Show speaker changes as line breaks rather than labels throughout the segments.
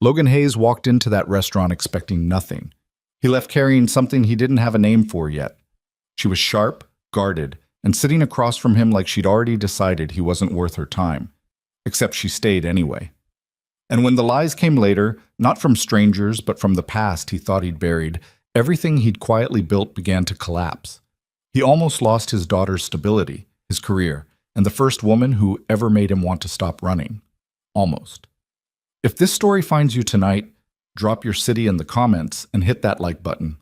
Logan Hayes walked into that restaurant expecting nothing. He left carrying something he didn't have a name for yet. She was sharp, guarded, and sitting across from him like she'd already decided he wasn't worth her time. Except she stayed anyway. And when the lies came later, not from strangers, but from the past he thought he'd buried, everything he'd quietly built began to collapse. He almost lost his daughter's stability, his career, and the first woman who ever made him want to stop running. Almost. If this story finds you tonight, drop your city in the comments and hit that like button.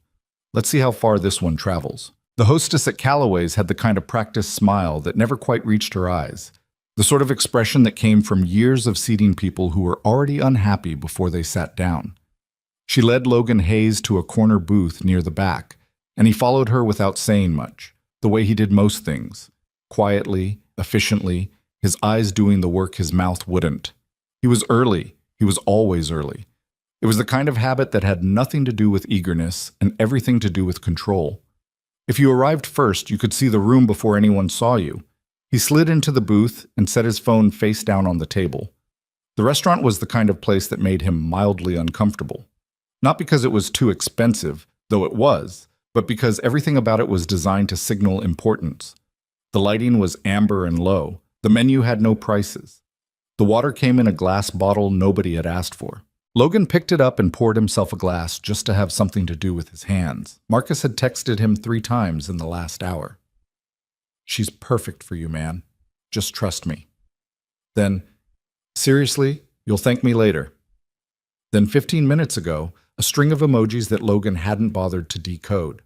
Let's see how far this one travels. The hostess at Callaway's had the kind of practiced smile that never quite reached her eyes. The sort of expression that came from years of seating people who were already unhappy before they sat down. She led Logan Hayes to a corner booth near the back, and he followed her without saying much, the way he did most things. Quietly, efficiently, his eyes doing the work his mouth wouldn't. He was early. He was always early. It was the kind of habit that had nothing to do with eagerness and everything to do with control. If you arrived first, you could see the room before anyone saw you. He slid into the booth and set his phone face down on the table. The restaurant was the kind of place that made him mildly uncomfortable. Not because it was too expensive, though it was, but because everything about it was designed to signal importance. The lighting was amber and low. The menu had no prices. The water came in a glass bottle nobody had asked for. Logan picked it up and poured himself a glass just to have something to do with his hands. Marcus had texted him 3 times in the last hour. "She's perfect for you, man. Just trust me." Then, "Seriously, you'll thank me later." Then 15 minutes ago, a string of emojis that Logan hadn't bothered to decode.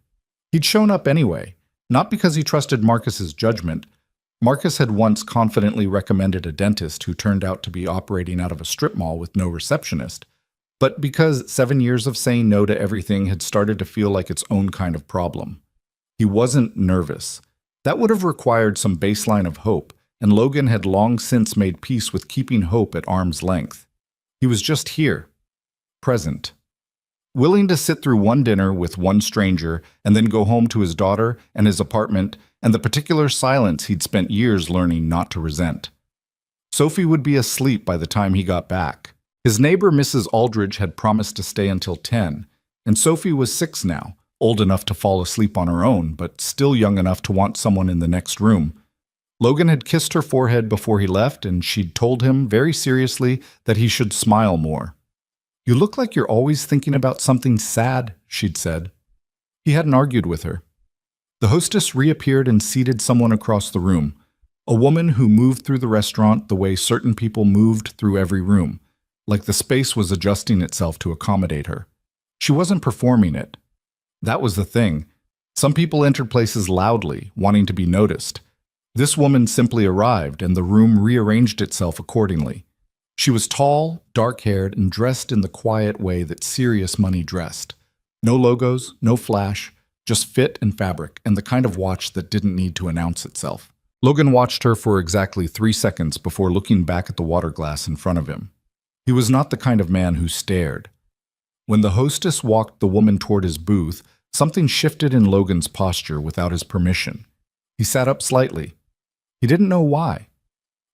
He'd shown up anyway, not because he trusted Marcus's judgment. Marcus had once confidently recommended a dentist who turned out to be operating out of a strip mall with no receptionist, but because 7 years of saying no to everything had started to feel like its own kind of problem. He wasn't nervous. That would have required some baseline of hope, and Logan had long since made peace with keeping hope at arm's length. He was just here, present, willing to sit through one dinner with one stranger and then go home to his daughter and his apartment and the particular silence he'd spent years learning not to resent. Sophie would be asleep by the time he got back. His neighbor, Mrs. Aldridge, had promised to stay until 10, and Sophie was 6 now, old enough to fall asleep on her own, but still young enough to want someone in the next room. Logan had kissed her forehead before he left, and she'd told him very seriously that he should smile more. "You look like you're always thinking about something sad," she'd said. He hadn't argued with her. The hostess reappeared and seated someone across the room, a woman who moved through the restaurant the way certain people moved through every room, like the space was adjusting itself to accommodate her. She wasn't performing it. That was the thing. Some people entered places loudly, wanting to be noticed. This woman simply arrived, and the room rearranged itself accordingly. She was tall, dark-haired, and dressed in the quiet way that serious money dressed. No logos, no flash, just fit and fabric, and the kind of watch that didn't need to announce itself. Logan watched her for exactly 3 seconds before looking back at the water glass in front of him. He was not the kind of man who stared. When the hostess walked the woman toward his booth, something shifted in Logan's posture without his permission. He sat up slightly. He didn't know why.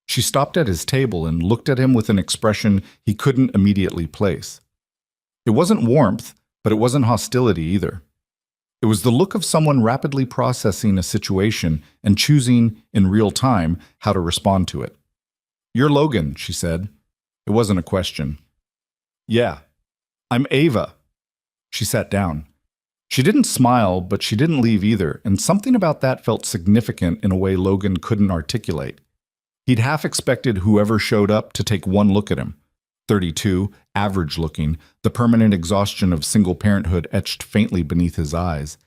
She stopped at his table and looked at him with an expression he couldn't immediately place. It wasn't warmth, but it wasn't hostility either. It was the look of someone rapidly processing a situation and choosing, in real time, how to respond to it. "You're Logan," she said. It wasn't a question. "Yeah, I'm Ava." She sat down. She didn't smile, but she didn't leave either, and something about that felt significant in a way Logan couldn't articulate. He'd half expected whoever showed up to take one look at him. 32, average-looking, the permanent exhaustion of single parenthood etched faintly beneath his eyes,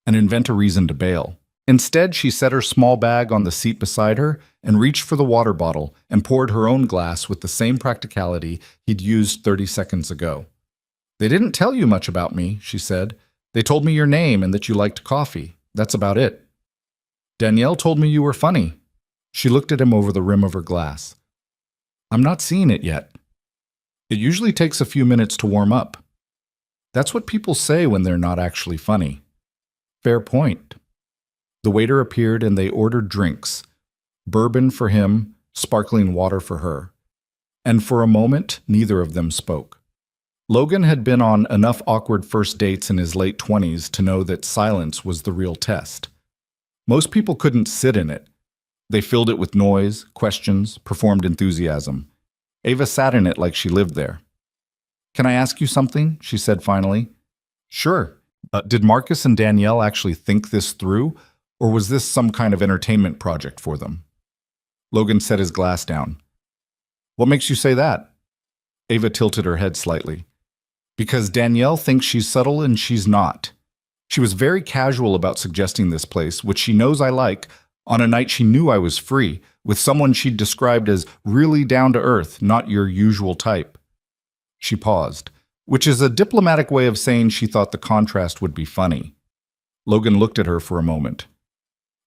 and invent a reason to bail. Instead, she set her small bag on the seat beside her and reached for the water bottle and poured her own glass with the same practicality he'd used 30 seconds ago. "They didn't tell you much about me," she said. "They told me your name and that you liked coffee. That's about it." "Danielle told me you were funny." She looked at him over the rim of her glass. "I'm not seeing it yet. It usually takes a few minutes to warm up." That's what people say when they're not actually funny. Fair point. The waiter appeared and they ordered drinks. Bourbon for him, sparkling water for her. And for a moment, neither of them spoke. Logan had been on enough awkward first dates in his late 20s to know that silence was the real test. Most people couldn't sit in it. They filled it with noise, questions, performed enthusiasm. Ava sat in it like she lived there. "Can I ask you something?" she said finally. "Sure. Did Marcus and Danielle actually think this through, or was this some kind of entertainment project for them?" Logan set his glass down. "What makes you say that?" Ava tilted her head slightly. "Because Danielle thinks she's subtle and she's not. She was very casual about suggesting this place, which she knows I like, on a night she knew I was free, with someone she'd described as really down to earth, not your usual type." She paused, which is a diplomatic way of saying she thought the contrast would be funny. Logan looked at her for a moment.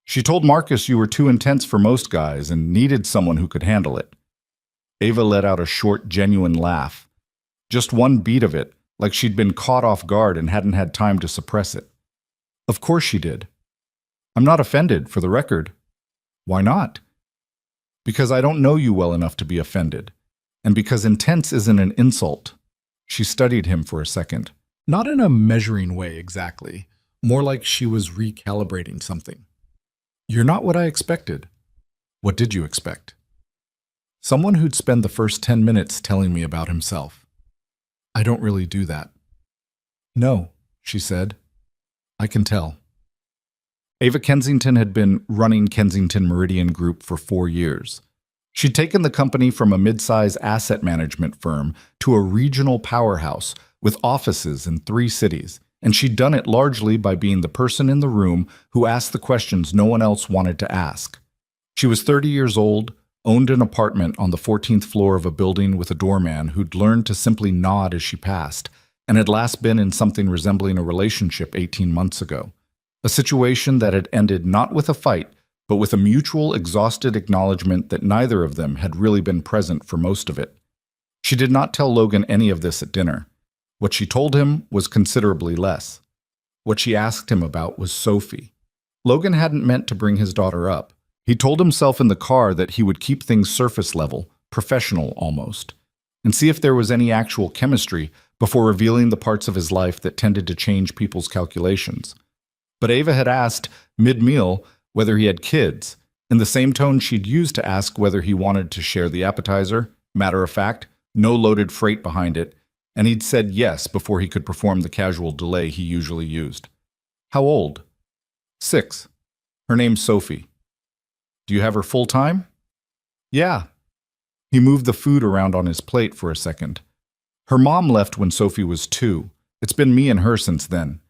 "She told Marcus you were too intense for most guys and needed someone who could handle it." Ava let out a short, genuine laugh. Just one beat of it, like she'd been caught off guard and hadn't had time to suppress it. "Of course she did." "I'm not offended, for the record." "Why not?" "Because I don't know you well enough to be offended. And because intense isn't an insult." She studied him for a second. Not in a measuring way exactly, more like she was recalibrating something. "You're not what I expected." "What did you expect?" "Someone who'd spend the first 10 minutes telling me about himself." "I don't really do that." "No," she said. "I can tell." Ava Kensington had been running Kensington Meridian Group for 4 years. She'd taken the company from a mid-size asset management firm to a regional powerhouse with offices in 3 cities, and she'd done it largely by being the person in the room who asked the questions no one else wanted to ask. She was 30 years old, owned an apartment on the 14th floor of a building with a doorman who'd learned to simply nod as she passed, and had last been in something resembling a relationship 18 months ago. A situation that had ended not with a fight, but with a mutual, exhausted acknowledgement that neither of them had really been present for most of it. She did not tell Logan any of this at dinner. What she told him was considerably less. What she asked him about was Sophie. Logan hadn't meant to bring his daughter up. He told himself in the car that he would keep things surface level, professional almost, and see if there was any actual chemistry before revealing the parts of his life that tended to change people's calculations. But Ava had asked, mid-meal, whether he had kids, in the same tone she'd used to ask whether he wanted to share the appetizer, matter of fact, no loaded freight behind it, and he'd said yes before he could perform the casual delay he usually used. "How old?" "6. Her name's Sophie." "Do you have her full-time?" "Yeah." He moved the food around on his plate for a second. "Her mom left when Sophie was 2. It's been me and her since then."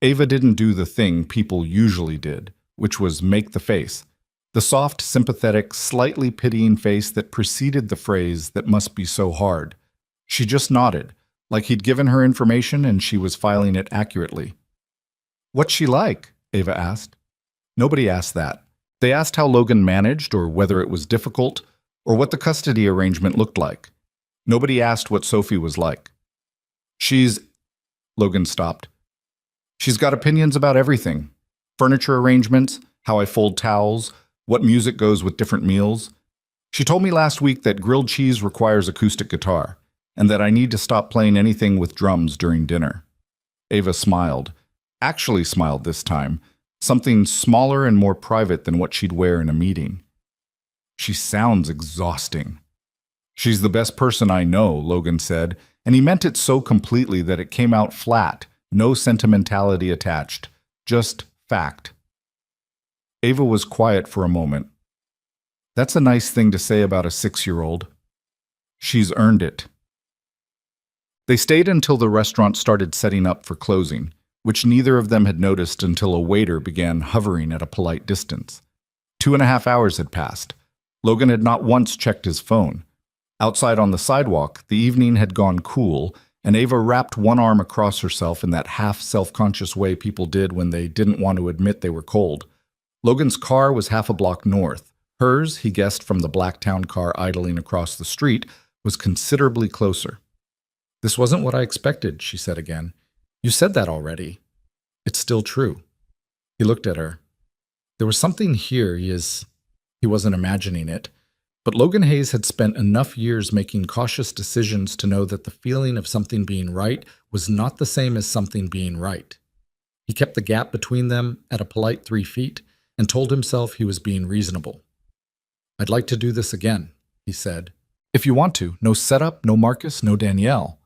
Ava didn't do the thing people usually did, which was make the face. The soft, sympathetic, slightly pitying face that preceded the phrase "that must be so hard." She just nodded, like he'd given her information and she was filing it accurately. "What's she like?" Ava asked. Nobody asked that. They asked how Logan managed, or whether it was difficult, or what the custody arrangement looked like. Nobody asked what Sophie was like. Logan stopped. "She's got opinions about everything. Furniture arrangements, how I fold towels, what music goes with different meals. She told me last week that grilled cheese requires acoustic guitar, and that I need to stop playing anything with drums during dinner." Ava smiled. Actually smiled this time, something smaller and more private than what she'd wear in a meeting. "She sounds exhausting." "She's the best person I know," Logan said, and he meant it so completely that it came out flat, no sentimentality attached, just fact. Ava was quiet for a moment. "That's a nice thing to say about a 6-year-old. She's earned it." They stayed until the restaurant started setting up for closing, which neither of them had noticed until a waiter began hovering at a polite distance. 2.5 hours had passed. Logan had not once checked his phone. Outside on the sidewalk, the evening had gone cool, and Ava wrapped one arm across herself in that half-self-conscious way people did when they didn't want to admit they were cold. Logan's car was half a block north. Hers, he guessed from the Blacktown car idling across the street, was considerably closer. "This wasn't what I expected," she said again. "You said that already." "It's still true." He looked at her. There was something here he wasn't imagining it. But Logan Hayes had spent enough years making cautious decisions to know that the feeling of something being right was not the same as something being right. He kept the gap between them at a polite 3 feet and told himself he was being reasonable. "I'd like to do this again," he said. "If you want to. No setup, no Marcus, no Danielle."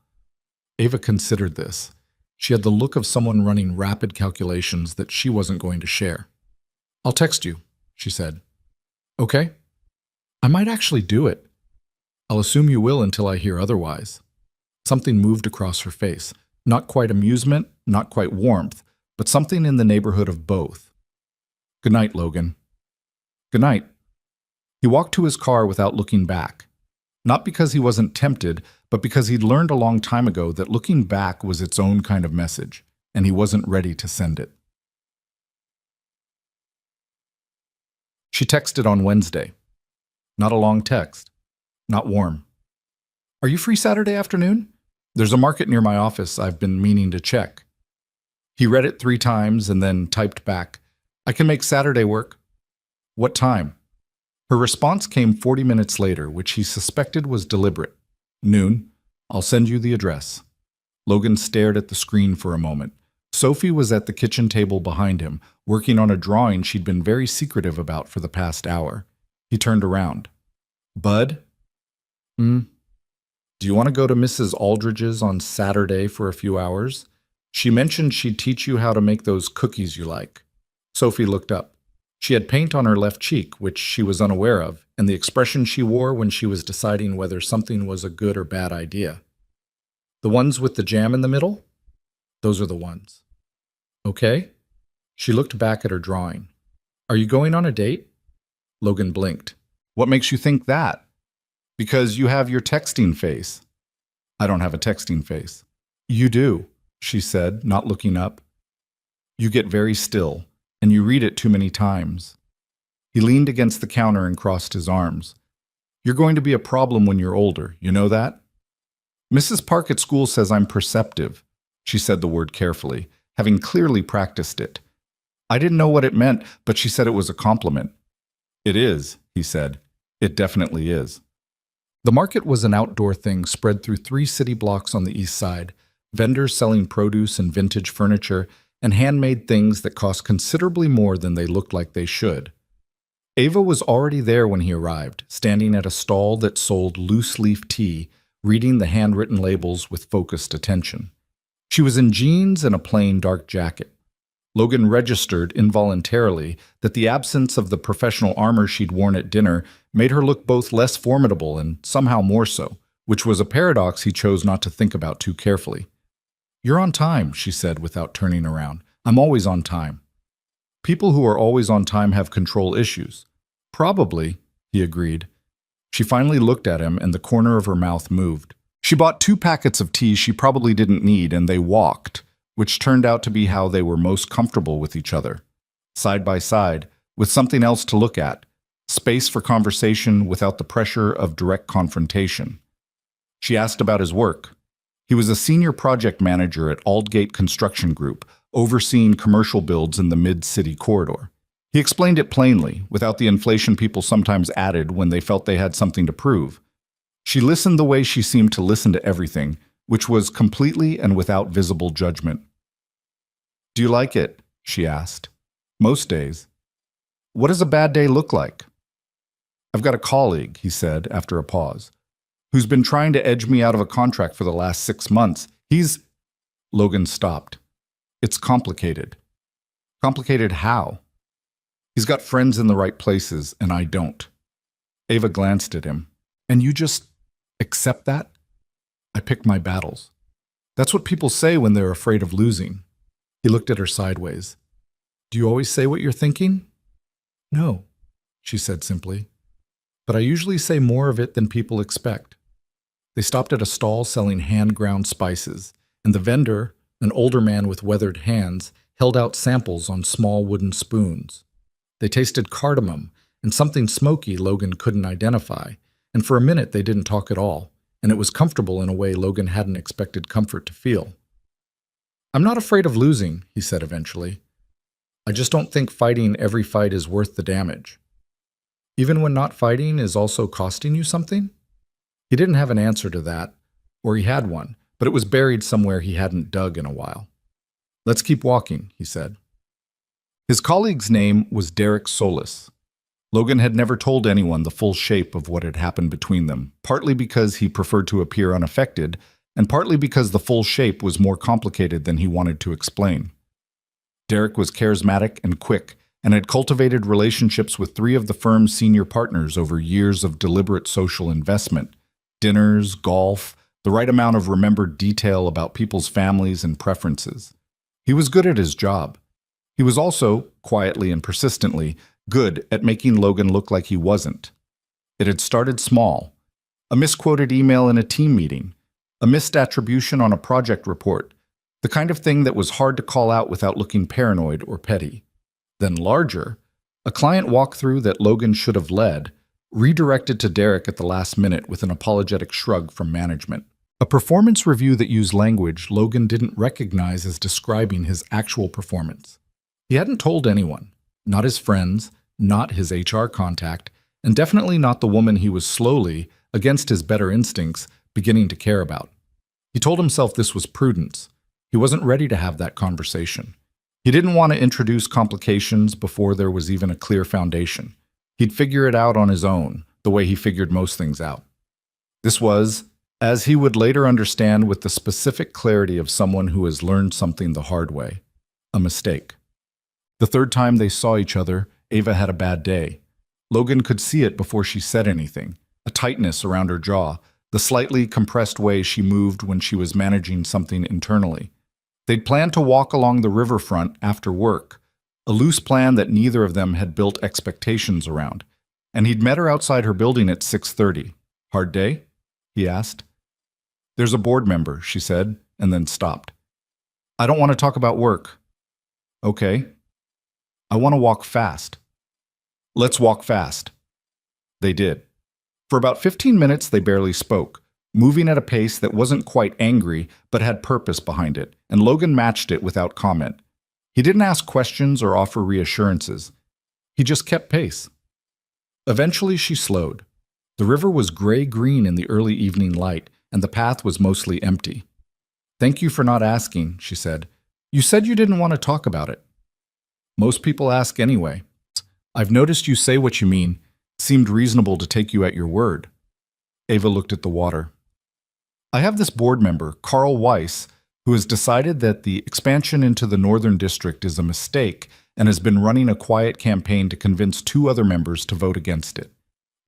Ava considered this. She had the look of someone running rapid calculations that she wasn't going to share. "I'll text you," she said. "Okay. I might actually do it. I'll assume you will until I hear otherwise." Something moved across her face. Not quite amusement, not quite warmth, but something in the neighborhood of both. "Good night, Logan." "Good night." He walked to his car without looking back. Not because he wasn't tempted, but because he'd learned a long time ago that looking back was its own kind of message, and he wasn't ready to send it. She texted on Wednesday. Not a long text. Not warm. "Are you free Saturday afternoon? There's a market near my office I've been meaning to check." He read it 3 times and then typed back, "I can make Saturday work." "What time?" Her response came 40 minutes later, which he suspected was deliberate. "Noon. I'll send you the address." Logan stared at the screen for a moment. Sophie was at the kitchen table behind him, working on a drawing she'd been very secretive about for the past hour. He turned around. "Bud?" Do you want to go to Mrs. Aldridge's on Saturday for a few hours? She mentioned she'd teach you how to make those cookies you like." Sophie looked up. She had paint on her left cheek, which she was unaware of, and the expression she wore when she was deciding whether something was a good or bad idea. "The ones with the jam in the middle?" "Those are the ones." "Okay." She looked back at her drawing. "Are you going on a date?" Logan blinked. "What makes you think that?" "Because you have your texting face." "I don't have a texting face." "You do," she said, not looking up. "You get very still, and you read it too many times." He leaned against the counter and crossed his arms. "You're going to be a problem when you're older, you know that?" "Mrs. Park at school says I'm perceptive." She said the word carefully, having clearly practiced it. I didn't know what it meant, but she said it was a compliment. "It is," he said. "It definitely is." The market was an outdoor thing spread through 3 city blocks on the east side, vendors selling produce and vintage furniture, and handmade things that cost considerably more than they looked like they should. Ava was already there when he arrived, standing at a stall that sold loose-leaf tea, reading the handwritten labels with focused attention. She was in jeans and a plain dark jacket. Logan registered involuntarily that the absence of the professional armor she'd worn at dinner made her look both less formidable and somehow more so, which was a paradox he chose not to think about too carefully. "You're on time," she said without turning around. "I'm always on time." "People who are always on time have control issues." "Probably," he agreed. She finally looked at him and the corner of her mouth moved. She bought 2 packets of tea she probably didn't need and they walked, which turned out to be how they were most comfortable with each other. Side by side, with something else to look at, space for conversation without the pressure of direct confrontation. She asked about his work. He was a senior project manager at Aldgate Construction Group, overseeing commercial builds in the mid-city corridor. He explained it plainly, without the inflation people sometimes added when they felt they had something to prove. She listened the way she seemed to listen to everything, which was completely and without visible judgment. "Do you like it?" she asked. "Most days." "What does a bad day look like?" "I've got a colleague," he said after a pause, "who's been trying to edge me out of a contract for the last 6 months. He's—" Logan stopped. "It's complicated." "Complicated how?" "He's got friends in the right places, and I don't." Ava glanced at him. "And you just accept that?" "I pick my battles. That's what people say when they're afraid of losing." He looked at her sideways. "Do you always say what you're thinking?" "No," she said simply. "But I usually say more of it than people expect." They stopped at a stall selling hand-ground spices, and the vendor, an older man with weathered hands, held out samples on small wooden spoons. They tasted cardamom and something smoky Logan couldn't identify, and for a minute they didn't talk at all, and it was comfortable in a way Logan hadn't expected comfort to feel. "I'm not afraid of losing," he said eventually. "I just don't think fighting every fight is worth the damage." Even when not fighting is also costing you something? He didn't have an answer to that, or he had one, but it was buried somewhere he hadn't dug in a while. Let's keep walking, he said. His colleague's name was Derek Solis. Logan had never told anyone the full shape of what had happened between them, partly because he preferred to appear unaffected, and partly because the full shape was more complicated than he wanted to explain. Derek was charismatic and quick, and had cultivated relationships with 3 of the firm's senior partners over years of deliberate social investment: dinners, golf, the right amount of remembered detail about people's families and preferences. He was good at his job. He was also, quietly and persistently, good at making Logan look like he wasn't. It had started small: a misquoted email in a team meeting, a missed attribution on a project report, the kind of thing that was hard to call out without looking paranoid or petty. Then larger, a client walkthrough that Logan should have led, redirected to Derek at the last minute with an apologetic shrug from management. A performance review that used language Logan didn't recognize as describing his actual performance. He hadn't told anyone, not his friends, not his HR contact, and definitely not the woman he was slowly, against his better instincts, beginning to care about. He told himself this was prudence. He wasn't ready to have that conversation. He didn't want to introduce complications before there was even a clear foundation. He'd figure it out on his own, the way he figured most things out. This was, as he would later understand with the specific clarity of someone who has learned something the hard way, a mistake. The third time they saw each other, Ava had a bad day. Logan could see it before she said anything: a tightness around her jaw, the slightly compressed way she moved when she was managing something internally. They'd planned to walk along the riverfront after work, a loose plan that neither of them had built expectations around, and he'd met her outside her building at 6:30. Hard day? He asked. There's a board member, she said, and then stopped. I don't want to talk about work. Okay. I want to walk fast. Let's walk fast. They did. For about 15 minutes, they barely spoke, moving at a pace that wasn't quite angry, but had purpose behind it, and Logan matched it without comment. He didn't ask questions or offer reassurances. He just kept pace. Eventually, she slowed. The river was gray-green in the early evening light, and the path was mostly empty. Thank you for not asking, she said. You said you didn't want to talk about it. Most people ask anyway. I've noticed you say what you mean. Seemed reasonable to take you at your word. Ava looked at the water. I have this board member, Carl Weiss, who has decided that the expansion into the Northern District is a mistake and has been running a quiet campaign to convince 2 other members to vote against it.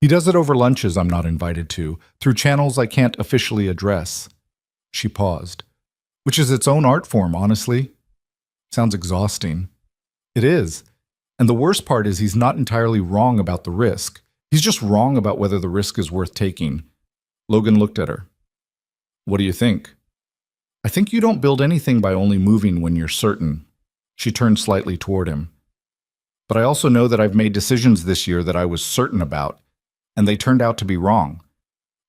He does it over lunches I'm not invited to, through channels I can't officially address. She paused. Which is its own art form, honestly. Sounds exhausting. It is. And the worst part is he's not entirely wrong about the risk. He's just wrong about whether the risk is worth taking. Logan looked at her. What do you think? I think you don't build anything by only moving when you're certain. She turned slightly toward him. But I also know that I've made decisions this year that I was certain about, and they turned out to be wrong.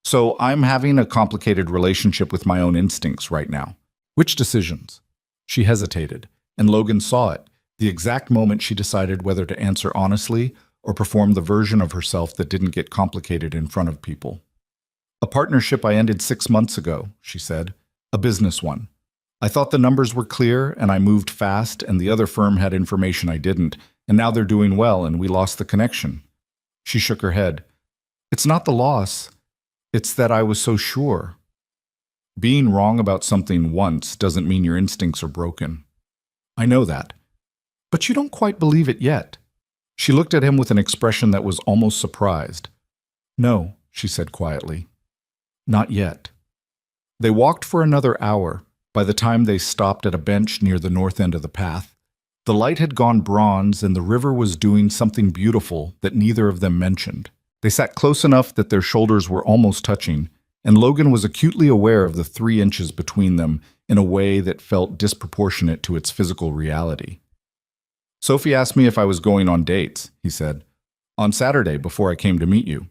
So I'm having a complicated relationship with my own instincts right now. Which decisions? She hesitated, and Logan saw it, the exact moment she decided whether to answer honestly or perform the version of herself that didn't get complicated in front of people. A partnership I ended 6 months ago, she said. A business one. I thought the numbers were clear, and I moved fast, and the other firm had information I didn't, and now they're doing well, and we lost the connection. She shook her head. It's not the loss. It's that I was so sure. Being wrong about something once doesn't mean your instincts are broken. I know that. But you don't quite believe it yet. She looked at him with an expression that was almost surprised. No, she said quietly. Not yet. They walked for another hour. By the time they stopped at a bench near the north end of the path, the light had gone bronze and the river was doing something beautiful that neither of them mentioned. They sat close enough that their shoulders were almost touching, and Logan was acutely aware of the 3 inches between them in a way that felt disproportionate to its physical reality. Sophie asked me if I was going on dates, he said, on Saturday before I came to meet you.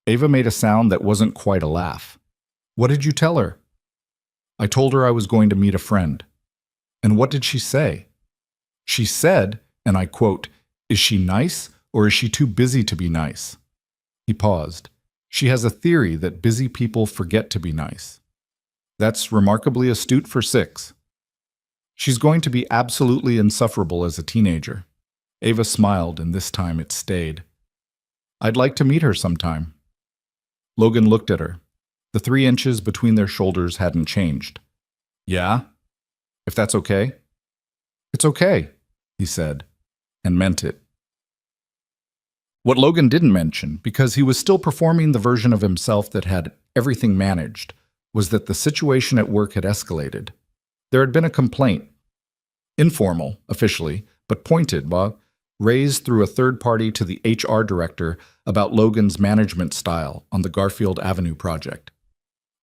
Ava made a sound that wasn't quite a laugh. What did you tell her? I told her I was going to meet a friend. And what did she say? She said, and I quote, "Is she nice, Or is she too busy to be nice? He paused. She has a theory that busy people forget to be nice. That's remarkably astute for 6. She's going to be absolutely insufferable as a teenager. Ava smiled, and this time it stayed. I'd like to meet her sometime. Logan looked at her. The 3 inches between their shoulders hadn't changed. Yeah? If that's okay? It's okay, he said, and meant it. What Logan didn't mention, because he was still performing the version of himself that had everything managed, was that the situation at work had escalated. There had been a complaint, informal, officially, but pointed, raised through a third party to the HR director about Logan's management style on the Garfield Avenue project.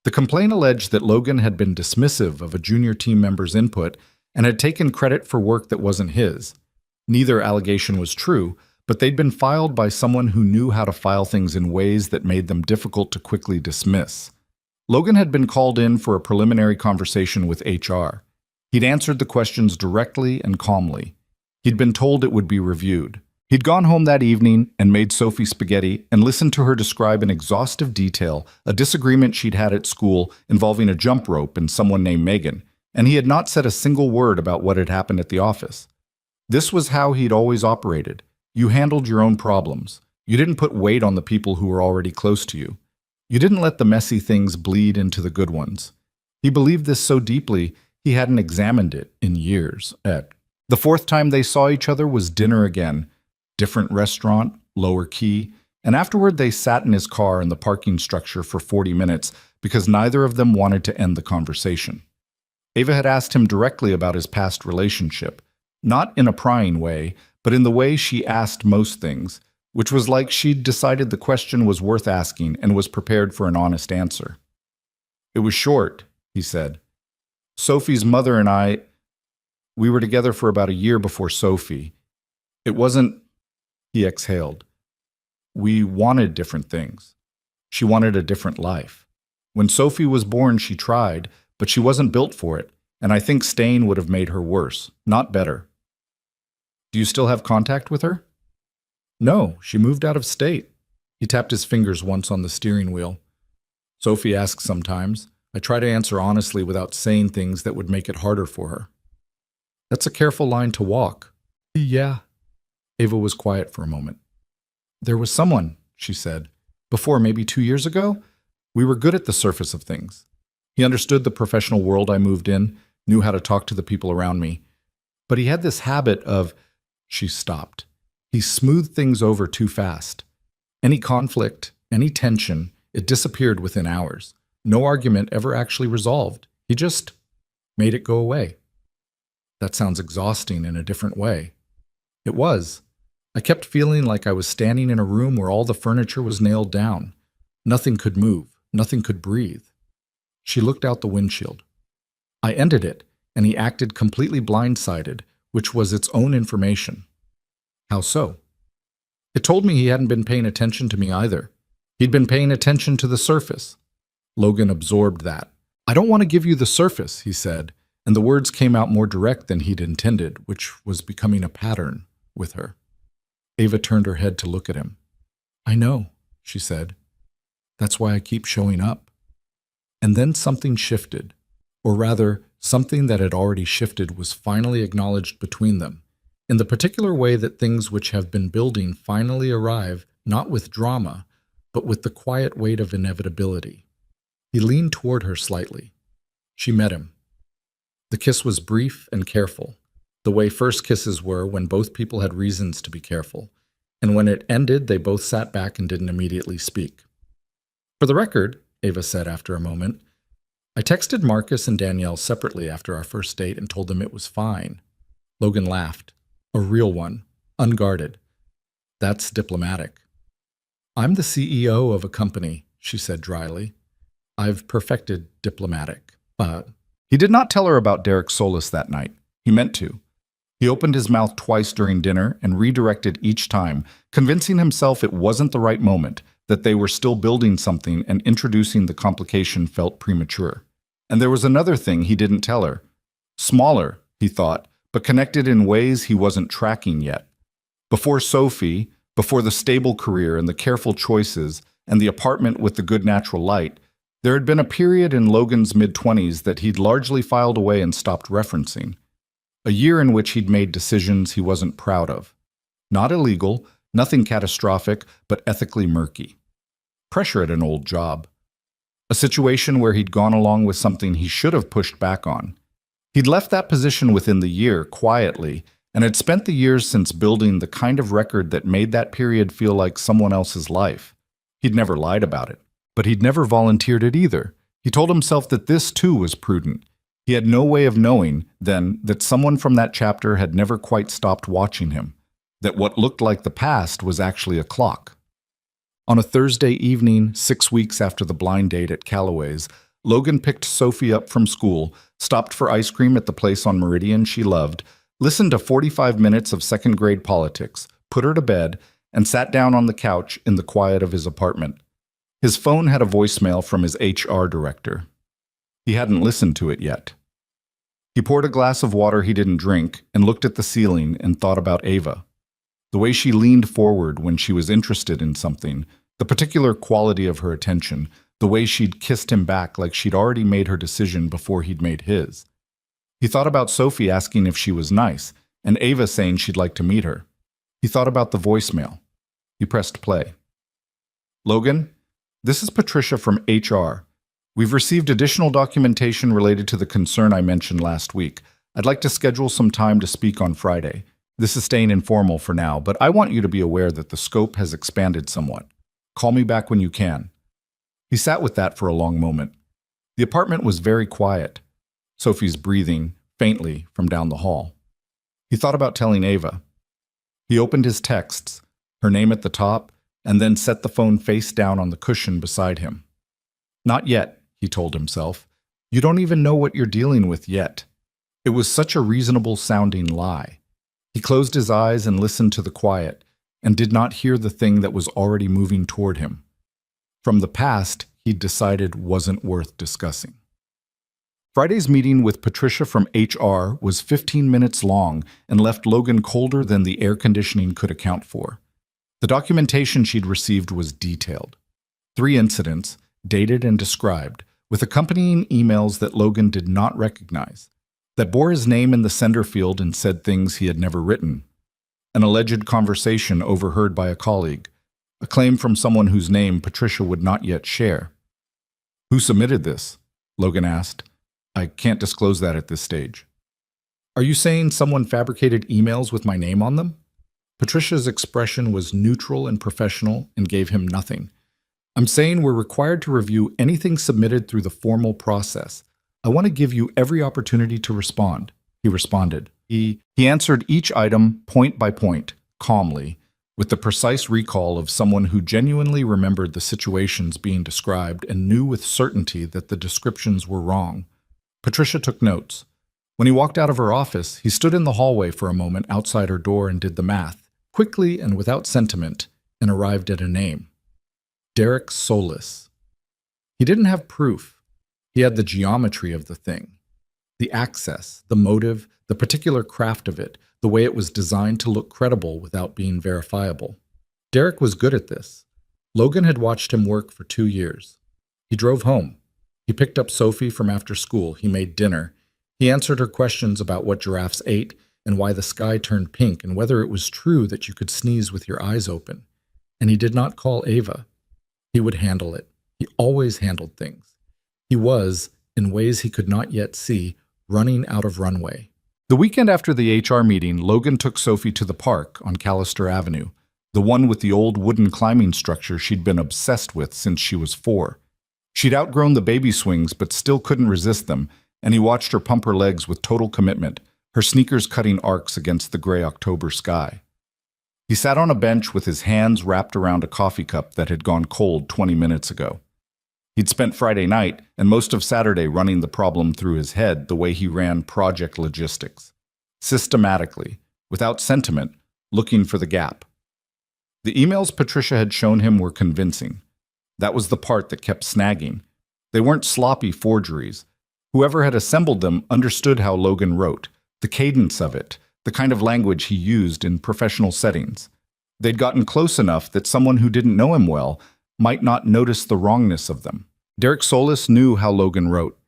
The complaint alleged that Logan had been dismissive of a junior team member's input and had taken credit for work that wasn't his. Neither allegation was true, but they'd been filed by someone who knew how to file things in ways that made them difficult to quickly dismiss. Logan had been called in for a preliminary conversation with HR. He'd answered the questions directly and calmly. He'd been told it would be reviewed. He'd gone home that evening and made Sophie spaghetti and listened to her describe in exhaustive detail a disagreement she'd had at school involving a jump rope and someone named Megan, and he had not said a single word about what had happened at the office. This was how he'd always operated. You handled your own problems. You didn't put weight on the people who were already close to you. You didn't let the messy things bleed into the good ones. He believed this so deeply, he hadn't examined it in years. The 4th time they saw each other was dinner again. Different restaurant, lower key, and afterward they sat in his car in the parking structure for 40 minutes because neither of them wanted to end the conversation. Ava had asked him directly about his past relationship, not in a prying way, but in the way she asked most things, which was like she'd decided the question was worth asking and was prepared for an honest answer. It was short, he said. Sophie's mother and we were together for about a year before Sophie. It wasn't, he exhaled. We wanted different things. She wanted a different life. When Sophie was born, she tried, but she wasn't built for it, and I think staying would have made her worse, not better. Do you still have contact with her? No, she moved out of state. He tapped his fingers once on the steering wheel. Sophie asks sometimes. I try to answer honestly without saying things that would make it harder for her. That's a careful line to walk. Yeah. Ava was quiet for a moment. There was someone, she said. Before, maybe 2 years ago, we were good at the surface of things. He understood the professional world I moved in, knew how to talk to the people around me. But he had this habit of, she stopped. He smoothed things over too fast. Any conflict, any tension, it disappeared within hours. No argument ever actually resolved. He just made it go away. That sounds exhausting in a different way. It was. I kept feeling like I was standing in a room where all the furniture was nailed down. Nothing could move. Nothing could breathe. She looked out the windshield. I ended it, and he acted completely blindsided, which was its own information. How so? It told me he hadn't been paying attention to me either. He'd been paying attention to the surface. Logan absorbed that. I don't want to give you the surface, he said, and the words came out more direct than he'd intended, which was becoming a pattern with her. Ava turned her head to look at him. I know, she said. That's why I keep showing up. And then something shifted, or rather, something that had already shifted was finally acknowledged between them, in the particular way that things which have been building finally arrive not with drama, but with the quiet weight of inevitability. He leaned toward her slightly. She met him. The kiss was brief and careful, the way first kisses were when both people had reasons to be careful, and when it ended, they both sat back and didn't immediately speak. For the record, Ava said after a moment, I texted Marcus and Danielle separately after our first date and told them it was fine. Logan laughed. A real one, unguarded. That's diplomatic. I'm the CEO of a company, she said dryly. I've perfected diplomatic. He did not tell her about Derek Solis that night. He meant to. He opened his mouth twice during dinner and redirected each time, convincing himself it wasn't the right moment, that they were still building something and introducing the complication felt premature. And there was another thing he didn't tell her. Smaller, he thought, but connected in ways he wasn't tracking yet. Before Sophie, Before the stable career and the careful choices and the apartment with the good natural light, there had been a period in Logan's mid-20s that he'd largely filed away and stopped referencing. A year in which he'd made decisions he wasn't proud of. Not illegal, nothing catastrophic, but ethically murky. Pressure at an old job. A situation where he'd gone along with something he should have pushed back on. He'd left that position within the year, quietly, and had spent the years since building the kind of record that made that period feel like someone else's life. He'd never lied about it, but he'd never volunteered it either. He told himself that this too was prudent. He had no way of knowing, then, that someone from that chapter had never quite stopped watching him, that what looked like the past was actually a clock. On a Thursday evening, 6 weeks after the blind date at Callaway's, Logan picked Sophie up from school, stopped for ice cream at the place on Meridian she loved, listened to 45 minutes of second-grade politics, put her to bed, and sat down on the couch in the quiet of his apartment. His phone had a voicemail from his HR director. He hadn't listened to it yet. He poured a glass of water he didn't drink and looked at the ceiling and thought about Ava. The way she leaned forward when she was interested in something, the particular quality of her attention, the way she'd kissed him back like she'd already made her decision before he'd made his. He thought about Sophie asking if she was nice, and Ava saying she'd like to meet her. He thought about the voicemail. He pressed play. Logan, this is Patricia from HR. We've received additional documentation related to the concern I mentioned last week. I'd like to schedule some time to speak on Friday. This is staying informal for now, but I want you to be aware that the scope has expanded somewhat. Call me back when you can. He sat with that for a long moment. The apartment was very quiet. Sophie's breathing, faintly, from down the hall. He thought about telling Ava. He opened his texts, her name at the top, and then set the phone face down on the cushion beside him. Not yet, he told himself. You don't even know what you're dealing with yet. It was such a reasonable-sounding lie. He closed his eyes and listened to the quiet, and did not hear the thing that was already moving toward him. From the past, he'd decided wasn't worth discussing. Friday's meeting with Patricia from HR was 15 minutes long and left Logan colder than the air conditioning could account for. The documentation she'd received was detailed. 3 incidents, dated and described, with accompanying emails that Logan did not recognize, that bore his name in the sender field and said things he had never written. An alleged conversation overheard by a colleague, a claim from someone whose name Patricia would not yet share. Who submitted this? Logan asked. I can't disclose that at this stage. Are you saying someone fabricated emails with my name on them? Patricia's expression was neutral and professional and gave him nothing. I'm saying we're required to review anything submitted through the formal process. I want to give you every opportunity to respond, he responded. He answered each item point by point, calmly, with the precise recall of someone who genuinely remembered the situations being described and knew with certainty that the descriptions were wrong. Patricia took notes. When he walked out of her office, he stood in the hallway for a moment outside her door and did the math, quickly and without sentiment, and arrived at a name. Derek Solis. He didn't have proof. He had the geometry of the thing. The access, the motive, the particular craft of it, the way it was designed to look credible without being verifiable. Derek was good at this. Logan had watched him work for 2 years. He drove home. He picked up Sophie from after school. He made dinner. He answered her questions about what giraffes ate and why the sky turned pink and whether it was true that you could sneeze with your eyes open. And he did not call Ava. He would handle it. He always handled things. He was, in ways he could not yet see, running out of runway. The weekend after the HR meeting, Logan took Sophie to the park on Callister Avenue, the one with the old wooden climbing structure she'd been obsessed with since she was 4. She'd outgrown the baby swings but still couldn't resist them, and he watched her pump her legs with total commitment, her sneakers cutting arcs against the gray October sky. He sat on a bench with his hands wrapped around a coffee cup that had gone cold 20 minutes ago. He'd spent Friday night and most of Saturday running the problem through his head the way he ran project logistics. Systematically, without sentiment, looking for the gap. The emails Patricia had shown him were convincing. That was the part that kept snagging. They weren't sloppy forgeries. Whoever had assembled them understood how Logan wrote, the cadence of it, the kind of language he used in professional settings. They'd gotten close enough that someone who didn't know him well might not notice the wrongness of them. Derek Solis knew how Logan wrote.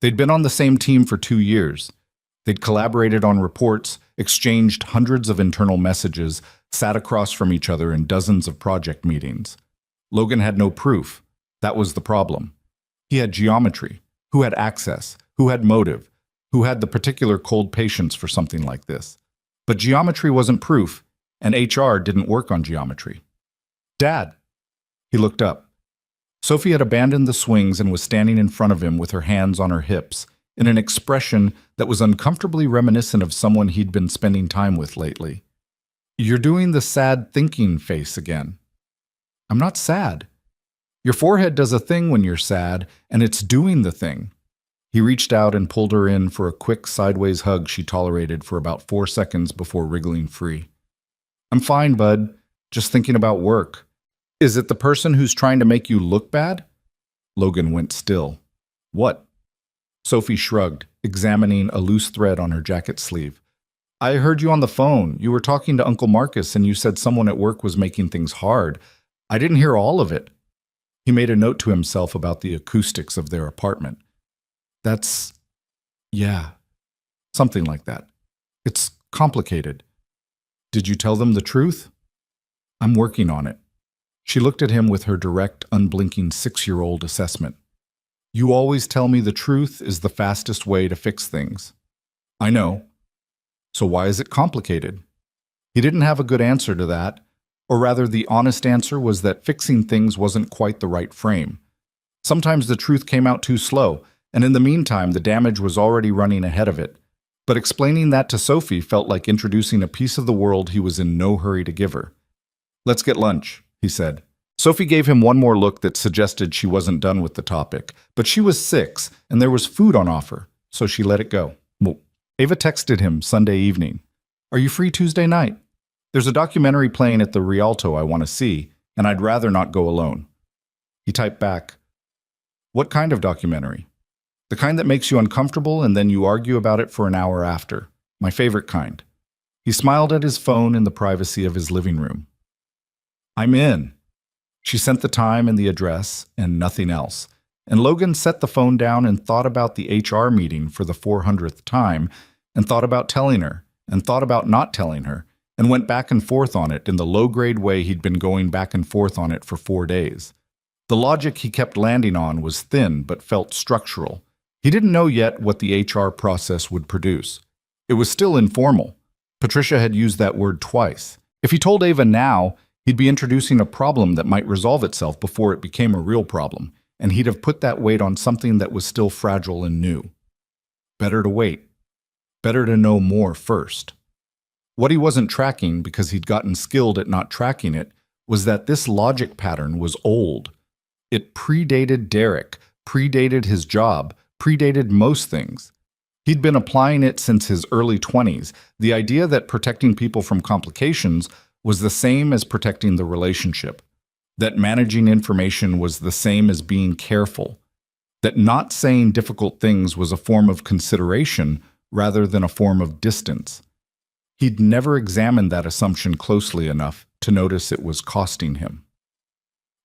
They'd been on the same team for 2 years. They'd collaborated on reports, exchanged hundreds of internal messages, sat across from each other in dozens of project meetings. Logan had no proof. That was the problem. He had geometry. Who had access? Who had motive? Who had the particular cold patience for something like this? But geometry wasn't proof, and HR didn't work on geometry. Dad! He looked up. Sophie had abandoned the swings and was standing in front of him with her hands on her hips, in an expression that was uncomfortably reminiscent of someone he'd been spending time with lately. You're doing the sad thinking face again. I'm not sad. Your forehead does a thing when you're sad, and it's doing the thing. He reached out and pulled her in for a quick sideways hug she tolerated for about 4 seconds before wriggling free. I'm fine, bud. Just thinking about work. Is it the person who's trying to make you look bad? Logan went still. What? Sophie shrugged, examining a loose thread on her jacket sleeve. I heard you on the phone. You were talking to Uncle Marcus and you said someone at work was making things hard. I didn't hear all of it. He made a note to himself about the acoustics of their apartment. Yeah, something like that. It's complicated. Did you tell them the truth? I'm working on it. She looked at him with her direct, unblinking 6-year-old assessment. You always tell me the truth is the fastest way to fix things. I know. So why is it complicated? He didn't have a good answer to that, or rather the honest answer was that fixing things wasn't quite the right frame. Sometimes the truth came out too slow, and in the meantime the damage was already running ahead of it. But explaining that to Sophie felt like introducing a piece of the world he was in no hurry to give her. Let's get lunch, he said. Sophie gave him one more look that suggested she wasn't done with the topic, but she was 6, and there was food on offer, so she let it go. Well, Ava texted him Sunday evening. Are you free Tuesday night? There's a documentary playing at the Rialto I want to see, and I'd rather not go alone. He typed back, What kind of documentary? The kind that makes you uncomfortable and then you argue about it for an hour after. My favorite kind. He smiled at his phone in the privacy of his living room. I'm in. She sent the time and the address and nothing else. And Logan set the phone down and thought about the HR meeting for the 400th time, and thought about telling her, and thought about not telling her, and went back and forth on it in the low-grade way he'd been going back and forth on it for 4 days. The logic he kept landing on was thin but felt structural. He didn't know yet what the HR process would produce. It was still informal. Patricia had used that word twice. If he told Ava now, he'd be introducing a problem that might resolve itself before it became a real problem, and he'd have put that weight on something that was still fragile and new. Better to wait. Better to know more first. What he wasn't tracking, because he'd gotten skilled at not tracking it, was that this logic pattern was old. It predated Derek, predated his job, predated most things. He'd been applying it since his early 20s, the idea that protecting people from complications was the same as protecting the relationship, that managing information was the same as being careful, that not saying difficult things was a form of consideration rather than a form of distance. He'd never examined that assumption closely enough to notice it was costing him.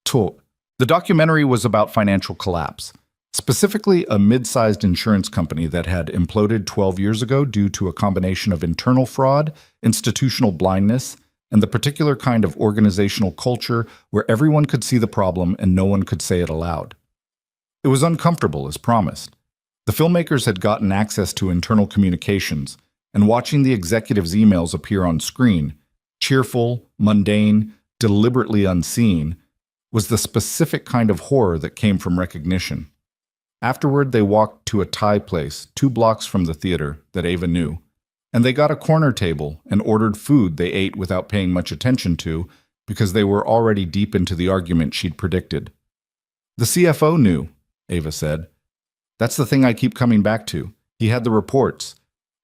The documentary was about financial collapse, specifically a mid-sized insurance company that had imploded 12 years ago due to a combination of internal fraud, institutional blindness, and the particular kind of organizational culture where everyone could see the problem and no one could say it aloud. It was uncomfortable, as promised. The filmmakers had gotten access to internal communications, and watching the executives' emails appear on screen, cheerful, mundane, deliberately unseen, was the specific kind of horror that came from recognition. Afterward, they walked to a Thai place 2 blocks from the theater that Ava knew, and they got a corner table and ordered food they ate without paying much attention to because they were already deep into the argument she'd predicted. The CFO knew, Ava said. That's the thing I keep coming back to. He had the reports.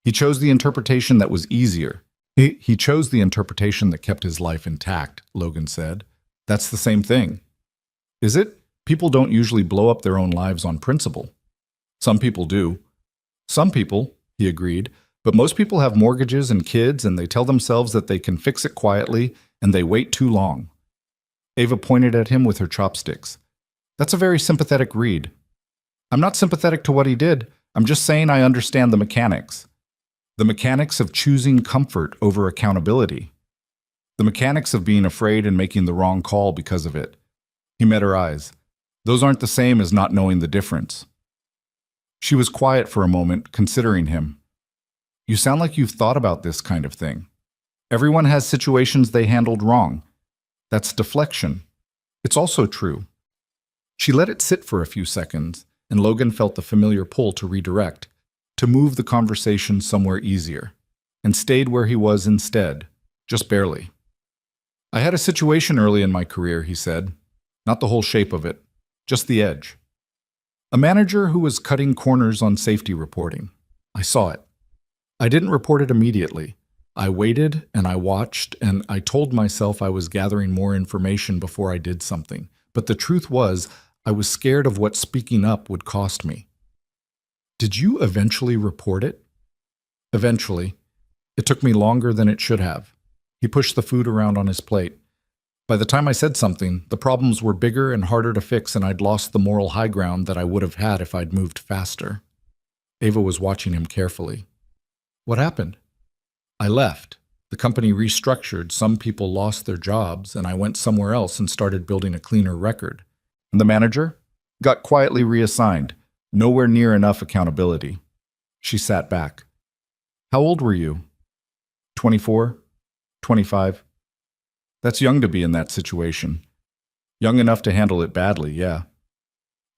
He chose the interpretation that was easier. He chose the interpretation that kept his life intact, Logan said. That's the same thing. Is it? People don't usually blow up their own lives on principle. Some people do. Some people, he agreed, but most people have mortgages and kids and they tell themselves that they can fix it quietly and they wait too long. Ava pointed at him with her chopsticks. That's a very sympathetic read. I'm not sympathetic to what he did. I'm just saying I understand the mechanics. The mechanics of choosing comfort over accountability. The mechanics of being afraid and making the wrong call because of it. He met her eyes. Those aren't the same as not knowing the difference. She was quiet for a moment, considering him. You sound like you've thought about this kind of thing. Everyone has situations they handled wrong. That's deflection. It's also true. She let it sit for a few seconds, and Logan felt the familiar pull to redirect, to move the conversation somewhere easier, and stayed where he was instead, just barely. I had a situation early in my career, he said. Not the whole shape of it, just the edge. A manager who was cutting corners on safety reporting. I saw it. I didn't report it immediately. I waited and I watched and I told myself I was gathering more information before I did something. But the truth was, I was scared of what speaking up would cost me. Did you eventually report it? Eventually. It took me longer than it should have. He pushed the food around on his plate. By the time I said something, the problems were bigger and harder to fix, and I'd lost the moral high ground that I would have had if I'd moved faster. Ava was watching him carefully. What happened? I left. The company restructured, some people lost their jobs, and I went somewhere else and started building a cleaner record. And the manager? Got quietly reassigned. Nowhere near enough accountability. She sat back. How old were you? 24? 25? That's young to be in that situation. Young enough to handle it badly, yeah.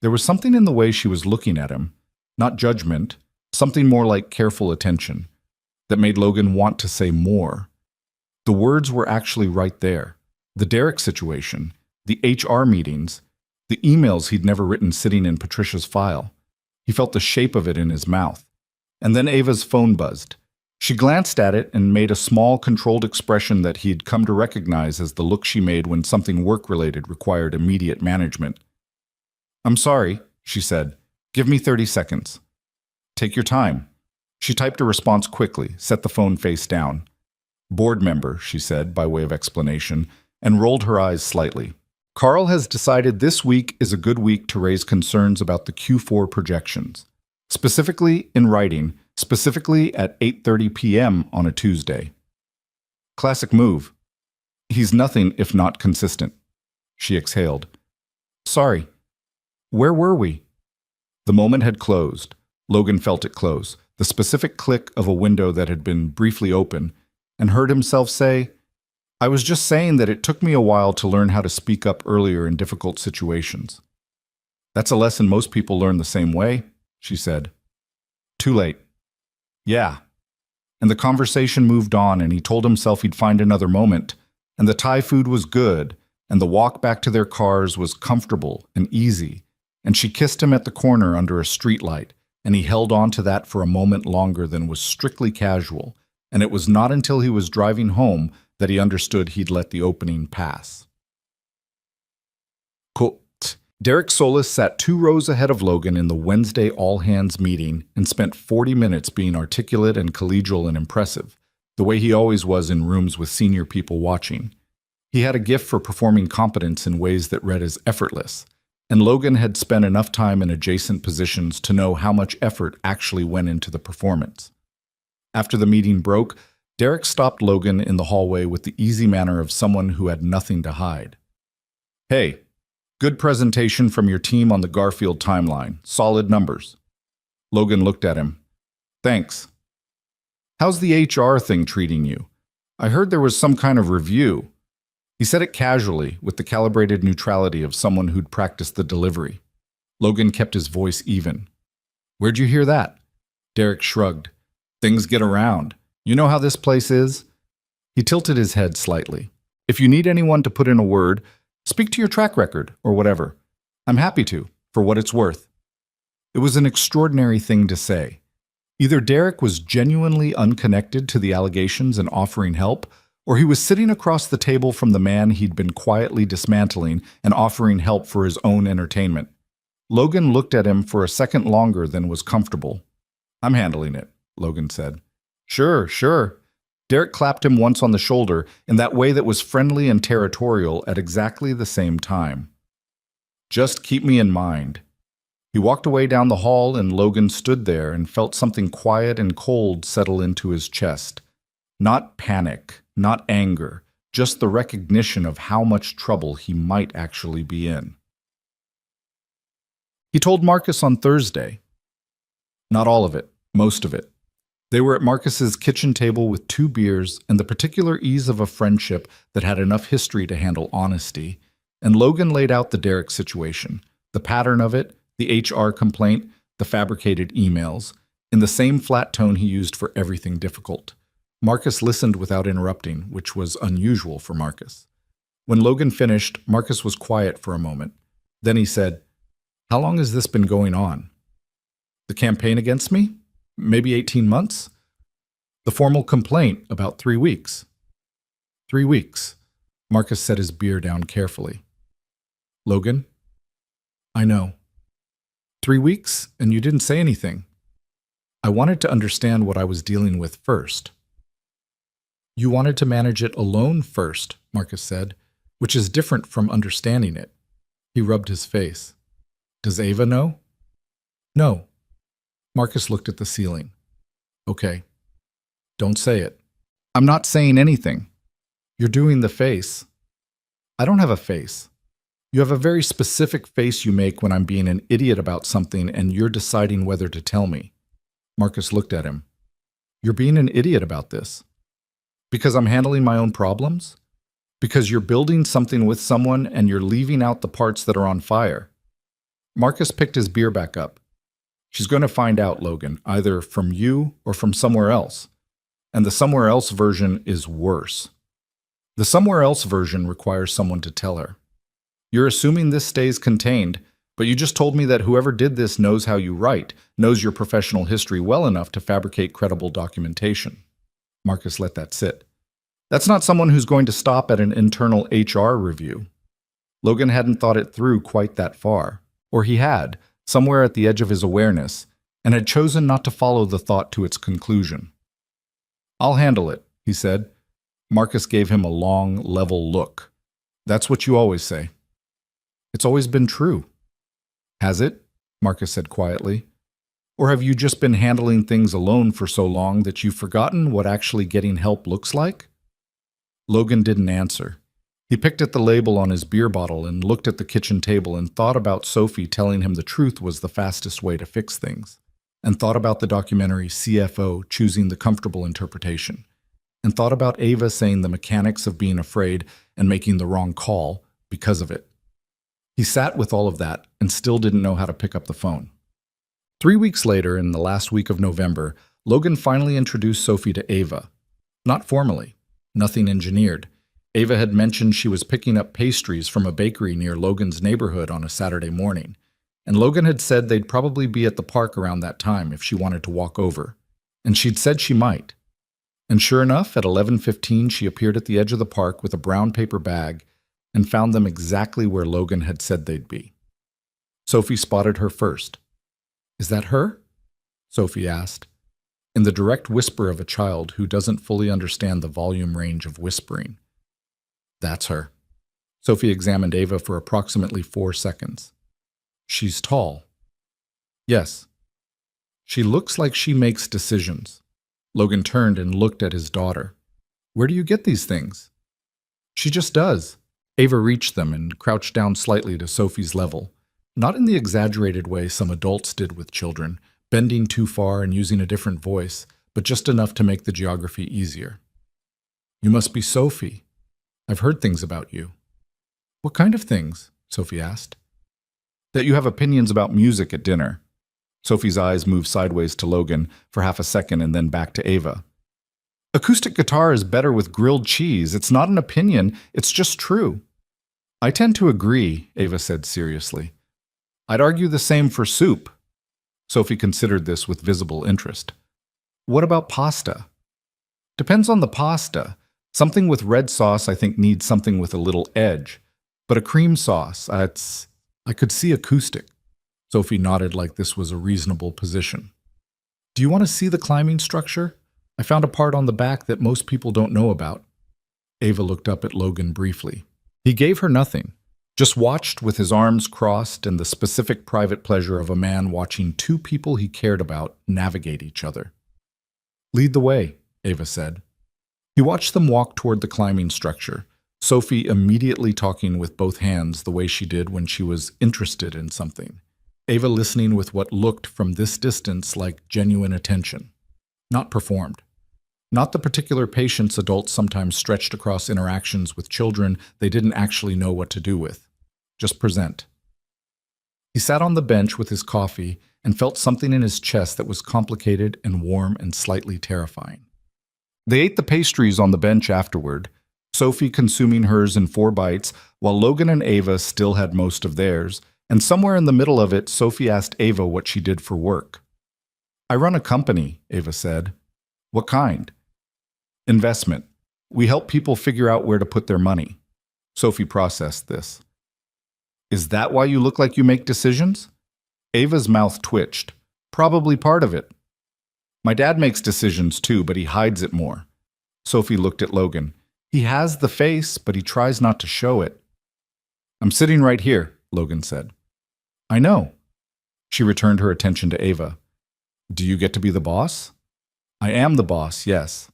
There was something in the way she was looking at him, not judgment, something more like careful attention, that made Logan want to say more. The words were actually right there. The Derek situation, the HR meetings, the emails he'd never written sitting in Patricia's file. He felt the shape of it in his mouth. And then Ava's phone buzzed. She glanced at it and made a small, controlled expression that he'd come to recognize as the look she made when something work-related required immediate management. I'm sorry, she said. Give me 30 seconds. Take your time. She typed a response quickly, set the phone face down. Board member, she said, by way of explanation, and rolled her eyes slightly. Carl has decided this week is a good week to raise concerns about the Q4 projections. Specifically in writing, specifically at 8:30 p.m. on a Tuesday. Classic move. He's nothing if not consistent. She exhaled. Sorry. Where were we? The moment had closed. Logan felt it close, the specific click of a window that had been briefly open, and heard himself say, I was just saying that it took me a while to learn how to speak up earlier in difficult situations. That's a lesson most people learn the same way, she said. Too late. Yeah. And the conversation moved on, and he told himself he'd find another moment, and the Thai food was good, and the walk back to their cars was comfortable and easy, and she kissed him at the corner under a streetlight, and he held on to that for a moment longer than was strictly casual, and it was not until he was driving home that he understood he'd let the opening pass. Cool. Derek Solis sat 2 rows ahead of Logan in the Wednesday all-hands meeting and spent 40 minutes being articulate and collegial and impressive, the way he always was in rooms with senior people watching. He had a gift for performing competence in ways that read as effortless, and Logan had spent enough time in adjacent positions to know how much effort actually went into the performance. After the meeting broke, Derek stopped Logan in the hallway with the easy manner of someone who had nothing to hide. Hey, good presentation from your team on the Garfield timeline. Solid numbers. Logan looked at him. Thanks. How's the HR thing treating you? I heard there was some kind of review. He said it casually, with the calibrated neutrality of someone who'd practiced the delivery. Logan kept his voice even. Where'd you hear that? Derek shrugged. Things get around. You know how this place is? He tilted his head slightly. If you need anyone to put in a word, speak to your track record, or whatever. I'm happy to, for what it's worth. It was an extraordinary thing to say. Either Derek was genuinely unconnected to the allegations and offering help, or he was sitting across the table from the man he'd been quietly dismantling and offering help for his own entertainment. Logan looked at him for a second longer than was comfortable. I'm handling it, Logan said. Sure. Derek clapped him once on the shoulder in that way that was friendly and territorial at exactly the same time. Just keep me in mind. He walked away down the hall, and Logan stood there and felt something quiet and cold settle into his chest. Not panic, not anger, just the recognition of how much trouble he might actually be in. He told Marcus on Thursday. Not all of it, most of it. They were at Marcus's kitchen table with 2 beers and the particular ease of a friendship that had enough history to handle honesty, and Logan laid out the Derek situation, the pattern of it, the HR complaint, the fabricated emails, in the same flat tone he used for everything difficult. Marcus listened without interrupting, which was unusual for Marcus. When Logan finished, Marcus was quiet for a moment. Then he said, "How long has this been going on?" "The campaign against me? Maybe 18 months? The formal complaint, about 3 weeks. 3 weeks. Marcus set his beer down carefully. "Logan, I know. 3 weeks, and you didn't say anything. I wanted to understand what I was dealing with first." "You wanted to manage it alone first," Marcus said, "which is different from understanding it." He rubbed his face. "Does Ava know?" "No." Marcus looked at the ceiling. "Okay. Don't say it." "I'm not saying anything." "You're doing the face." "I don't have a face. You have a very specific face you make when I'm being an idiot about something and you're deciding whether to tell me." Marcus looked at him. "You're being an idiot about this. Because I'm handling my own problems? Because you're building something with someone and you're leaving out the parts that are on fire." Marcus picked his beer back up. "She's going to find out, Logan, either from you or from somewhere else. And the somewhere else version is worse. The somewhere else version requires someone to tell her. You're assuming this stays contained, but you just told me that whoever did this knows how you write, knows your professional history well enough to fabricate credible documentation." Marcus let that sit. "That's not someone who's going to stop at an internal HR review." Logan hadn't thought it through quite that far. Or he had, somewhere at the edge of his awareness, and had chosen not to follow the thought to its conclusion. "I'll handle it," he said. Marcus gave him a long, level look. "That's what you always say." "It's always been true." "Has it?" Marcus said quietly. "Or have you just been handling things alone for so long that you've forgotten what actually getting help looks like?" Logan didn't answer. He picked at the label on his beer bottle and looked at the kitchen table and thought about Sophie telling him the truth was the fastest way to fix things, and thought about the documentary CFO choosing the comfortable interpretation, and thought about Ava saying the mechanics of being afraid and making the wrong call because of it. He sat with all of that and still didn't know how to pick up the phone. 3 weeks later, in the last week of November, Logan finally introduced Sophie to Ava. Not formally, nothing engineered. Ava had mentioned she was picking up pastries from a bakery near Logan's neighborhood on a Saturday morning, and Logan had said they'd probably be at the park around that time if she wanted to walk over, and she'd said she might. And sure enough, at 11:15 she appeared at the edge of the park with a brown paper bag and found them exactly where Logan had said they'd be. Sophie spotted her first. "Is that her?" Sophie asked, in the direct whisper of a child who doesn't fully understand the volume range of whispering. "That's her." Sophie examined Ava for approximately 4 seconds. "She's tall." "Yes." "She looks like she makes decisions." Logan turned and looked at his daughter. "Where do you get these things?" "She just does." Ava reached them and crouched down slightly to Sophie's level, not in the exaggerated way some adults did with children, bending too far and using a different voice, but just enough to make the geography easier. "You must be Sophie. I've heard things about you." "What kind of things?" Sophie asked. "That you have opinions about music at dinner." Sophie's eyes moved sideways to Logan for half a second and then back to Ava. "Acoustic guitar is better with grilled cheese. It's not an opinion, it's just true." "I tend to agree," Ava said seriously. "I'd argue the same for soup." Sophie considered this with visible interest. "What about pasta?" "Depends on the pasta. Something with red sauce I think needs something with a little edge. But a cream sauce, I could see acoustic." Sophie nodded like this was a reasonable position. "Do you want to see the climbing structure?" I found a part on the back that most people don't know about. Ava looked up at Logan briefly. He gave her nothing, just watched with his arms crossed and the specific private pleasure of a man watching two people he cared about navigate each other. "Lead the way," Ava said. He watched them walk toward the climbing structure, Sophie immediately talking with both hands the way she did when she was interested in something. Ava listening with what looked from this distance like genuine attention, not performed. Not the particular patience adults sometimes stretched across interactions with children they didn't actually know what to do with. Just present. He sat on the bench with his coffee and felt something in his chest that was complicated and warm and slightly terrifying. They ate the pastries on the bench afterward, Sophie consuming hers in 4 bites, while Logan and Ava still had most of theirs, and somewhere in the middle of it, Sophie asked Ava what she did for work. "I run a company," Ava said. "What kind?" "Investment. We help people figure out where to put their money." Sophie processed this. "Is that why you look like you make decisions?" Ava's mouth twitched. "Probably part of it." "My dad makes decisions too, but he hides it more." Sophie looked at Logan. "He has the face, but he tries not to show it." "I'm sitting right here," Logan said. "I know." She returned her attention to Ava. "Do you get to be the boss?" "I am the boss, yes."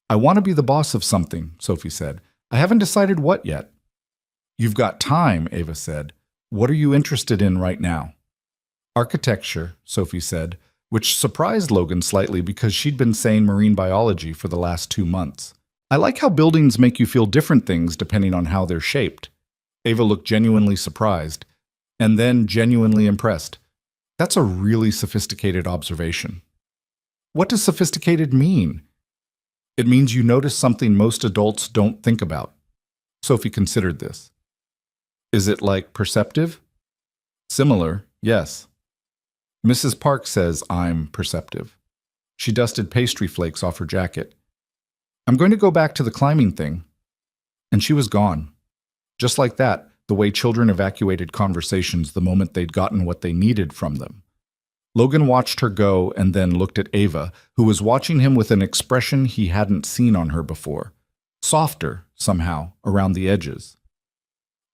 "I want to be the boss of something," Sophie said. "I haven't decided what yet." "You've got time," Ava said. "What are you interested in right now?" "Architecture," Sophie said, which surprised Logan slightly because she'd been saying marine biology for the last 2 months. "I like how buildings make you feel different things depending on how they're shaped." Ava looked genuinely surprised, and then genuinely impressed. "That's a really sophisticated observation." "What does sophisticated mean?" "It means you notice something most adults don't think about." Sophie considered this. "Is it like perceptive?" "Similar, yes." "Mrs. Park says I'm perceptive." She dusted pastry flakes off her jacket. "I'm going to go back to the climbing thing." And she was gone. Just like that, the way children evacuated conversations the moment they'd gotten what they needed from them. Logan watched her go and then looked at Ava, who was watching him with an expression he hadn't seen on her before. Softer, somehow, around the edges.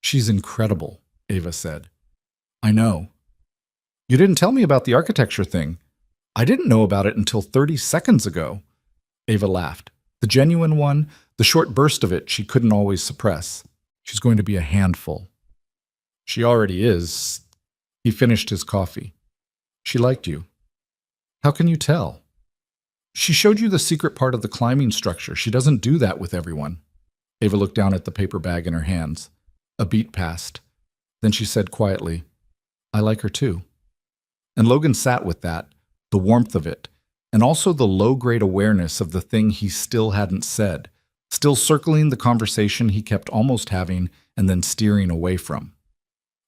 "She's incredible," Ava said. "I know." "You didn't tell me about the architecture thing." "I didn't know about it until 30 seconds ago." Ava laughed. The genuine one, the short burst of it she couldn't always suppress. "She's going to be a handful." "She already is." He finished his coffee. "She liked you." "How can you tell?" "She showed you the secret part of the climbing structure. She doesn't do that with everyone." Ava looked down at the paper bag in her hands. A beat passed. Then she said quietly, "I like her too." And Logan sat with that, the warmth of it, and also the low-grade awareness of the thing he still hadn't said, still circling the conversation he kept almost having and then steering away from.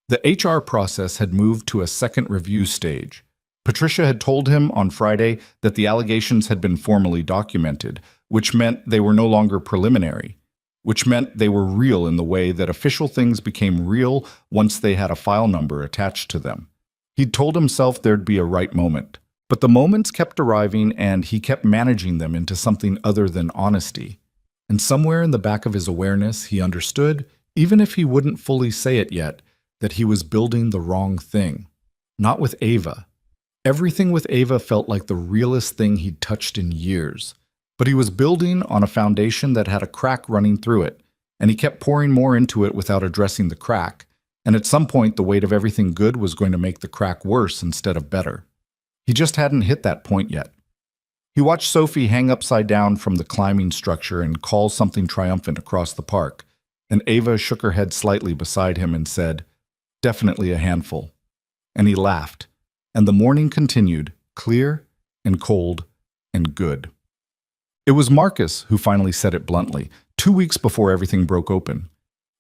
The HR process had moved to a second review stage. Patricia had told him on Friday that the allegations had been formally documented, which meant they were no longer preliminary, which meant they were real in the way that official things became real once they had a file number attached to them. He'd told himself there'd be a right moment. But the moments kept arriving, and he kept managing them into something other than honesty. And somewhere in the back of his awareness, he understood, even if he wouldn't fully say it yet, that he was building the wrong thing. Not with Ava. Everything with Ava felt like the realest thing he'd touched in years. But he was building on a foundation that had a crack running through it, and he kept pouring more into it without addressing the crack. And at some point, the weight of everything good was going to make the crack worse instead of better. He just hadn't hit that point yet. He watched Sophie hang upside down from the climbing structure and call something triumphant across the park, and Ava shook her head slightly beside him and said, "Definitely a handful." And he laughed, and the morning continued, clear and cold and good. It was Marcus who finally said it bluntly, 2 weeks before everything broke open.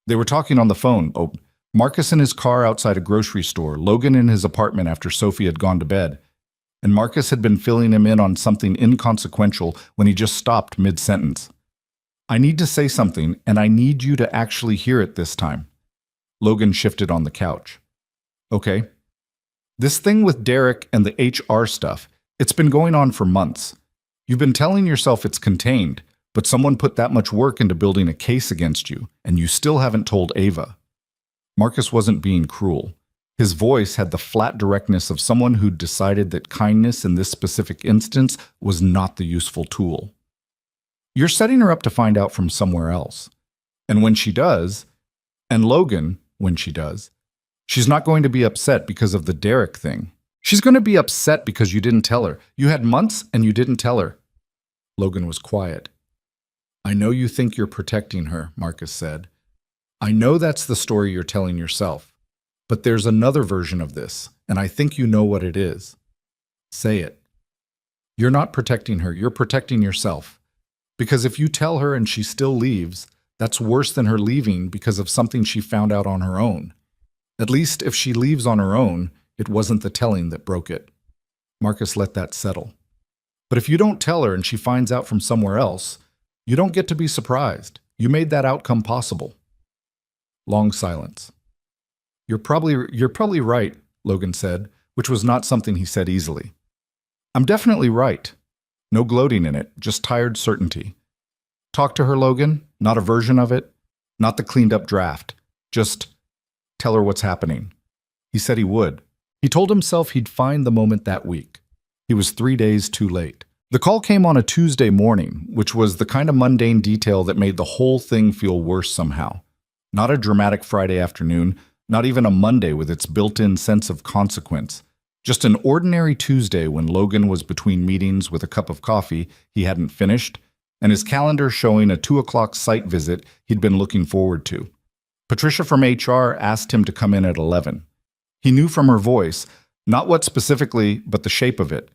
They were talking on the phone, Marcus in his car outside a grocery store, Logan in his apartment after Sophie had gone to bed. And Marcus had been filling him in on something inconsequential when he just stopped mid-sentence. "I need to say something, and I need you to actually hear it this time." Logan shifted on the couch. "Okay. This thing with Derek and the HR stuff, it's been going on for months. You've been telling yourself it's contained, but someone put that much work into building a case against you, and you still haven't told Ava. Marcus wasn't being cruel. His voice had the flat directness of someone who'd decided that kindness in this specific instance was not the useful tool. You're setting her up to find out from somewhere else. And when she does, and Logan, when she does, she's not going to be upset because of the Derek thing. She's going to be upset because you didn't tell her. You had months and you didn't tell her. Logan was quiet. I know you think you're protecting her, Marcus said. I know that's the story you're telling yourself. But there's another version of this, and I think you know what it is. Say it. You're not protecting her, you're protecting yourself. Because if you tell her and she still leaves, that's worse than her leaving because of something she found out on her own. At least if she leaves on her own, it wasn't the telling that broke it. Marcus let that settle. But if you don't tell her and she finds out from somewhere else, you don't get to be surprised. You made that outcome possible. Long silence. You're probably right, Logan said, which was not something he said easily. I'm definitely right. No gloating in it, just tired certainty. Talk to her, Logan, not a version of it, not the cleaned up draft. Just tell her what's happening. He said he would. He told himself he'd find the moment that week. He was 3 days too late. The call came on a Tuesday morning, which was the kind of mundane detail that made the whole thing feel worse somehow. Not a dramatic Friday afternoon, not even a Monday with its built-in sense of consequence. Just an ordinary Tuesday when Logan was between meetings with a cup of coffee he hadn't finished, and his calendar showing a 2 o'clock site visit he'd been looking forward to. Patricia from HR asked him to come in at 11. He knew from her voice, not what specifically, but the shape of it,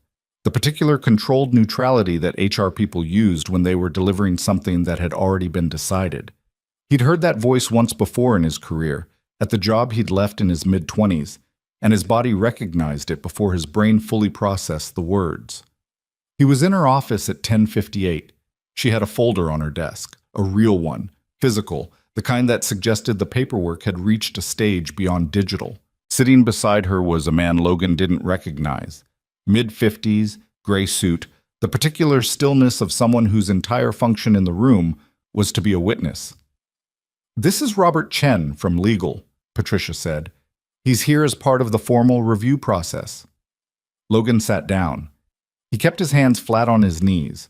the particular controlled neutrality that HR people used when they were delivering something that had already been decided. He'd heard that voice once before in his career, at the job he'd left in his mid-20s, and his body recognized it before his brain fully processed the words. He was in her office at 10:58. She had a folder on her desk, a real one, physical, the kind that suggested the paperwork had reached a stage beyond digital. Sitting beside her was a man Logan didn't recognize. Mid-50s, gray suit, the particular stillness of someone whose entire function in the room was to be a witness. This is Robert Chen from Legal, Patricia said. He's here as part of the formal review process. Logan sat down. He kept his hands flat on his knees.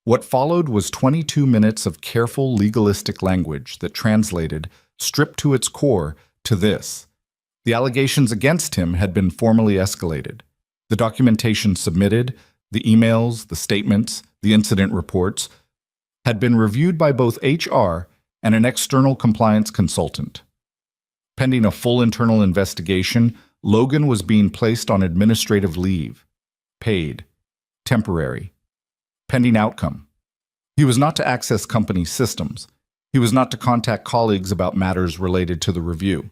What followed was 22 minutes of careful legalistic language that translated, stripped to its core, to this. The allegations against him had been formally escalated. The documentation submitted, the emails, the statements, the incident reports, had been reviewed by both HR and an external compliance consultant. Pending a full internal investigation, Logan was being placed on administrative leave. Paid. Temporary. Pending outcome. He was not to access company systems. He was not to contact colleagues about matters related to the review.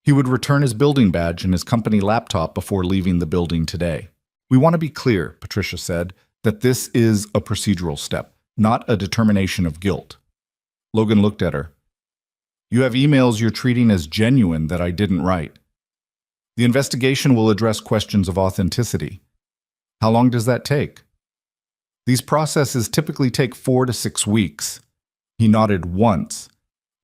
He would return his building badge and his company laptop before leaving the building today. We want to be clear, Patricia said, that this is a procedural step, not a determination of guilt. Logan looked at her. You have emails you're treating as genuine that I didn't write. The investigation will address questions of authenticity. How long does that take? These processes typically take 4 to 6 weeks. He nodded once.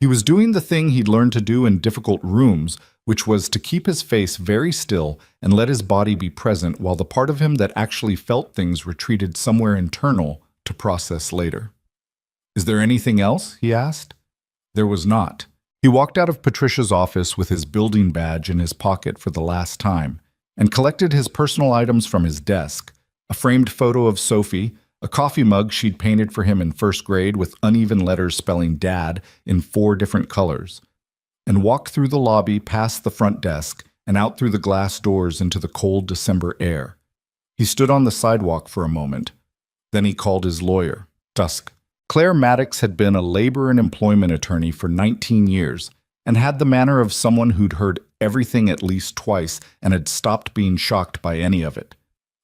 He was doing the thing he'd learned to do in difficult rooms, which was to keep his face very still and let his body be present while the part of him that actually felt things retreated somewhere internal to process later. Is there anything else? He asked. There was not. He walked out of Patricia's office with his building badge in his pocket for the last time and collected his personal items from his desk, a framed photo of Sophie, a coffee mug she'd painted for him in first grade with uneven letters spelling Dad in 4 different colors, and walked through the lobby past the front desk and out through the glass doors into the cold December air. He stood on the sidewalk for a moment. Then he called his lawyer. Dusk. Claire Maddox had been a labor and employment attorney for 19 years and had the manner of someone who'd heard everything at least twice and had stopped being shocked by any of it.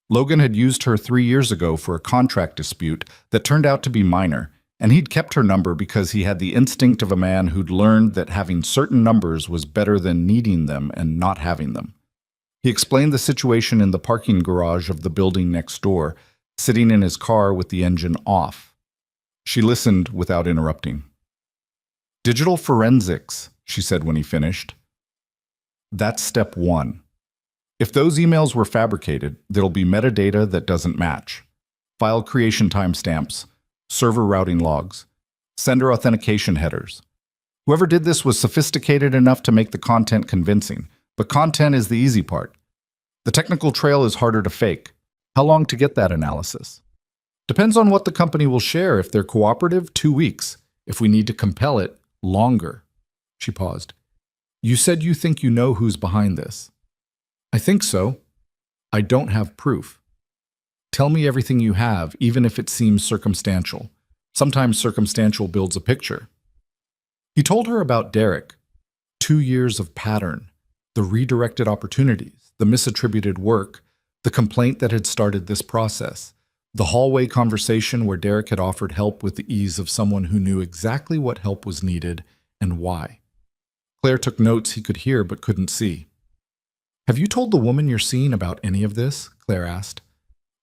Logan had used her 3 years ago for a contract dispute that turned out to be minor, and he'd kept her number because he had the instinct of a man who'd learned that having certain numbers was better than needing them and not having them. He explained the situation in the parking garage of the building next door, sitting in his car with the engine off. She listened without interrupting. "Digital forensics," she said when he finished. "That's step one. If those emails were fabricated, there'll be metadata that doesn't match. File creation timestamps, server routing logs, sender authentication headers. Whoever did this was sophisticated enough to make the content convincing, but content is the easy part. The technical trail is harder to fake. How long to get that analysis? Depends on what the company will share. If they're cooperative, 2 weeks. If we need to compel it, longer." She paused. "You said you think you know who's behind this." "I think so. I don't have proof." "Tell me everything you have, even if it seems circumstantial. Sometimes circumstantial builds a picture." He told her about Derek. 2 years of pattern, the redirected opportunities, the misattributed work, the complaint that had started this process, the hallway conversation where Derek had offered help with the ease of someone who knew exactly what help was needed and why. Claire took notes he could hear but couldn't see. "Have you told the woman you're seeing about any of this?" Claire asked.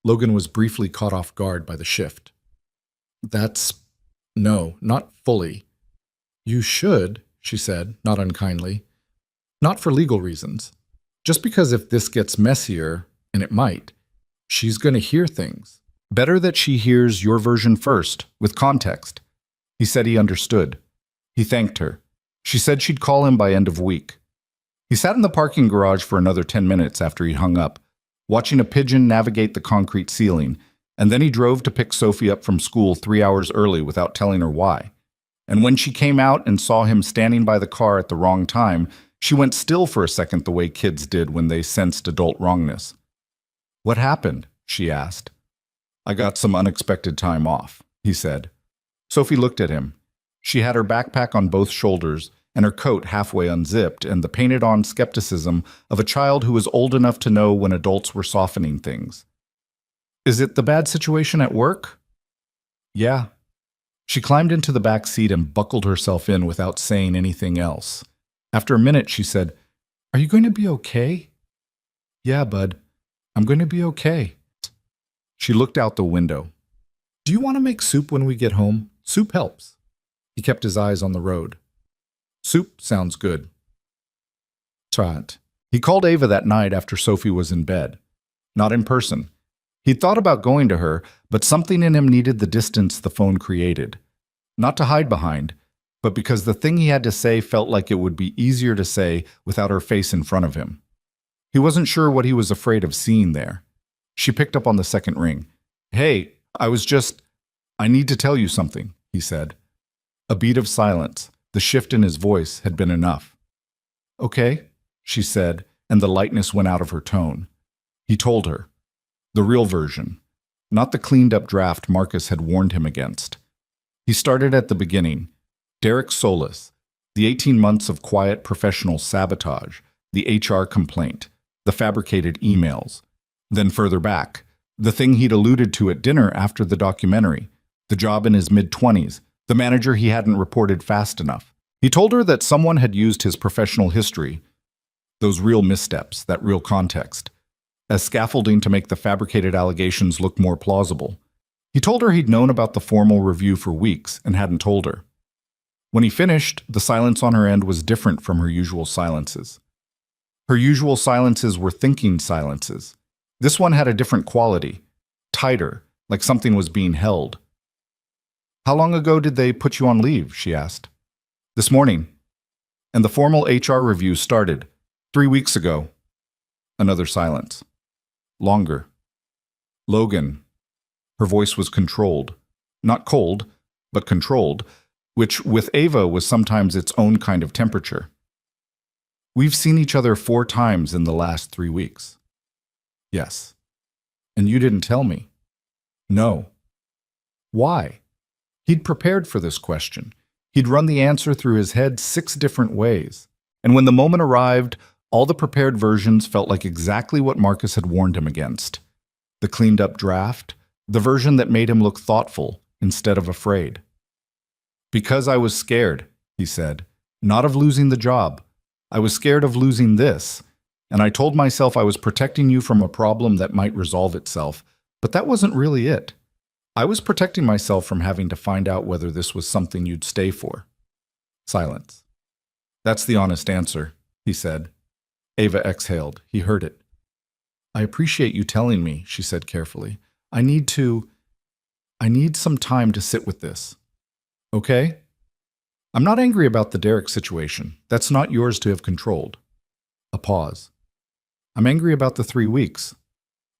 Logan was briefly caught off guard by the shift. No, not fully." "You should," she said, not unkindly. "Not for legal reasons. Just because if this gets messier, and it might, she's going to hear things. Better that she hears your version first, with context." He said he understood. He thanked her. She said she'd call him by end of week. He sat in the parking garage for another 10 minutes after he hung up, watching a pigeon navigate the concrete ceiling, and then he drove to pick Sophie up from school 3 hours early without telling her why. And when she came out and saw him standing by the car at the wrong time, she went still for a second the way kids did when they sensed adult wrongness. "What happened?" she asked. "I got some unexpected time off," he said. Sophie looked at him. She had her backpack on both shoulders and her coat halfway unzipped and the painted-on skepticism of a child who was old enough to know when adults were softening things. "Is it the bad situation at work?" "Yeah." She climbed into the back seat and buckled herself in without saying anything else. After a minute, she said, "Are you going to be okay?" "Yeah, bud. I'm going to be okay." She looked out the window. "Do you want to make soup when we get home? Soup helps." He kept his eyes on the road. "Soup sounds good." Try it. He called Ava that night after Sophie was in bed. Not in person. He'd thought about going to her, but something in him needed the distance the phone created. Not to hide behind, but because the thing he had to say felt like it would be easier to say without her face in front of him. He wasn't sure what he was afraid of seeing there. She picked up on the second ring. "Hey, I need to tell you something," he said. A beat of silence. The shift in his voice had been enough. "Okay," she said, and the lightness went out of her tone. He told her. The real version. Not the cleaned-up draft Marcus had warned him against. He started at the beginning. Derek Solis, the 18 months of quiet professional sabotage, the HR complaint, the fabricated emails. Then further back, the thing he'd alluded to at dinner after the documentary, the job in his mid-20s, the manager he hadn't reported fast enough. He told her that someone had used his professional history, those real missteps, that real context, as scaffolding to make the fabricated allegations look more plausible. He told her he'd known about the formal review for weeks and hadn't told her. When he finished, the silence on her end was different from her usual silences. Her usual silences were thinking silences. This one had a different quality, tighter, like something was being held. "How long ago did they put you on leave?" she asked. "This morning. And the formal HR review started 3 weeks ago." Another silence. Longer. "Logan." Her voice was controlled. Not cold, but controlled, which with Ava was sometimes its own kind of temperature. "We've seen each other 4 times in the last 3 weeks." "Yes." "And you didn't tell me." "No." Why? He'd prepared for this question. He'd run the answer through his head 6 different ways. And when the moment arrived, all the prepared versions felt like exactly what Marcus had warned him against. The cleaned-up draft, the version that made him look thoughtful instead of afraid. "Because I was scared," he said. "Not of losing the job. I was scared of losing this. And I told myself I was protecting you from a problem that might resolve itself. But that wasn't really it. I was protecting myself from having to find out whether this was something you'd stay for. Silence. That's the honest answer, he said. Ava exhaled. He heard it. I appreciate you telling me, she said carefully. I need some time to sit with this. Okay? I'm not angry about the Derek situation. That's not yours to have controlled. A pause. I'm angry about the 3 weeks.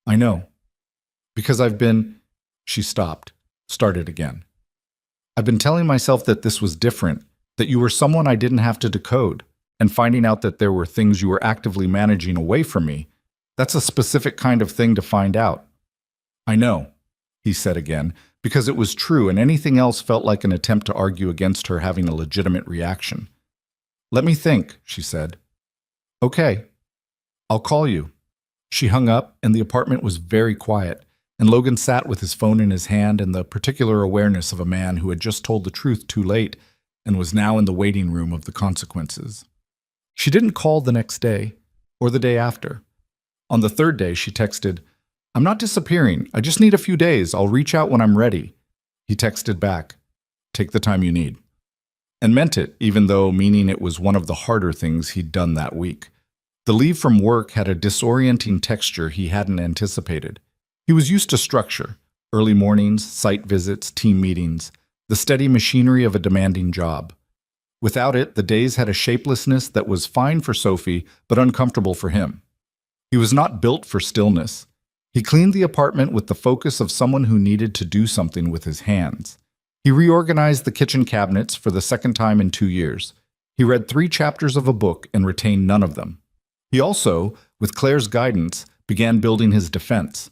I know. Because She stopped, started again. I've been telling myself that this was different, that you were someone I didn't have to decode, and finding out that there were things you were actively managing away from me. That's a specific kind of thing to find out. I know, he said again, because it was true and anything else felt like an attempt to argue against her having a legitimate reaction. Let me think, she said. Okay, I'll call you. She hung up, and the apartment was very quiet, and Logan sat with his phone in his hand and the particular awareness of a man who had just told the truth too late and was now in the waiting room of the consequences. She didn't call the next day, or the day after. On the third day, she texted, I'm not disappearing. I just need a few days. I'll reach out when I'm ready. He texted back, take the time you need. And meant it, even though meaning it was one of the harder things he'd done that week. The leave from work had a disorienting texture he hadn't anticipated. He was used to structure, early mornings, site visits, team meetings, the steady machinery of a demanding job. Without it, the days had a shapelessness that was fine for Sophie, but uncomfortable for him. He was not built for stillness. He cleaned the apartment with the focus of someone who needed to do something with his hands. He reorganized the kitchen cabinets for the second time in 2 years. He read 3 chapters of a book and retained none of them. He also, with Claire's guidance, began building his defense.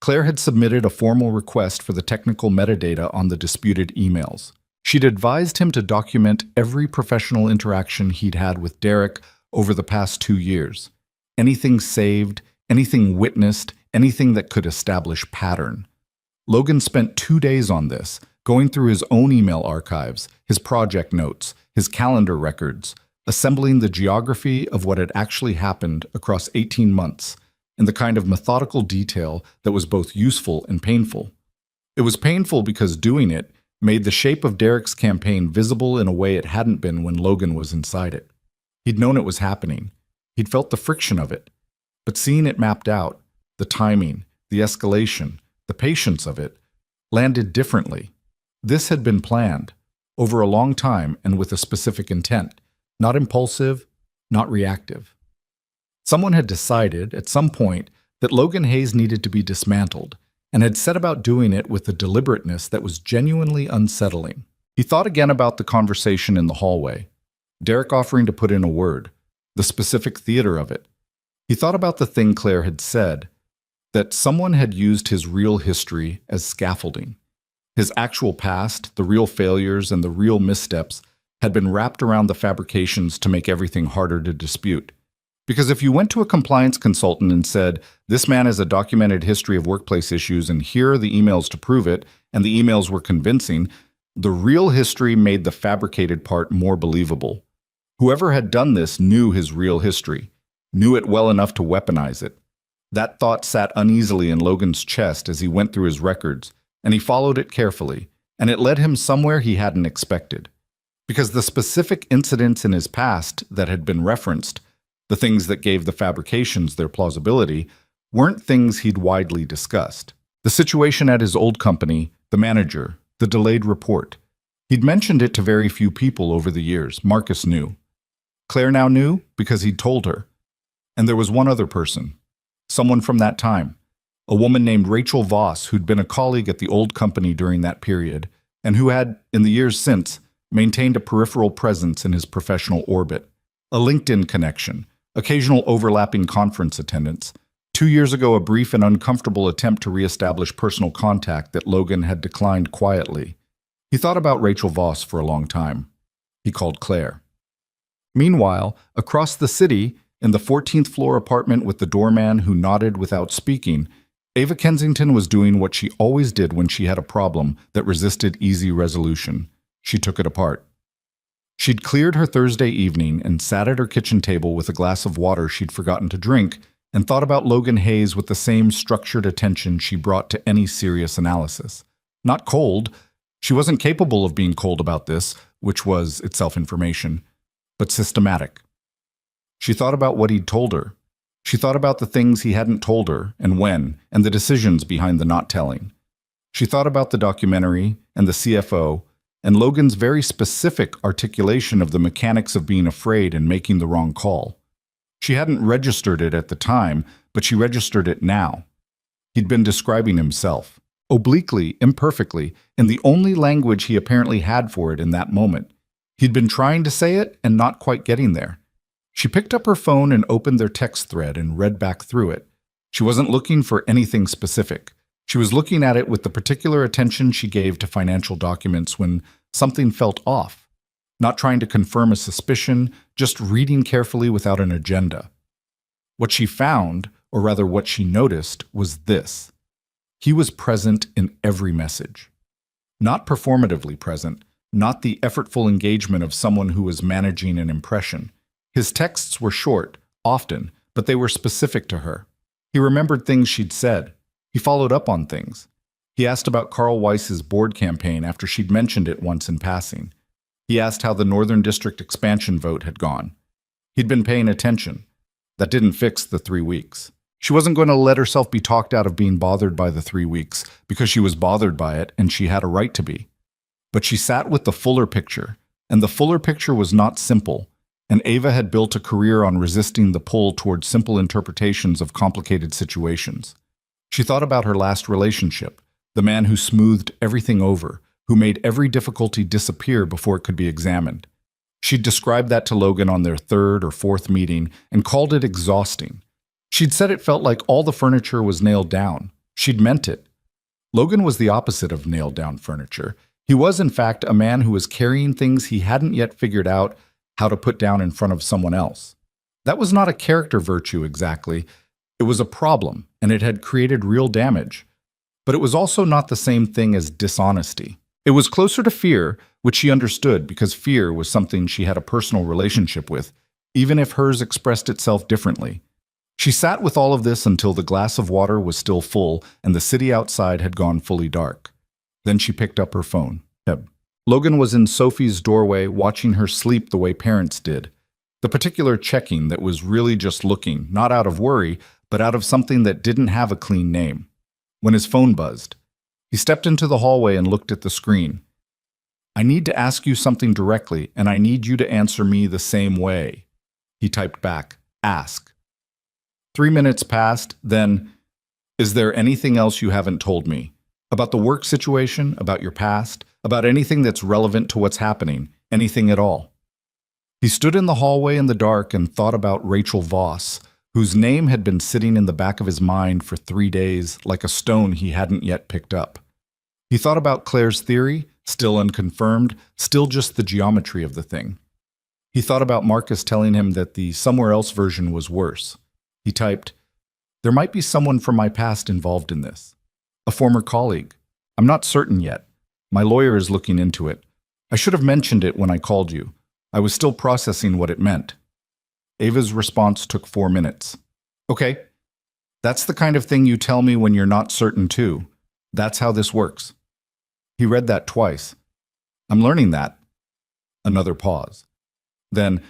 Claire had submitted a formal request for the technical metadata on the disputed emails. She'd advised him to document every professional interaction he'd had with Derek over the past 2 years. Anything saved, anything witnessed, anything that could establish pattern. Logan spent 2 days on this, going through his own email archives, his project notes, his calendar records, assembling the geography of what had actually happened across 18 months, in the kind of methodical detail that was both useful and painful. It was painful because doing it made the shape of Derek's campaign visible in a way it hadn't been when Logan was inside it. He'd known it was happening. He'd felt the friction of it. But seeing it mapped out, the timing, the escalation, the patience of it, landed differently. This had been planned, over a long time and with a specific intent, not impulsive, not reactive. Someone had decided, at some point, that Logan Hayes needed to be dismantled, and had set about doing it with a deliberateness that was genuinely unsettling. He thought again about the conversation in the hallway, Derek offering to put in a word, the specific theater of it. He thought about the thing Claire had said, that someone had used his real history as scaffolding. His actual past, the real failures and the real missteps, had been wrapped around the fabrications to make everything harder to dispute. Because if you went to a compliance consultant and said, this man has a documented history of workplace issues and here are the emails to prove it, and the emails were convincing, the real history made the fabricated part more believable. Whoever had done this knew his real history, knew it well enough to weaponize it. That thought sat uneasily in Logan's chest as he went through his records, and he followed it carefully, and it led him somewhere he hadn't expected. Because the specific incidents in his past that had been referenced, the things that gave the fabrications their plausibility, weren't things he'd widely discussed. The situation at his old company, the manager, the delayed report. He'd mentioned it to very few people over the years. Marcus knew. Claire now knew because he'd told her. And there was one other person, someone from that time, a woman named Rachel Voss who'd been a colleague at the old company during that period, and who had, in the years since, maintained a peripheral presence in his professional orbit, a LinkedIn connection, occasional overlapping conference attendance. 2 years ago, a brief and uncomfortable attempt to reestablish personal contact that Logan had declined quietly. He thought about Rachel Voss for a long time. He called Claire. Meanwhile, across the city, in the 14th floor apartment with the doorman who nodded without speaking, Ava Kensington was doing what she always did when she had a problem that resisted easy resolution. She took it apart. She'd cleared her Thursday evening and sat at her kitchen table with a glass of water she'd forgotten to drink and thought about Logan Hayes with the same structured attention she brought to any serious analysis. Not cold. She wasn't capable of being cold about this, which was itself information, but systematic. She thought about what he'd told her. She thought about the things he hadn't told her and when, and the decisions behind the not telling. She thought about the documentary and the CFO and Logan's very specific articulation of the mechanics of being afraid and making the wrong call. She hadn't registered it at the time, but she registered it now. He'd been describing himself, obliquely, imperfectly, in the only language he apparently had for it in that moment. He'd been trying to say it and not quite getting there. She picked up her phone and opened their text thread and read back through it. She wasn't looking for anything specific. She was looking at it with the particular attention she gave to financial documents when something felt off. Not trying to confirm a suspicion, just reading carefully without an agenda. What she found, or rather what she noticed, was this. He was present in every message. Not performatively present, not the effortful engagement of someone who was managing an impression. His texts were short, often, but they were specific to her. He remembered things she'd said. He followed up on things. He asked about Carl Weiss's board campaign after she'd mentioned it once in passing. He asked how the Northern District expansion vote had gone. He'd been paying attention. That didn't fix the 3 weeks. She wasn't going to let herself be talked out of being bothered by the 3 weeks because she was bothered by it and she had a right to be. But she sat with the fuller picture, and the fuller picture was not simple, and Ava had built a career on resisting the pull toward simple interpretations of complicated situations. She thought about her last relationship, the man who smoothed everything over, who made every difficulty disappear before it could be examined. She'd described that to Logan on their 3rd or 4th meeting and called it exhausting. She'd said it felt like all the furniture was nailed down. She'd meant it. Logan was the opposite of nailed down furniture. He was, in fact, a man who was carrying things he hadn't yet figured out how to put down in front of someone else. That was not a character virtue exactly. It was a problem, and it had created real damage. But it was also not the same thing as dishonesty. It was closer to fear, which she understood because fear was something she had a personal relationship with, even if hers expressed itself differently. She sat with all of this until the glass of water was still full and the city outside had gone fully dark. Then she picked up her phone. Logan was in Sophie's doorway watching her sleep the way parents did. The particular checking that was really just looking, not out of worry, but out of something that didn't have a clean name. When his phone buzzed, he stepped into the hallway and looked at the screen. "I need to ask you something directly, and I need you to answer me the same way." He typed back, "Ask." 3 minutes passed, then, "Is there anything else you haven't told me? About the work situation, about your past, about anything that's relevant to what's happening, anything at all?" He stood in the hallway in the dark and thought about Rachel Voss, whose name had been sitting in the back of his mind for 3 days like a stone he hadn't yet picked up. He thought about Claire's theory, still unconfirmed, still just the geometry of the thing. He thought about Marcus telling him that the somewhere else version was worse. He typed, "There might be someone from my past involved in this. A former colleague. I'm not certain yet. My lawyer is looking into it. I should have mentioned it when I called you. I was still processing what it meant." Ava's response took 4 minutes. "Okay. That's the kind of thing you tell me when you're not certain too. That's how this works." He read that twice. "I'm learning that." Another pause. Then,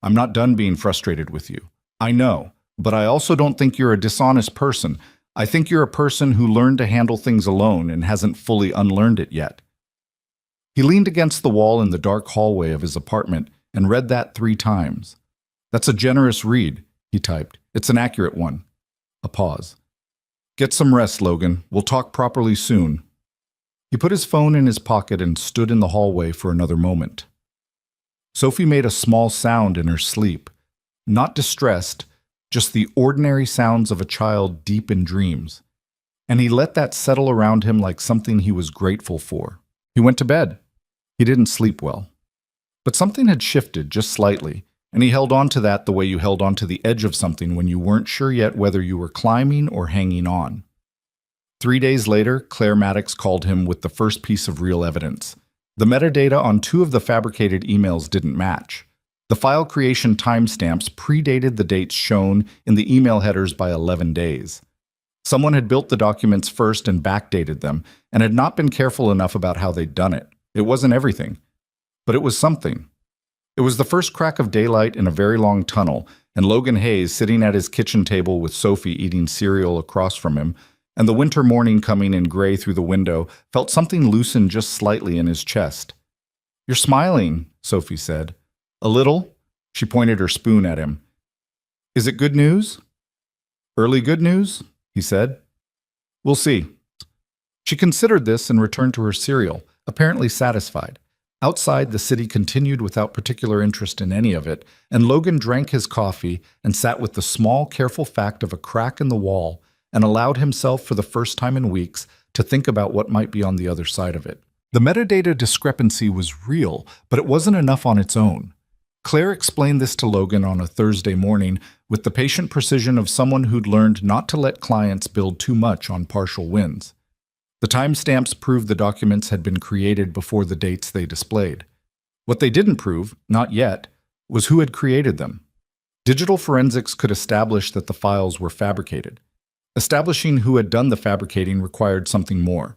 "I'm not done being frustrated with you. I know, but I also don't think you're a dishonest person. I think you're a person who learned to handle things alone and hasn't fully unlearned it yet." He leaned against the wall in the dark hallway of his apartment and read that 3 times. "That's a generous read," he typed. "It's an accurate one." A pause. "Get some rest, Logan. We'll talk properly soon." He put his phone in his pocket and stood in the hallway for another moment. Sophie made a small sound in her sleep. Not distressed, just the ordinary sounds of a child deep in dreams. And he let that settle around him like something he was grateful for. He went to bed. He didn't sleep well. But something had shifted just slightly, and he held on to that the way you held on to the edge of something when you weren't sure yet whether you were climbing or hanging on. 3 days later, Claire Maddox called him with the first piece of real evidence. The metadata on 2 of the fabricated emails didn't match. The file creation timestamps predated the dates shown in the email headers by 11 days. Someone had built the documents first and backdated them, and had not been careful enough about how they'd done it. It wasn't everything, but it was something. It was the first crack of daylight in a very long tunnel, and Logan Hayes sitting at his kitchen table with Sophie eating cereal across from him, and the winter morning coming in gray through the window, felt something loosen just slightly in his chest. "You're smiling," Sophie said. "A little?" She pointed her spoon at him. "Is it good news?" "Early good news?" he said. "We'll see." She considered this and returned to her cereal, apparently satisfied. Outside, the city continued without particular interest in any of it, and Logan drank his coffee and sat with the small, careful fact of a crack in the wall and allowed himself, for the first time in weeks, to think about what might be on the other side of it. The metadata discrepancy was real, but it wasn't enough on its own. Claire explained this to Logan on a Thursday morning with the patient precision of someone who'd learned not to let clients build too much on partial wins. The timestamps proved the documents had been created before the dates they displayed. What they didn't prove, not yet, was who had created them. Digital forensics could establish that the files were fabricated. Establishing who had done the fabricating required something more: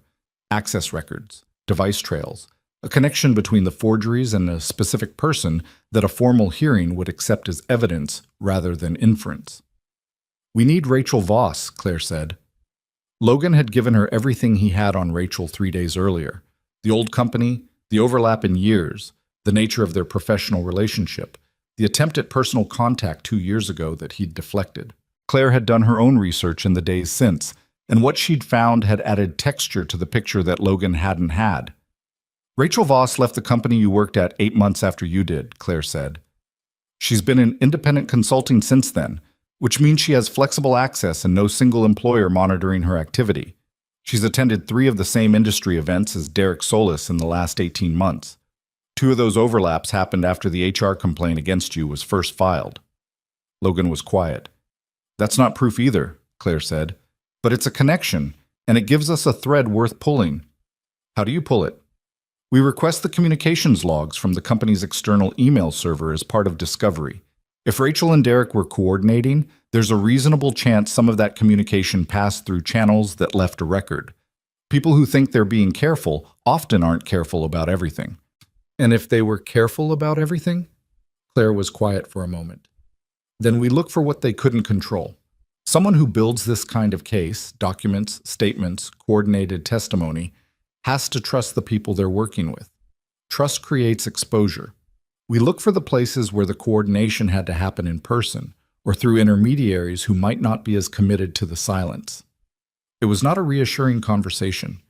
access records, device trails, a connection between the forgeries and a specific person that a formal hearing would accept as evidence rather than inference. "We need Rachel Voss," Claire said. Logan had given her everything he had on Rachel 3 days earlier: the old company, the overlap in years, the nature of their professional relationship, the attempt at personal contact 2 years ago that he'd deflected. Claire had done her own research in the days since, and what she'd found had added texture to the picture that Logan hadn't had. "Rachel Voss left the company you worked at 8 months after you did," Claire said. "She's been in independent consulting since then, which means she has flexible access and no single employer monitoring her activity. She's attended 3 of the same industry events as Derek Solis in the last 18 months. 2 of those overlaps happened after the HR complaint against you was first filed." Logan was quiet. "That's not proof either," Claire said, "but it's a connection, and it gives us a thread worth pulling." "How do you pull it?" "We request the communications logs from the company's external email server as part of discovery. If Rachel and Derek were coordinating, there's a reasonable chance some of that communication passed through channels that left a record. People who think they're being careful often aren't careful about everything." "And if they were careful about everything?" Claire was quiet for a moment. "Then we look for what they couldn't control. Someone who builds this kind of case, documents, statements, coordinated testimony, has to trust the people they're working with. Trust creates exposure. We look for the places where the coordination had to happen in person, or through intermediaries who might not be as committed to the silence." It was not a reassuring conversation.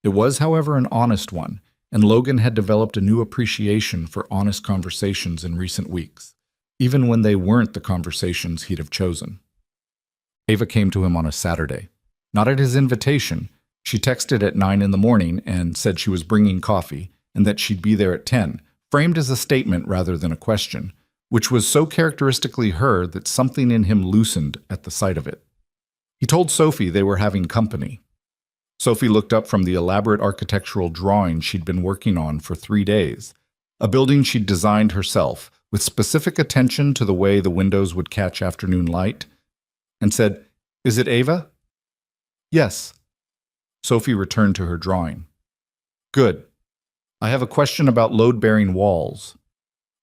It was, however, an honest one, and Logan had developed a new appreciation for honest conversations in recent weeks, even when they weren't the conversations he'd have chosen. Ava came to him on a Saturday. Not at his invitation. She texted at 9 in the morning and said she was bringing coffee and that she'd be there at 10, framed as a statement rather than a question, which was so characteristically her that something in him loosened at the sight of it. He told Sophie they were having company. Sophie looked up from the elaborate architectural drawing she'd been working on for 3 days, a building she'd designed herself, with specific attention to the way the windows would catch afternoon light, and said, "Is it Ava?" "Yes." Sophie returned to her drawing. "Good. I have a question about load-bearing walls."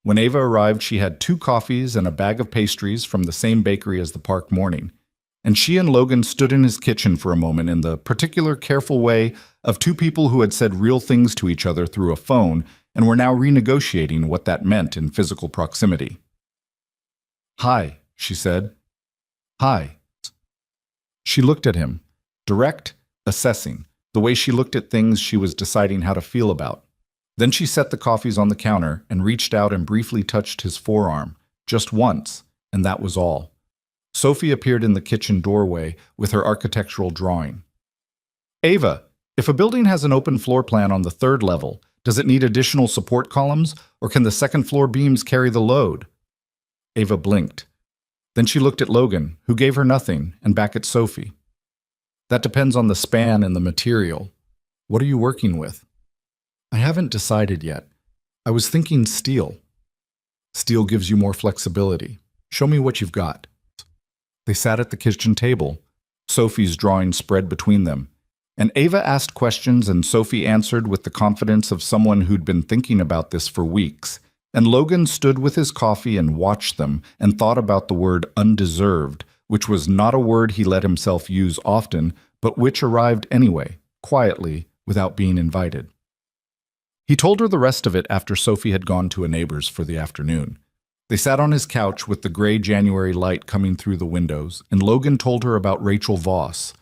When Ava arrived, she had 2 coffees and a bag of pastries from the same bakery as the park morning, and she and Logan stood in his kitchen for a moment in the particular careful way of 2 people who had said real things to each other through a phone and were now renegotiating what that meant in physical proximity. "Hi," she said. "Hi." She looked at him, direct, assessing, the way she looked at things she was deciding how to feel about. Then she set the coffees on the counter and reached out and briefly touched his forearm, just once, and that was all. Sophie appeared in the kitchen doorway with her architectural drawing. "Ava, if a building has an open floor plan on the 3rd level, does it need additional support columns, or can the 2nd floor beams carry the load?" Ava blinked. Then she looked at Logan, who gave her nothing, and back at Sophie. "That depends on the span and the material. What are you working with?" "I haven't decided yet. I was thinking steel." Steel gives you more flexibility. Show me what you've got. They sat at the kitchen table, Sophie's drawing spread between them. And Ava asked questions and Sophie answered with the confidence of someone who'd been thinking about this for weeks. And Logan stood with his coffee and watched them and thought about the word undeserved, which was not a word he let himself use often, but which arrived anyway, quietly, without being invited. He told her the rest of it after Sophie had gone to a neighbor's for the afternoon. They sat on his couch with the gray January light coming through the windows, and Logan told her about Rachel Voss,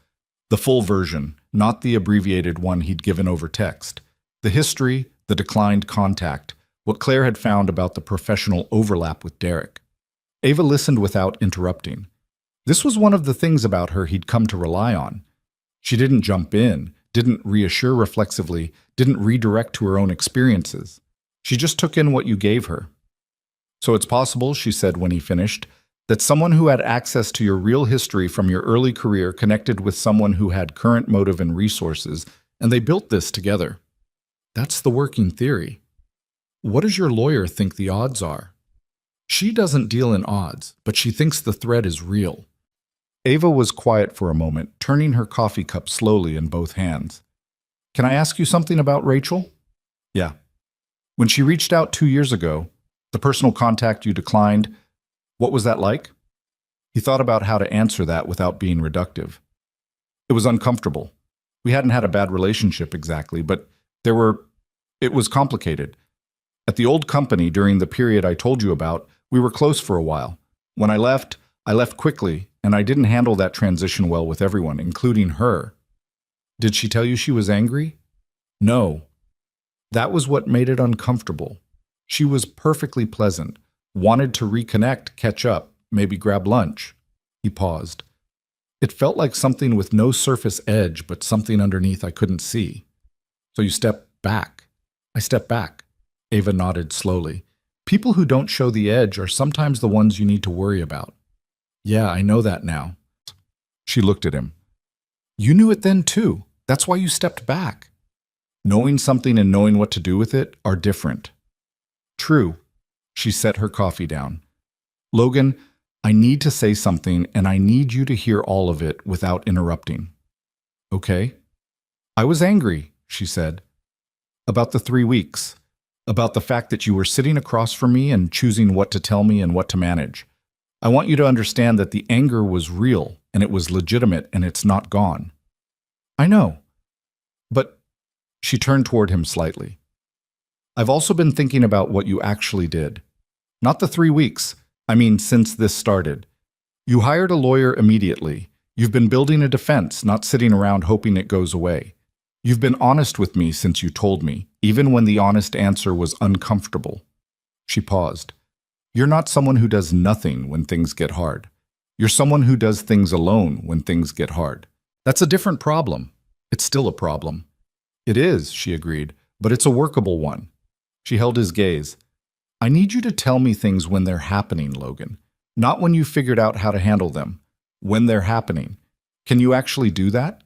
the full version, not the abbreviated one he'd given over text. The history, the declined contact, what Claire had found about the professional overlap with Derek. Ava listened without interrupting. This was one of the things about her he'd come to rely on. She didn't jump in, didn't reassure reflexively, didn't redirect to her own experiences. She just took in what you gave her. So it's possible, she said when he finished, that someone who had access to your real history from your early career connected with someone who had current motive and resources, and they built this together. That's the working theory. What does your lawyer think the odds are? She doesn't deal in odds, but she thinks the threat is real. Ava was quiet for a moment, turning her coffee cup slowly in both hands. Can I ask you something about Rachel? Yeah. When she reached out 2 years ago, the personal contact you declined, what was that like? He thought about how to answer that without being reductive. It was uncomfortable. We hadn't had a bad relationship exactly, but it was complicated. At the old company during the period I told you about, we were close for a while. When I left quickly, and I didn't handle that transition well with everyone, including her. Did she tell you she was angry? No. That was what made it uncomfortable. She was perfectly pleasant. Wanted to reconnect, catch up, maybe grab lunch. He paused. It felt like something with no surface edge, but something underneath I couldn't see. So you stepped back. I stepped back. Ava nodded slowly. People who don't show the edge are sometimes the ones you need to worry about. Yeah, I know that now. She looked at him. You knew it then too. That's why you stepped back. Knowing something and knowing what to do with it are different. True. She set her coffee down. Logan, I need to say something, and I need you to hear all of it without interrupting. Okay? I was angry, she said. About the 3 weeks. About the fact that you were sitting across from me and choosing what to tell me and what to manage. I want you to understand that the anger was real, and it was legitimate, and it's not gone. I know. But she turned toward him slightly. I've also been thinking about what you actually did. Not the 3 weeks. I mean, since this started. You hired a lawyer immediately. You've been building a defense, not sitting around hoping it goes away. You've been honest with me since you told me, even when the honest answer was uncomfortable. She paused. You're not someone who does nothing when things get hard. You're someone who does things alone when things get hard. That's a different problem. It's still a problem. It is, she agreed, but it's a workable one. She held his gaze. I need you to tell me things when they're happening, Logan. Not when you figured out how to handle them. When they're happening. Can you actually do that?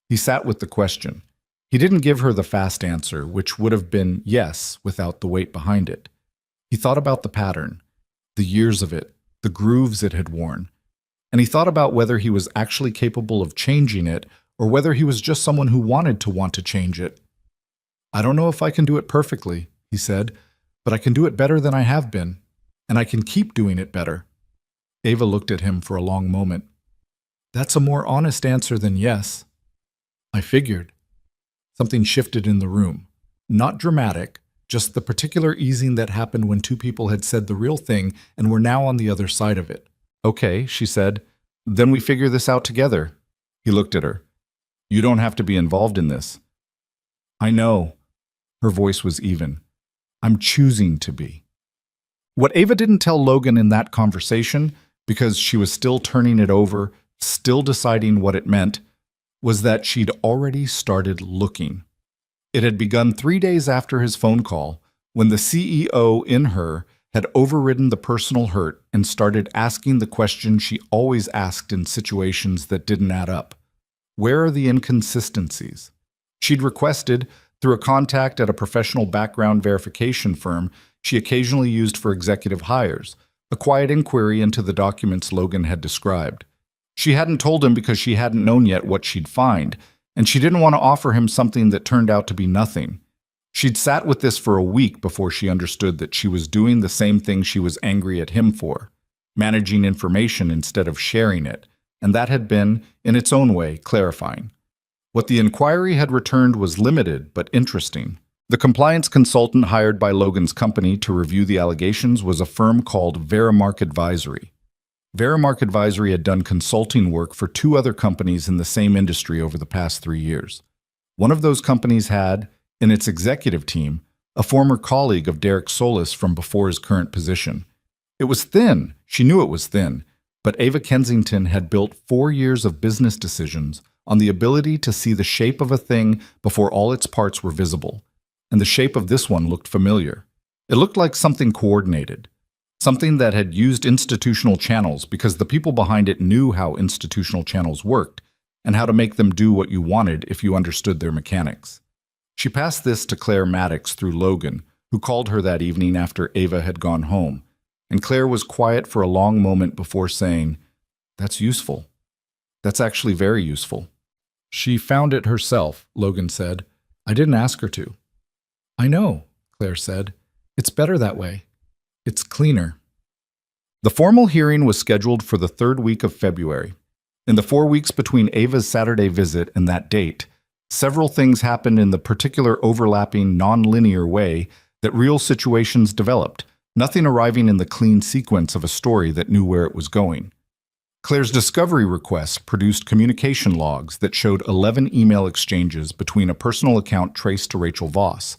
He sat with the question. He didn't give her the fast answer, which would have been yes without the weight behind it. He thought about the pattern, the years of it, the grooves it had worn. And he thought about whether he was actually capable of changing it or whether he was just someone who wanted to want to change it. I don't know if I can do it perfectly, he said, but I can do it better than I have been, and I can keep doing it better. Ava looked at him for a long moment. That's a more honest answer than yes. I figured. Something shifted in the room. Not dramatic, just the particular easing that happened when two people had said the real thing and were now on the other side of it. Okay, she said. Then we figure this out together. He looked at her. You don't have to be involved in this. I know. Her voice was even. I'm choosing to be. What Ava didn't tell Logan in that conversation, because she was still turning it over, still deciding what it meant, was that she'd already started looking. It had begun 3 days after his phone call, when the CEO in her had overridden the personal hurt and started asking the question she always asked in situations that didn't add up. Where are the inconsistencies? She'd requested, Through a contact at a professional background verification firm she occasionally used for executive hires, a quiet inquiry into the documents Logan had described. She hadn't told him because she hadn't known yet what she'd find, and she didn't want to offer him something that turned out to be nothing. She'd sat with this for a week before she understood that she was doing the same thing she was angry at him for, managing information instead of sharing it, and that had been, in its own way, clarifying. What the inquiry had returned was limited but interesting. The compliance consultant hired by Logan's company to review the allegations was a firm called Verimark Advisory. Verimark Advisory had done consulting work for 2 other companies in the same industry over the past 3 years. One of those companies had, in its executive team, a former colleague of Derek Solis from before his current position. It was thin, she knew it was thin, but Ava Kensington had built 4 years of business decisions on the ability to see the shape of a thing before all its parts were visible, and the shape of this one looked familiar. It looked like something coordinated, something that had used institutional channels because the people behind it knew how institutional channels worked and how to make them do what you wanted if you understood their mechanics. She passed this to Claire Maddox through Logan, who called her that evening after Ava had gone home, and Claire was quiet for a long moment before saying, "That's useful. That's actually very useful." "She found it herself," Logan said. "I didn't ask her to." "I know," Claire said. "It's better that way. It's cleaner." The formal hearing was scheduled for the 3rd week of February. In the 4 weeks between Ava's Saturday visit and that date, several things happened in the particular overlapping, non-linear way that real situations developed, nothing arriving in the clean sequence of a story that knew where it was going. Claire's discovery request produced communication logs that showed 11 email exchanges between a personal account traced to Rachel Voss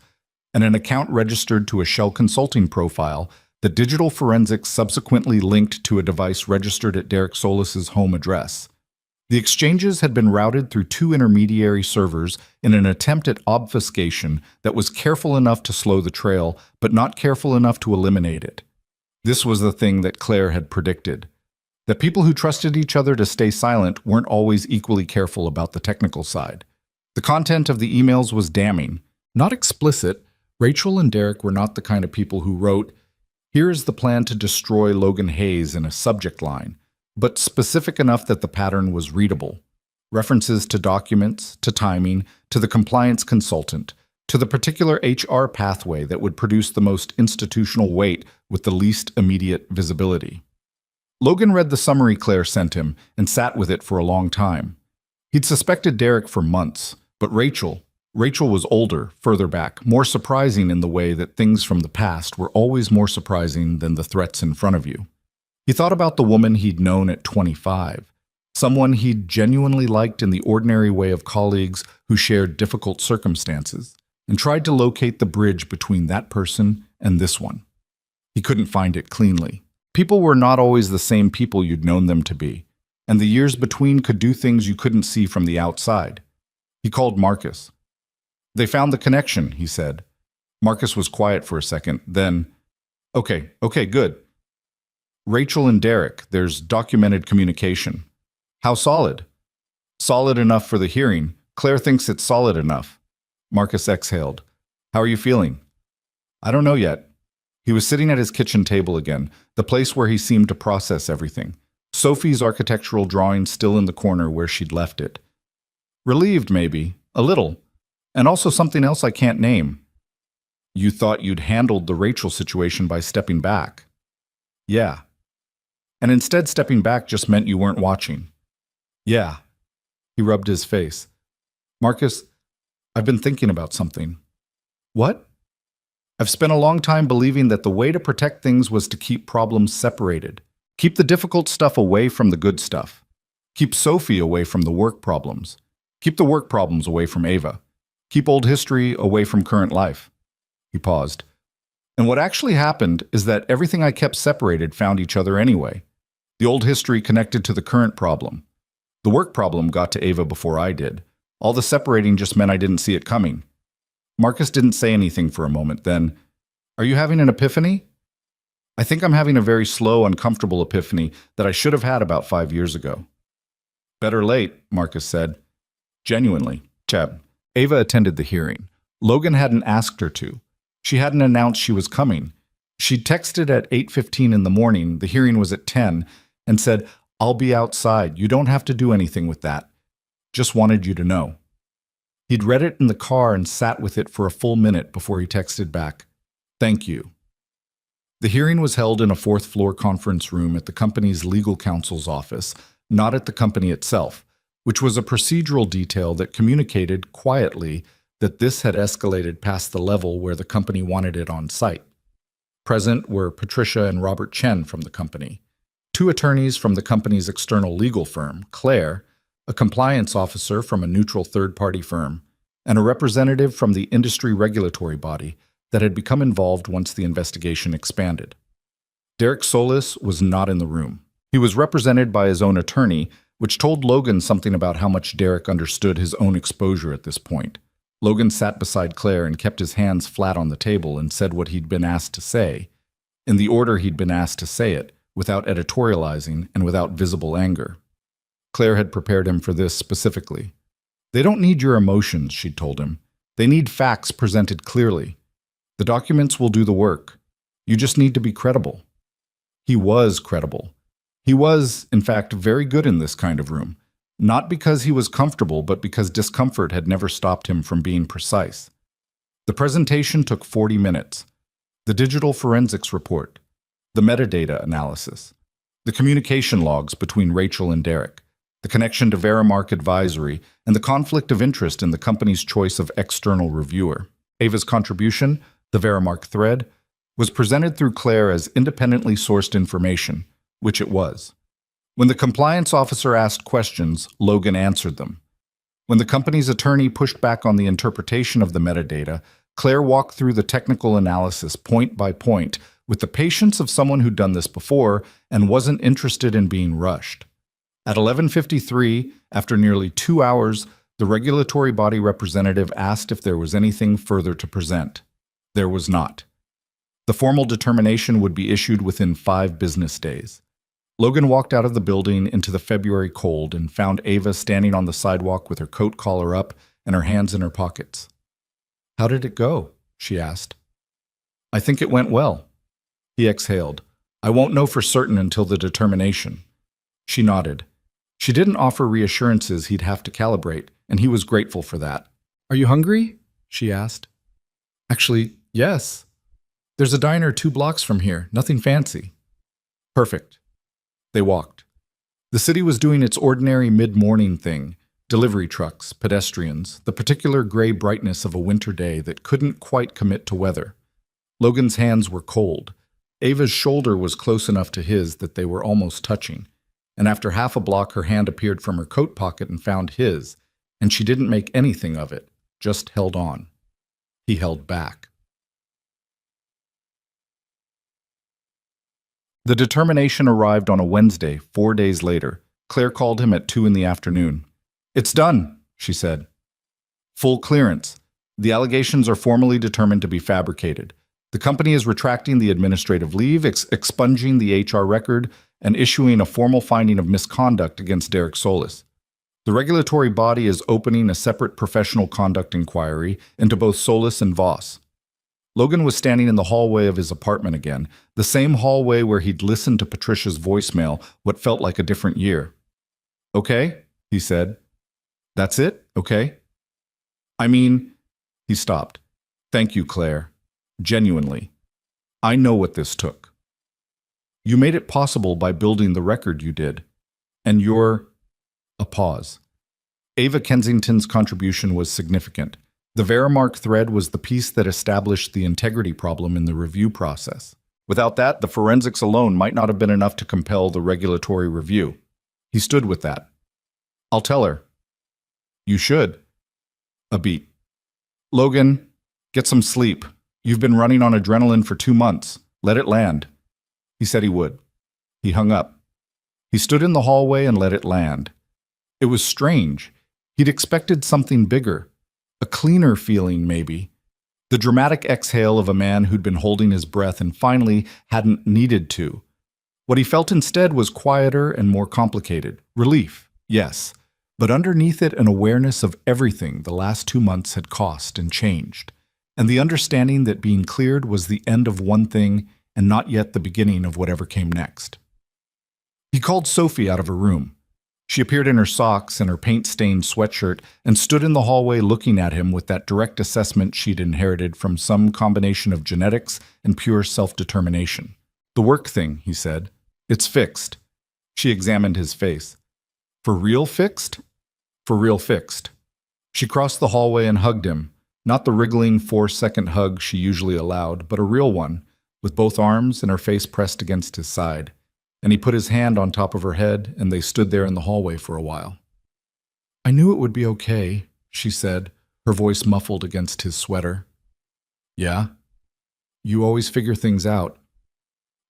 and an account registered to a Shell Consulting profile that digital forensics subsequently linked to a device registered at Derek Solis's home address. The exchanges had been routed through 2 intermediary servers in an attempt at obfuscation that was careful enough to slow the trail, but not careful enough to eliminate it. This was the thing that Claire had predicted. That people who trusted each other to stay silent weren't always equally careful about the technical side. The content of the emails was damning. Not explicit. Rachel and Derek were not the kind of people who wrote, "Here is the plan to destroy Logan Hayes" in a subject line, but specific enough that the pattern was readable. References to documents, to timing, to the compliance consultant, to the particular HR pathway that would produce the most institutional weight with the least immediate visibility. Logan read the summary Claire sent him and sat with it for a long time. He'd suspected Derek for months, but Rachel was older, further back, more surprising in the way that things from the past were always more surprising than the threats in front of you. He thought about the woman he'd known at 25, someone he'd genuinely liked in the ordinary way of colleagues who shared difficult circumstances, and tried to locate the bridge between that person and this one. He couldn't find it cleanly. People were not always the same people you'd known them to be, and the years between could do things you couldn't see from the outside. He called Marcus. "They found the connection," he said. Marcus was quiet for a second, then, Okay, good. Rachel and Derek, there's documented communication. How solid?" "Solid enough for the hearing. Claire thinks it's solid enough." Marcus exhaled. "How are you feeling?" "I don't know yet." He was sitting at his kitchen table again, the place where he seemed to process everything. Sophie's architectural drawing still in the corner where she'd left it. "Relieved, maybe. A little. And also something else I can't name." "You thought you'd handled the Rachel situation by stepping back." "Yeah." "And instead stepping back just meant you weren't watching." "Yeah." He rubbed his face. "Marcus, I've been thinking about something." "What?" "I've spent a long time believing that the way to protect things was to keep problems separated. Keep the difficult stuff away from the good stuff. Keep Sophie away from the work problems. Keep the work problems away from Ava. Keep old history away from current life." He paused. "And what actually happened is that everything I kept separated found each other anyway. The old history connected to the current problem. The work problem got to Ava before I did. All the separating just meant I didn't see it coming." Marcus didn't say anything for a moment, then, "Are you having an epiphany?" "I think I'm having a very slow, uncomfortable epiphany that I should have had about 5 years ago." "Better late," Marcus said. "Genuinely, Cheb." Ava attended the hearing. Logan hadn't asked her to. She hadn't announced she was coming. She'd texted at 8:15 in the morning, the hearing was at 10, and said, "I'll be outside. You don't have to do anything with that. Just wanted you to know." He'd read it in the car and sat with it for a full minute before he texted back, "Thank you." The hearing was held in a fourth-floor conference room at the company's legal counsel's office, not at the company itself, which was a procedural detail that communicated quietly that this had escalated past the level where the company wanted it on site. Present were Patricia and Robert Chen from the company, two attorneys from the company's external legal firm, Claire, a compliance officer from a neutral third-party firm, and a representative from the industry regulatory body that had become involved once the investigation expanded. Derek Solis was not in the room. He was represented by his own attorney, which told Logan something about how much Derek understood his own exposure at this point. Logan sat beside Claire and kept his hands flat on the table and said what he'd been asked to say, in the order he'd been asked to say it, without editorializing and without visible anger. Claire had prepared him for this specifically. "They don't need your emotions," she'd told him. "They need facts presented clearly. The documents will do the work. You just need to be credible." He was credible. He was, in fact, very good in this kind of room, not because he was comfortable, but because discomfort had never stopped him from being precise. The presentation took 40 minutes. The digital forensics report, the metadata analysis, the communication logs between Rachel and Derek, the connection to Verimark Advisory, and the conflict of interest in the company's choice of external reviewer. Ava's contribution, the Verimark thread, was presented through Claire as independently sourced information, which it was. When the compliance officer asked questions, Logan answered them. When the company's attorney pushed back on the interpretation of the metadata, Claire walked through the technical analysis point by point with the patience of someone who'd done this before and wasn't interested in being rushed. At 11:53, after nearly 2 hours, the regulatory body representative asked if there was anything further to present. There was not. The formal determination would be issued within 5 business days. Logan walked out of the building into the February cold and found Ava standing on the sidewalk with her coat collar up and her hands in her pockets. "How did it go?" she asked. "I think it went well." He exhaled. "I won't know for certain until the determination." She nodded. She didn't offer reassurances he'd have to calibrate, and he was grateful for that. "Are you hungry?" she asked. "Actually, yes. There's a diner 2 blocks from here, nothing fancy." "Perfect." They walked. The city was doing its ordinary mid-morning thing, delivery trucks, pedestrians, the particular gray brightness of a winter day that couldn't quite commit to weather. Logan's hands were cold. Ava's shoulder was close enough to his that they were almost touching, and after half a block her hand appeared from her coat pocket and found his, and she didn't make anything of it, just held on. He held back. The determination arrived on a Wednesday, 4 days later. Claire called him at 2 in the afternoon. "It's done," she said. "Full clearance. The allegations are formally determined to be fabricated. The company is retracting the administrative leave, expunging the HR record, and issuing a formal finding of misconduct against Derek Solis. The regulatory body is opening a separate professional conduct inquiry into both Solis and Voss." Logan was standing in the hallway of his apartment again, the same hallway where he'd listened to Patricia's voicemail what felt like a different year. "Okay," he said. "That's it? Okay?" "I mean," he stopped. "Thank you, Claire. Genuinely. I know what this took. You made it possible by building the record you did. And you're—" A pause. Ava Kensington's contribution was significant. The Verimark thread was the piece that established the integrity problem in the review process. Without that, the forensics alone might not have been enough to compel the regulatory review. He stood with that. "I'll tell her." "You should." A beat. "Logan, get some sleep. You've been running on adrenaline for 2 months. Let it land." He said he would. He hung up. He stood in the hallway and let it land. It was strange. He'd expected something bigger. A cleaner feeling, maybe. The dramatic exhale of a man who'd been holding his breath and finally hadn't needed to. What he felt instead was quieter and more complicated. Relief, yes, but underneath it an awareness of everything the last 2 months had cost and changed, and the understanding that being cleared was the end of one thing and not yet the beginning of whatever came next. He called Sophie out of her room. She appeared in her socks and her paint-stained sweatshirt and stood in the hallway looking at him with that direct assessment she'd inherited from some combination of genetics and pure self-determination. "The work thing," he said. "It's fixed." She examined his face. "For real fixed?" "For real fixed." She crossed the hallway and hugged him, not the wriggling 4-second hug she usually allowed, but a real one, with both arms and her face pressed against his side. And he put his hand on top of her head, and they stood there in the hallway for a while. "I knew it would be okay," she said, her voice muffled against his sweater. "Yeah? You always figure things out."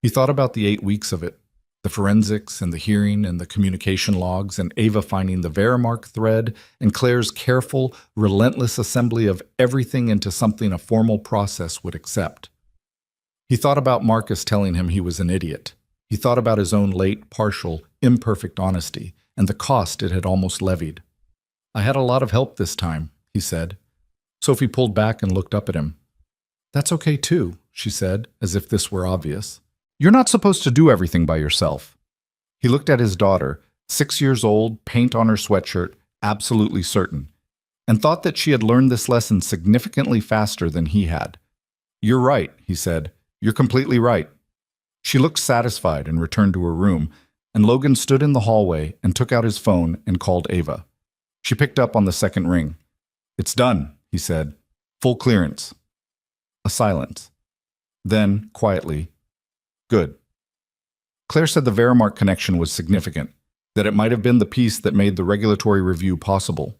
He thought about the 8 weeks of it, the forensics and the hearing and the communication logs, and Ava finding the Verimark thread, and Claire's careful, relentless assembly of everything into something a formal process would accept. He thought about Marcus telling him he was an idiot. He thought about his own late, partial, imperfect honesty, and the cost it had almost levied. "I had a lot of help this time," he said. Sophie pulled back and looked up at him. "That's okay too," she said, as if this were obvious. "You're not supposed to do everything by yourself." He looked at his daughter, 6 years old, paint on her sweatshirt, absolutely certain, and thought that she had learned this lesson significantly faster than he had. "You're right," he said. "You're completely right." She looked satisfied and returned to her room, and Logan stood in the hallway and took out his phone and called Ava. She picked up on the second ring. "It's done," he said. "Full clearance." A silence. Then, quietly, "Good." Claire said the Verimark connection was significant, that it might have been the piece that made the regulatory review possible.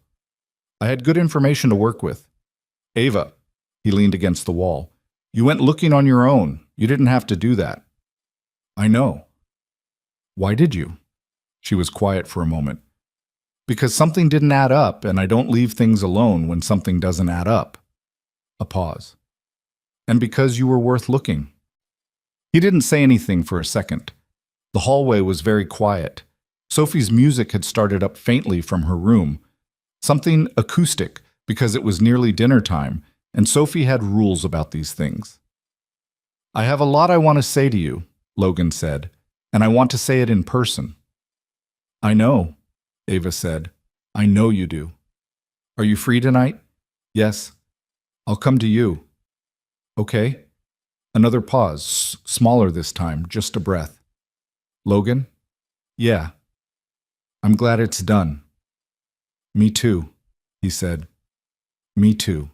"I had good information to work with." "Ava," he leaned against the wall, "you went looking on your own. You didn't have to do that." "I know." "Why did you?" She was quiet for a moment. "Because something didn't add up, and I don't leave things alone when something doesn't add up." A pause. "And because you were worth looking." He didn't say anything for a second. The hallway was very quiet. Sophie's music had started up faintly from her room, something acoustic because it was nearly dinner time, and Sophie had rules about these things. "I have a lot I want to say to you," Logan said, "and I want to say it in person." "I know," Ava said. "I know you do." "Are you free tonight?" "Yes." "I'll come to you." "Okay." Another pause, smaller this time, just a breath. "Logan?" "Yeah." "I'm glad it's done." "Me too," he said. "Me too."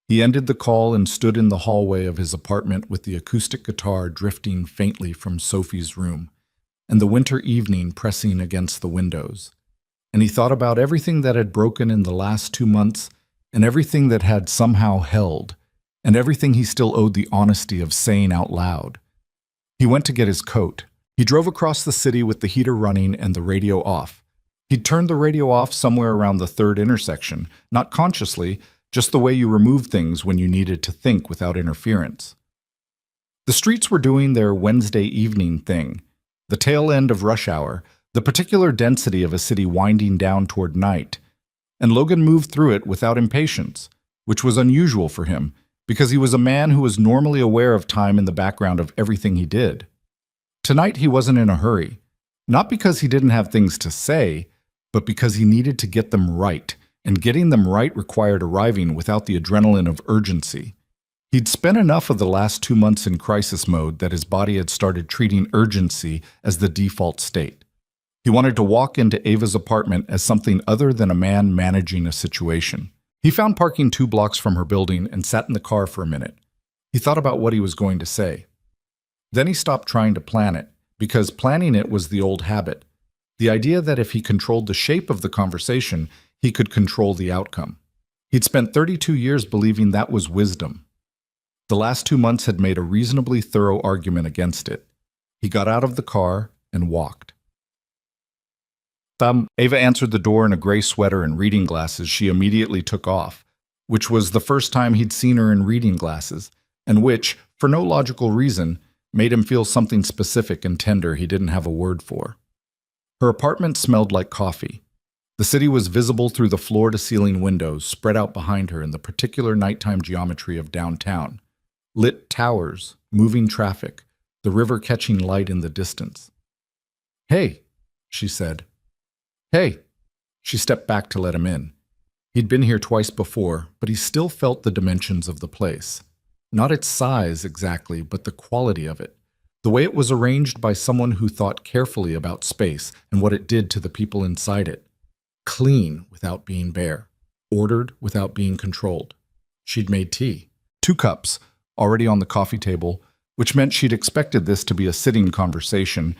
He ended the call and stood in the hallway of his apartment with the acoustic guitar drifting faintly from Sophie's room, and the winter evening pressing against the windows. And he thought about everything that had broken in the last 2 months, and everything that had somehow held, and everything he still owed the honesty of saying out loud. He went to get his coat. He drove across the city with the heater running and the radio off. He'd turned the radio off somewhere around the 3rd intersection, not consciously, just the way you remove things when you needed to think without interference. The streets were doing their Wednesday evening thing, the tail end of rush hour, the particular density of a city winding down toward night, and Logan moved through it without impatience, which was unusual for him, because he was a man who was normally aware of time in the background of everything he did. Tonight he wasn't in a hurry, not because he didn't have things to say, but because he needed to get them right, and getting them right required arriving without the adrenaline of urgency. He'd spent enough of the last 2 months in crisis mode that his body had started treating urgency as the default state. He wanted to walk into Ava's apartment as something other than a man managing a situation. He found parking 2 blocks from her building and sat in the car for a minute. He thought about what he was going to say. Then he stopped trying to plan it, because planning it was the old habit. The idea that if he controlled the shape of the conversation, he could control the outcome. He'd spent 32 years believing that was wisdom. The last 2 months had made a reasonably thorough argument against it. He got out of the car and walked. Ava answered the door in a gray sweater and reading glasses she immediately took off, which was the first time he'd seen her in reading glasses, and which, for no logical reason, made him feel something specific and tender he didn't have a word for. Her apartment smelled like coffee. The city was visible through the floor-to-ceiling windows spread out behind her in the particular nighttime geometry of downtown. Lit towers, moving traffic, the river catching light in the distance. "Hey," she said. "Hey." She stepped back to let him in. He'd been here twice before, but he still felt the dimensions of the place. Not its size exactly, but the quality of it. The way it was arranged by someone who thought carefully about space and what it did to the people inside it. Clean without being bare. Ordered without being controlled. She'd made tea. 2 cups, already on the coffee table, which meant she'd expected this to be a sitting conversation,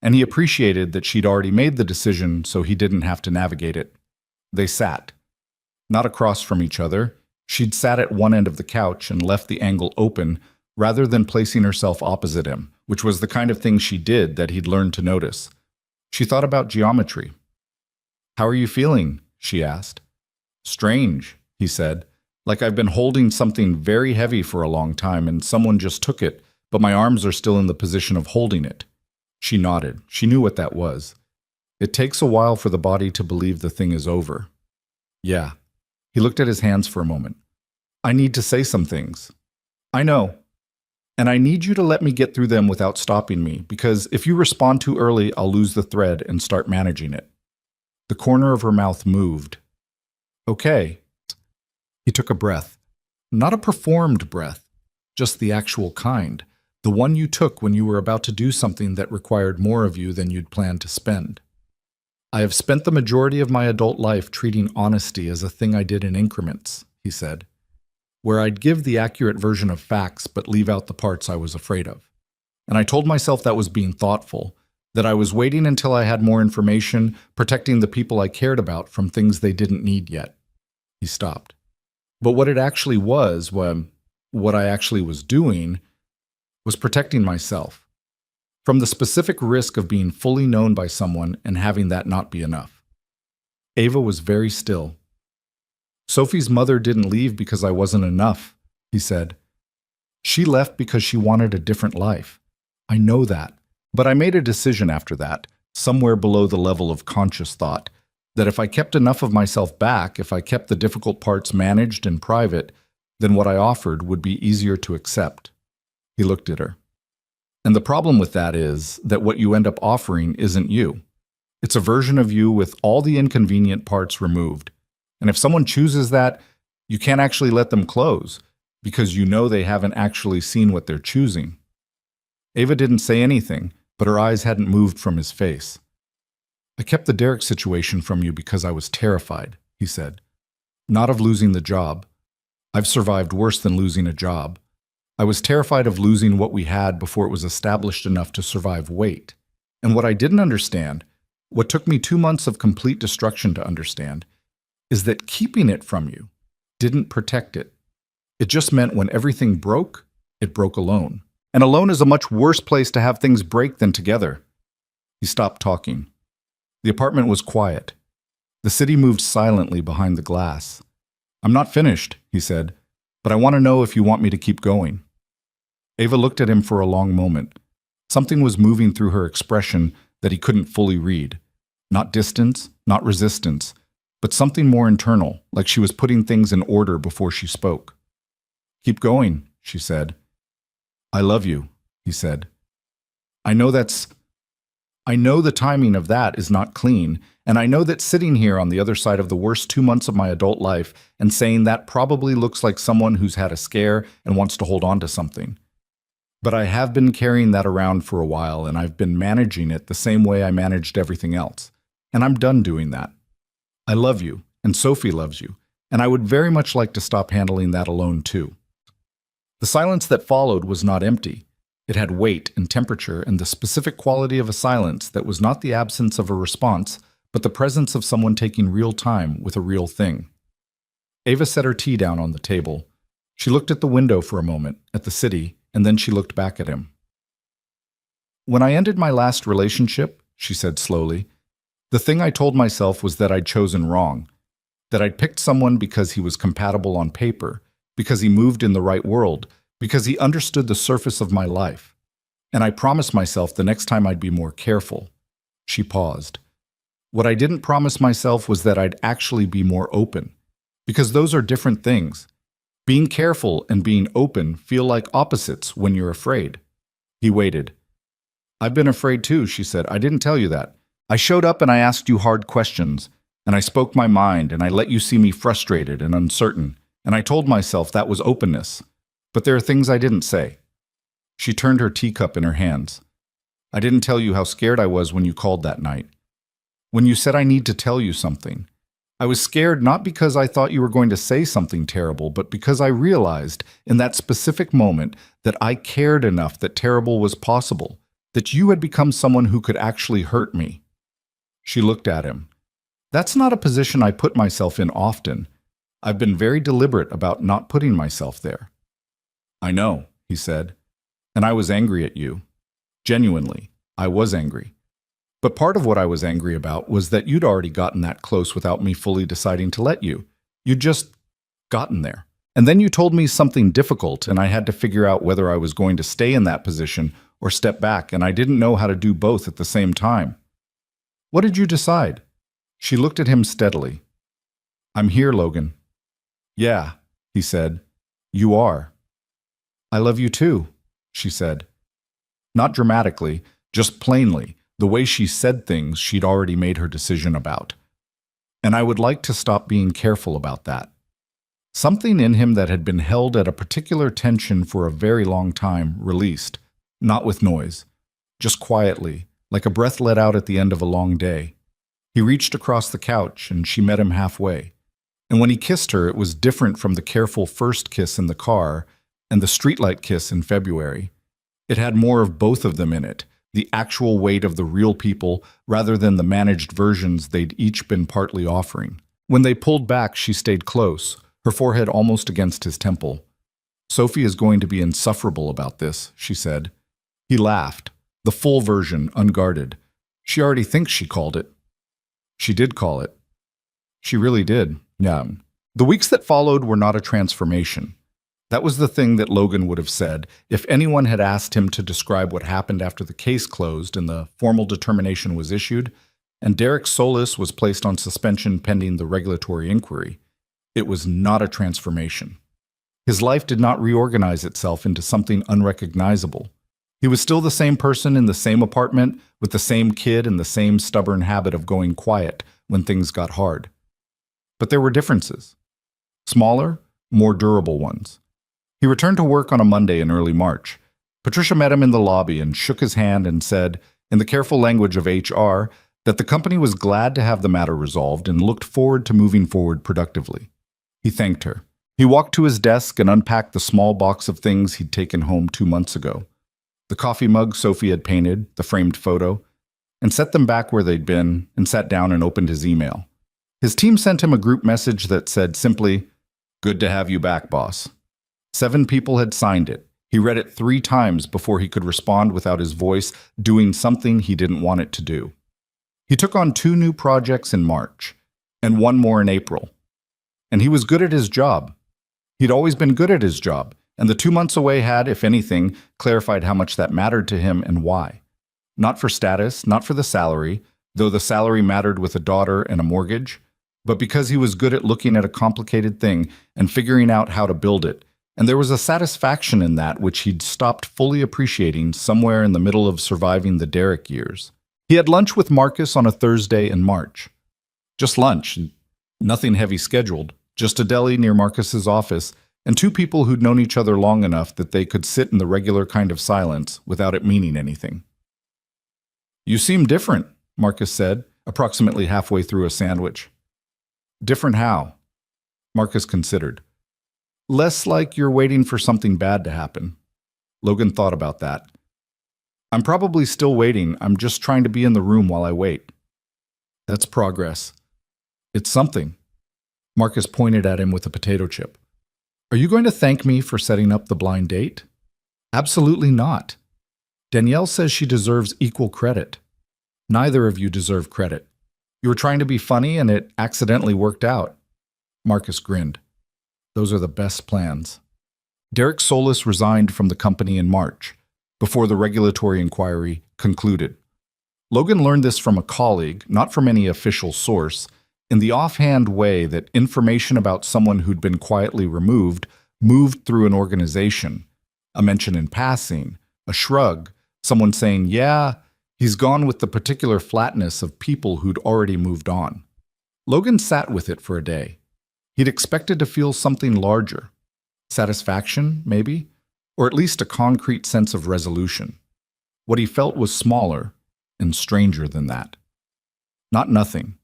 and he appreciated that she'd already made the decision so he didn't have to navigate it. They sat. Not across from each other. She'd sat at one end of the couch and left the angle open rather than placing herself opposite him, which was the kind of thing she did that he'd learned to notice. She thought about geometry. "How are you feeling?" she asked. "Strange," he said. "Like I've been holding something very heavy for a long time and someone just took it, but my arms are still in the position of holding it." She nodded. She knew what that was. It takes a while for the body to believe the thing is over. "Yeah." He looked at his hands for a moment. "I need to say some things." "I know. And I need you to let me get through them without stopping me, because if you respond too early, I'll lose the thread and start managing it." The corner of her mouth moved. "Okay." He took a breath. Not a performed breath, just the actual kind. The one you took when you were about to do something that required more of you than you'd planned to spend. "I have spent the majority of my adult life treating honesty as a thing I did in increments," he said, "where I'd give the accurate version of facts but leave out the parts I was afraid of. And I told myself that was being thoughtful, that I was waiting until I had more information, protecting the people I cared about from things they didn't need yet." He stopped. But what it actually was, what I actually was doing, was protecting myself from the specific risk of being fully known by someone and having that not be enough. Ava was very still. "Sophie's mother didn't leave because I wasn't enough," he said. "She left because she wanted a different life. I know that. But I made a decision after that, somewhere below the level of conscious thought, that if I kept enough of myself back, if I kept the difficult parts managed and private, then what I offered would be easier to accept." He looked at her. "And the problem with that is that what you end up offering isn't you. It's a version of you with all the inconvenient parts removed. And if someone chooses that, you can't actually let them close, because you know they haven't actually seen what they're choosing." Ava didn't say anything, but her eyes hadn't moved from his face. "I kept the Derek situation from you because I was terrified," he said. "Not of losing the job. I've survived worse than losing a job. I was terrified of losing what we had before it was established enough to survive weight. And what I didn't understand, what took me 2 months of complete destruction to understand, is that keeping it from you didn't protect it. It just meant when everything broke, it broke alone. And alone is a much worse place to have things break than together." He stopped talking. The apartment was quiet. The city moved silently behind the glass. "I'm not finished," he said, "but I want to know if you want me to keep going." Ava looked at him for a long moment. Something was moving through her expression that he couldn't fully read. Not distance, not resistance, but something more internal, like she was putting things in order before she spoke. "Keep going," she said. "I love you," he said. I know the timing of that is not clean, and I know that sitting here on the other side of the worst 2 months of my adult life and saying that probably looks like someone who's had a scare and wants to hold on to something. But I have been carrying that around for a while, and I've been managing it the same way I managed everything else. And I'm done doing that. I love you, and Sophie loves you, and I would very much like to stop handling that alone too." The silence that followed was not empty. It had weight and temperature and the specific quality of a silence that was not the absence of a response, but the presence of someone taking real time with a real thing. Ava set her tea down on the table. She looked at the window for a moment, at the city, and then she looked back at him. "When I ended my last relationship," she said slowly, "the thing I told myself was that I'd chosen wrong, that I'd picked someone because he was compatible on paper, because he moved in the right world, because he understood the surface of my life. And I promised myself the next time I'd be more careful." She paused. What I didn't promise myself was that I'd actually be more open. Because those are different things. Being careful and being open feel like opposites when you're afraid. He waited. I've been afraid too, she said. I didn't tell you that. I showed up and I asked you hard questions, and I spoke my mind, and I let you see me frustrated and uncertain, and I told myself that was openness. But there are things I didn't say. She turned her teacup in her hands. I didn't tell you how scared I was when you called that night. When you said I need to tell you something. I was scared not because I thought you were going to say something terrible, but because I realized in that specific moment that I cared enough that terrible was possible, that you had become someone who could actually hurt me. She looked at him. That's not a position I put myself in often. I've been very deliberate about not putting myself there. I know, he said, and I was angry at you. Genuinely, I was angry. But part of what I was angry about was that you'd already gotten that close without me fully deciding to let you. You'd just gotten there. And then you told me something difficult, and I had to figure out whether I was going to stay in that position or step back, and I didn't know how to do both at the same time. What did you decide? She looked at him steadily. I'm here, Logan. Yeah, he said. You are. I love you too, she said. Not dramatically, just plainly, the way she said things she'd already made her decision about. And I would like to stop being careful about that. Something in him that had been held at a particular tension for a very long time released, not with noise, just quietly, like a breath let out at the end of a long day. He reached across the couch and she met him halfway. And when he kissed her, it was different from the careful first kiss in the car and the streetlight kiss in February. It had more of both of them in it, the actual weight of the real people rather than the managed versions they'd each been partly offering. When they pulled back, she stayed close, her forehead almost against his temple. Sophie is going to be insufferable about this, she said. He laughed, the full version, unguarded. She already thinks she called it. She did call it. She really did, yeah. The weeks that followed were not a transformation. That was the thing that Logan would have said if anyone had asked him to describe what happened after the case closed and the formal determination was issued, and Derek Solis was placed on suspension pending the regulatory inquiry. It was not a transformation. His life did not reorganize itself into something unrecognizable. He was still the same person in the same apartment, with the same kid and the same stubborn habit of going quiet when things got hard. But there were differences. Smaller, more durable ones. He returned to work on a Monday in early March. Patricia met him in the lobby and shook his hand and said, in the careful language of HR, that the company was glad to have the matter resolved and looked forward to moving forward productively. He thanked her. He walked to his desk and unpacked the small box of things he'd taken home 2 months ago. The coffee mug Sophie had painted, the framed photo, and set them back where they'd been, and sat down and opened his email. His team sent him a group message that said simply, "Good to have you back, boss." 7 people had signed it. He read it 3 times before he could respond without his voice doing something he didn't want it to do. He took on 2 new projects in March, and 1 more in April. And he was good at his job. He'd always been good at his job, and the 2 months away had, if anything, clarified how much that mattered to him and why. Not for status, not for the salary, though the salary mattered with a daughter and a mortgage, but because he was good at looking at a complicated thing and figuring out how to build it. And there was a satisfaction in that which he'd stopped fully appreciating somewhere in the middle of surviving the Derek years. He had lunch with Marcus on a Thursday in March. Just lunch, nothing heavy scheduled, just a deli near Marcus's office, and 2 people who'd known each other long enough that they could sit in the regular kind of silence without it meaning anything. "You seem different," Marcus said, approximately halfway through a sandwich. "Different how?" Marcus considered. "Less like you're waiting for something bad to happen." Logan thought about that. "I'm probably still waiting. I'm just trying to be in the room while I wait." "That's progress." "It's something." Marcus pointed at him with a potato chip. "Are you going to thank me for setting up the blind date?" "Absolutely not. Danielle says she deserves equal credit. Neither of you deserve credit. You were trying to be funny and it accidentally worked out." Marcus grinned. "Those are the best plans." Derek Solis resigned from the company in March, before the regulatory inquiry concluded. Logan learned this from a colleague, not from any official source, in the offhand way that information about someone who'd been quietly removed moved through an organization. A mention in passing, a shrug, someone saying, yeah, he's gone, with the particular flatness of people who'd already moved on. Logan sat with it for a day. He'd expected to feel something larger. Satisfaction, maybe? Or at least a concrete sense of resolution. What he felt was smaller and stranger than that. Not nothing,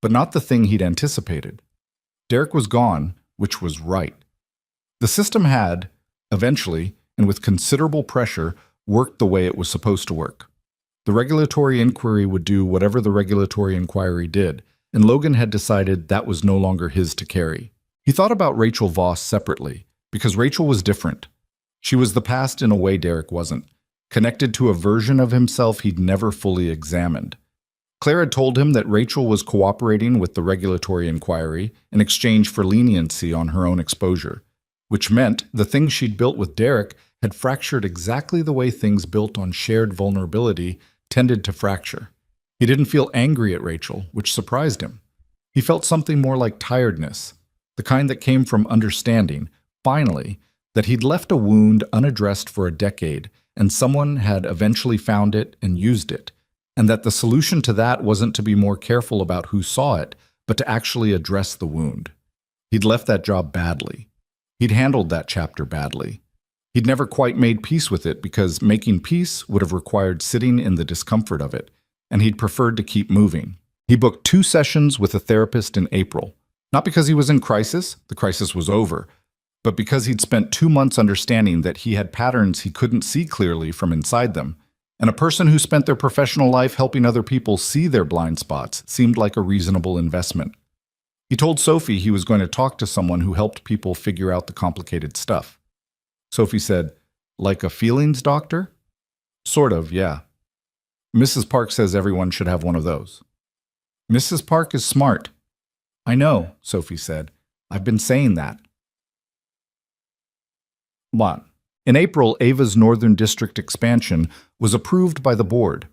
but not the thing he'd anticipated. Derek was gone, which was right. The system had, eventually, and with considerable pressure, worked the way it was supposed to work. The regulatory inquiry would do whatever the regulatory inquiry did, and Logan had decided that was no longer his to carry. He thought about Rachel Voss separately, because Rachel was different. She was the past in a way Derek wasn't, connected to a version of himself he'd never fully examined. Claire had told him that Rachel was cooperating with the regulatory inquiry in exchange for leniency on her own exposure, which meant the things she'd built with Derek had fractured exactly the way things built on shared vulnerability tended to fracture. He didn't feel angry at Rachel, which surprised him. He felt something more like tiredness, the kind that came from understanding, finally, that he'd left a wound unaddressed for a decade and someone had eventually found it and used it, and that the solution to that wasn't to be more careful about who saw it, but to actually address the wound. He'd left that job badly. He'd handled that chapter badly. He'd never quite made peace with it because making peace would have required sitting in the discomfort of it, and he'd preferred to keep moving. He booked 2 sessions with a therapist in April, not because he was in crisis, the crisis was over, but because he'd spent 2 months understanding that he had patterns he couldn't see clearly from inside them, and a person who spent their professional life helping other people see their blind spots seemed like a reasonable investment. He told Sophie he was going to talk to someone who helped people figure out the complicated stuff. Sophie said, like a feelings doctor? Sort of, yeah. Mrs. Park says everyone should have one of those. Mrs. Park is smart. I know, Sophie said. I've been saying that. 1. In April, Ava's Northern District expansion was approved by the board.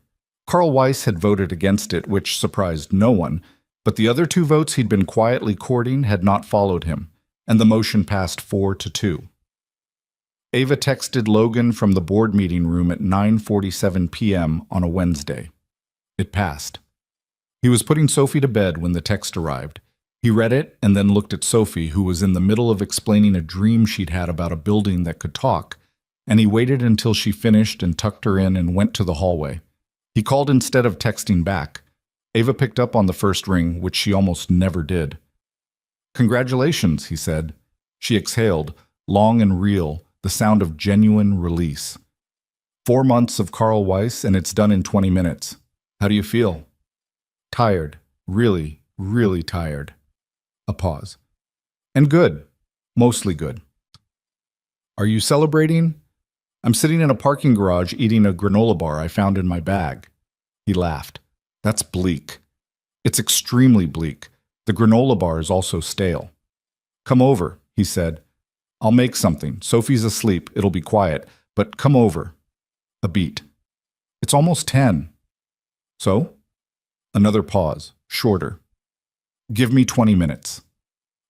Carl Weiss had voted against it, which surprised no one, but the other 2 votes he'd been quietly courting had not followed him, and the motion passed 4-2. Ava texted Logan from the board meeting room at 9:47 p.m. on a Wednesday. It passed. He was putting Sophie to bed when the text arrived. He read it and then looked at Sophie, who was in the middle of explaining a dream she'd had about a building that could talk, and he waited until she finished and tucked her in and went to the hallway. He called instead of texting back. Ava picked up on the first ring, which she almost never did. Congratulations, he said. She exhaled, long and real, the sound of genuine release. 4 months of Carl Weiss, and it's done in 20 minutes. How do you feel? Tired. Really, really tired. A pause. And good. Mostly good. Are you celebrating? I'm sitting in a parking garage eating a granola bar I found in my bag. He laughed. That's bleak. It's extremely bleak. The granola bar is also stale. Come over, he said. I'll make something. Sophie's asleep. It'll be quiet. But come over. A beat. It's almost 10. So? Another pause, shorter. Give me 20 minutes.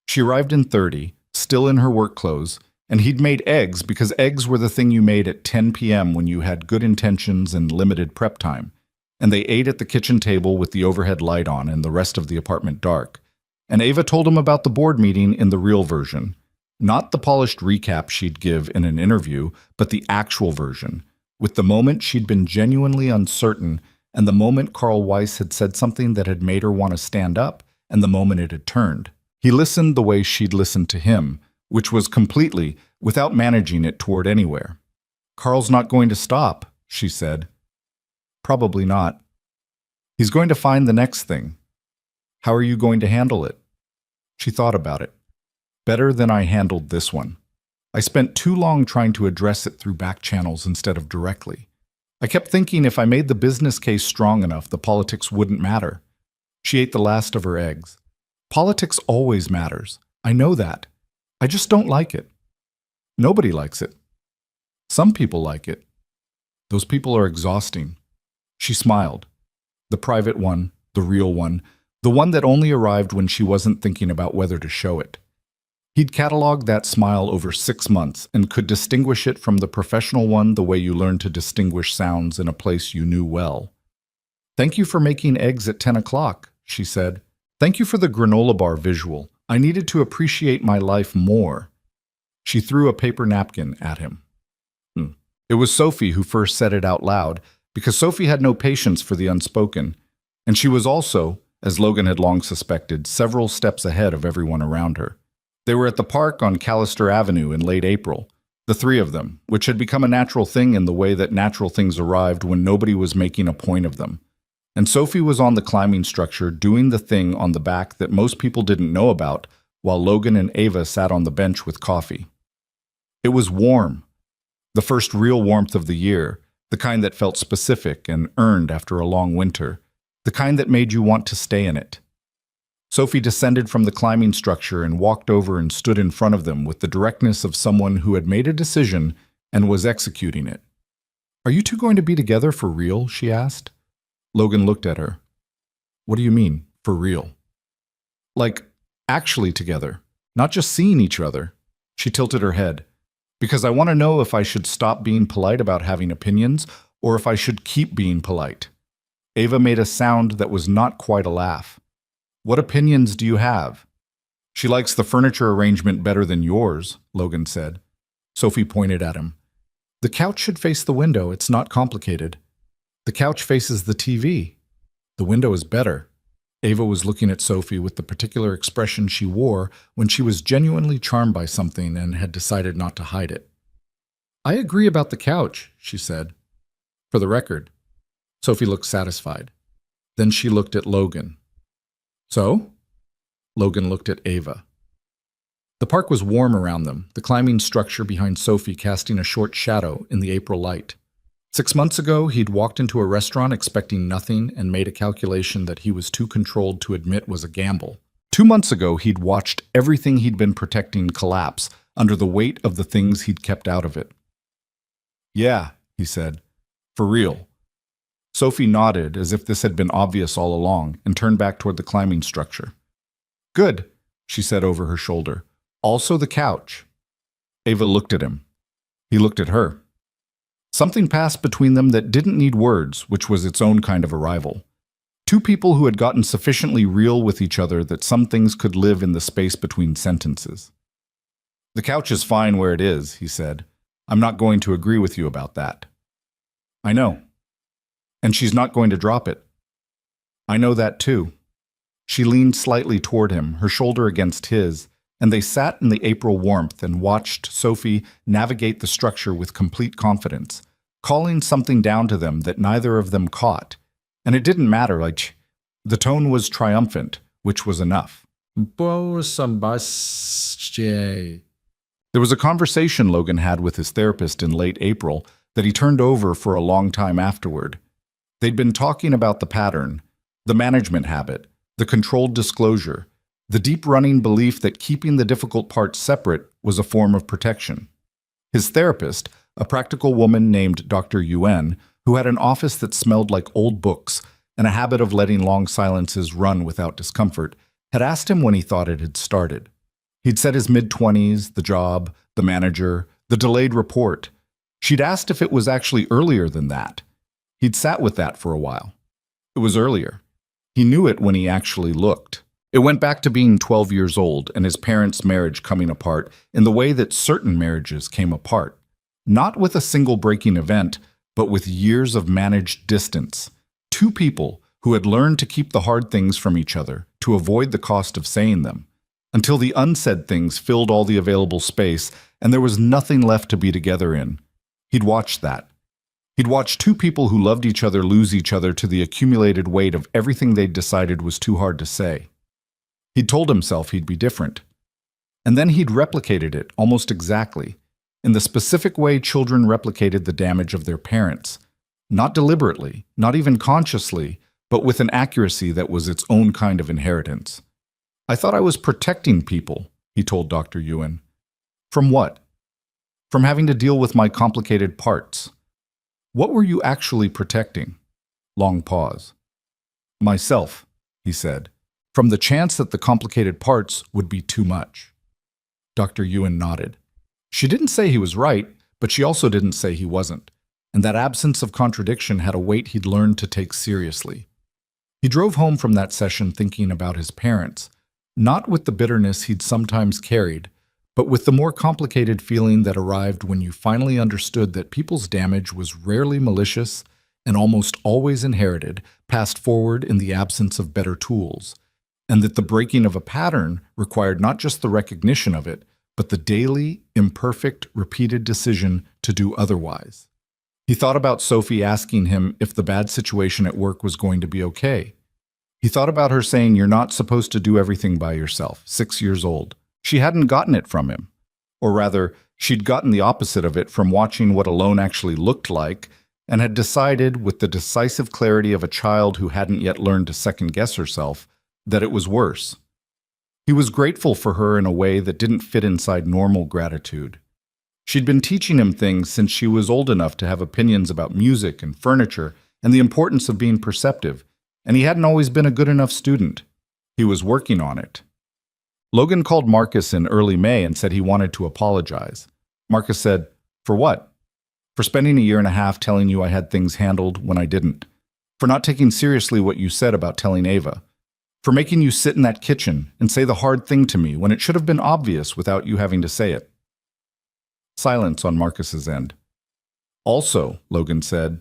She arrived in 30, still in her work clothes, and he'd made eggs because eggs were the thing you made at 10 p.m. when you had good intentions and limited prep time. And they ate at the kitchen table with the overhead light on and the rest of the apartment dark. And Ava told him about the board meeting in the real version. Not the polished recap she'd give in an interview, but the actual version, with the moment she'd been genuinely uncertain and the moment Carl Weiss had said something that had made her want to stand up, and the moment it had turned. He listened the way she'd listened to him, which was completely, without managing it toward anywhere. Carl's not going to stop, she said. Probably not. He's going to find the next thing. How are you going to handle it? She thought about it. Better than I handled this one. I spent too long trying to address it through back channels instead of directly. I kept thinking if I made the business case strong enough, the politics wouldn't matter. She ate the last of her eggs. Politics always matters. I know that. I just don't like it. Nobody likes it. Some people like it. Those people are exhausting. She smiled. The private one, the real one, the one that only arrived when she wasn't thinking about whether to show it. He'd cataloged that smile over 6 months and could distinguish it from the professional one the way you learn to distinguish sounds in a place you knew well. "Thank you for making eggs at 10 o'clock, she said. "Thank you for the granola bar visual. I needed to appreciate my life more." She threw a paper napkin at him. It was Sophie who first said it out loud, because Sophie had no patience for the unspoken, and she was also, as Logan had long suspected, several steps ahead of everyone around her. They were at the park on Callister Avenue in late April, the three of them, which had become a natural thing in the way that natural things arrived when nobody was making a point of them. And Sophie was on the climbing structure doing the thing on the back that most people didn't know about, while Logan and Ava sat on the bench with coffee. It was warm, the first real warmth of the year, the kind that felt specific and earned after a long winter, the kind that made you want to stay in it. Sophie descended from the climbing structure and walked over and stood in front of them with the directness of someone who had made a decision and was executing it. "Are you two going to be together for real?" she asked. Logan looked at her. "What do you mean, for real?" "Like, actually together, not just seeing each other." She tilted her head. "Because I want to know if I should stop being polite about having opinions or if I should keep being polite." Ava made a sound that was not quite a laugh. "What opinions do you have?" "She likes the furniture arrangement better than yours," Logan said. Sophie pointed at him. "The couch should face the window. It's not complicated." "The couch faces the TV. The window is better." Ava was looking at Sophie with the particular expression she wore when she was genuinely charmed by something and had decided not to hide it. "I agree about the couch," she said. "For the record." Sophie looked satisfied. Then she looked at Logan. "So?" Logan looked at Ava. The park was warm around them, the climbing structure behind Sophie casting a short shadow in the April light. 6 months ago, he'd walked into a restaurant expecting nothing and made a calculation that he was too controlled to admit was a gamble. 2 months ago, he'd watched everything he'd been protecting collapse under the weight of the things he'd kept out of it. "Yeah," he said. "For real." Sophie nodded as if this had been obvious all along and turned back toward the climbing structure. "Good," she said over her shoulder. "Also the couch." Ava looked at him. He looked at her. Something passed between them that didn't need words, which was its own kind of arrival. Two people who had gotten sufficiently real with each other that some things could live in the space between sentences. "The couch is fine where it is," he said. "I'm not going to agree with you about that." "I know. And she's not going to drop it." "I know that too." She leaned slightly toward him, her shoulder against his, and they sat in the April warmth and watched Sophie navigate the structure with complete confidence, calling something down to them that neither of them caught. And it didn't matter, the tone was triumphant, which was enough. There was a conversation Logan had with his therapist in late April that he turned over for a long time afterward. They'd been talking about the pattern, the management habit, the controlled disclosure, the deep-running belief that keeping the difficult parts separate was a form of protection. His therapist, a practical woman named Dr. Yuen, who had an office that smelled like old books and a habit of letting long silences run without discomfort, had asked him when he thought it had started. He'd said his mid-20s, the job, the manager, the delayed report. She'd asked if it was actually earlier than that. He'd sat with that for a while. It was earlier. He knew it when he actually looked. It went back to being 12 years old and his parents' marriage coming apart in the way that certain marriages came apart. Not with a single breaking event, but with years of managed distance. Two people who had learned to keep the hard things from each other, to avoid the cost of saying them, until the unsaid things filled all the available space and there was nothing left to be together in. He'd watched that. He'd watched two people who loved each other lose each other to the accumulated weight of everything they'd decided was too hard to say. He'd told himself he'd be different. And then he'd replicated it almost exactly, in the specific way children replicated the damage of their parents. Not deliberately, not even consciously, but with an accuracy that was its own kind of inheritance. "I thought I was protecting people," he told Dr. Yuen. "From what?" "From having to deal with my complicated parts." "What were you actually protecting?" Long pause. Myself, he said, from the chance that the complicated parts would be too much. Dr. Ewan nodded. She didn't say he was right, but she also didn't say he wasn't, and that absence of contradiction had a weight he'd learned to take seriously. He drove home from that session thinking about his parents, not with the bitterness he'd sometimes carried, but with the more complicated feeling that arrived when you finally understood that people's damage was rarely malicious and almost always inherited, passed forward in the absence of better tools, and that the breaking of a pattern required not just the recognition of it, but the daily, imperfect, repeated decision to do otherwise. He thought about Sophie asking him if the bad situation at work was going to be okay. He thought about her saying, "You're not supposed to do everything by yourself," 6 years old. She hadn't gotten it from him. Or rather, she'd gotten the opposite of it from watching what alone actually looked like, and had decided, with the decisive clarity of a child who hadn't yet learned to second-guess herself, that it was worse. He was grateful for her in a way that didn't fit inside normal gratitude. She'd been teaching him things since she was old enough to have opinions about music and furniture and the importance of being perceptive, and he hadn't always been a good enough student. He was working on it. Logan called Marcus in early May and said he wanted to apologize. Marcus said, "For what?" "For spending a year and a half telling you I had things handled when I didn't. For not taking seriously what you said about telling Ava. For making you sit in that kitchen and say the hard thing to me when it should have been obvious without you having to say it." Silence on Marcus's end. "Also," Logan said,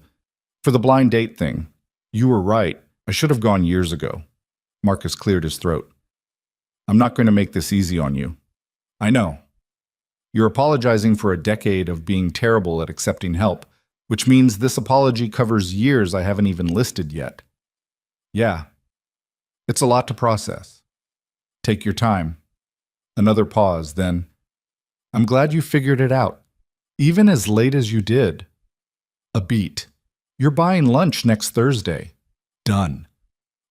"for the blind date thing. You were right. I should have gone years ago." Marcus cleared his throat. "I'm not going to make this easy on you. I know. You're apologizing for a decade of being terrible at accepting help, which means this apology covers years I haven't even listed yet. Yeah. It's a lot to process. Take your time." Another pause, then, "I'm glad you figured it out, even as late as you did." A beat. "You're buying lunch next Thursday." Done.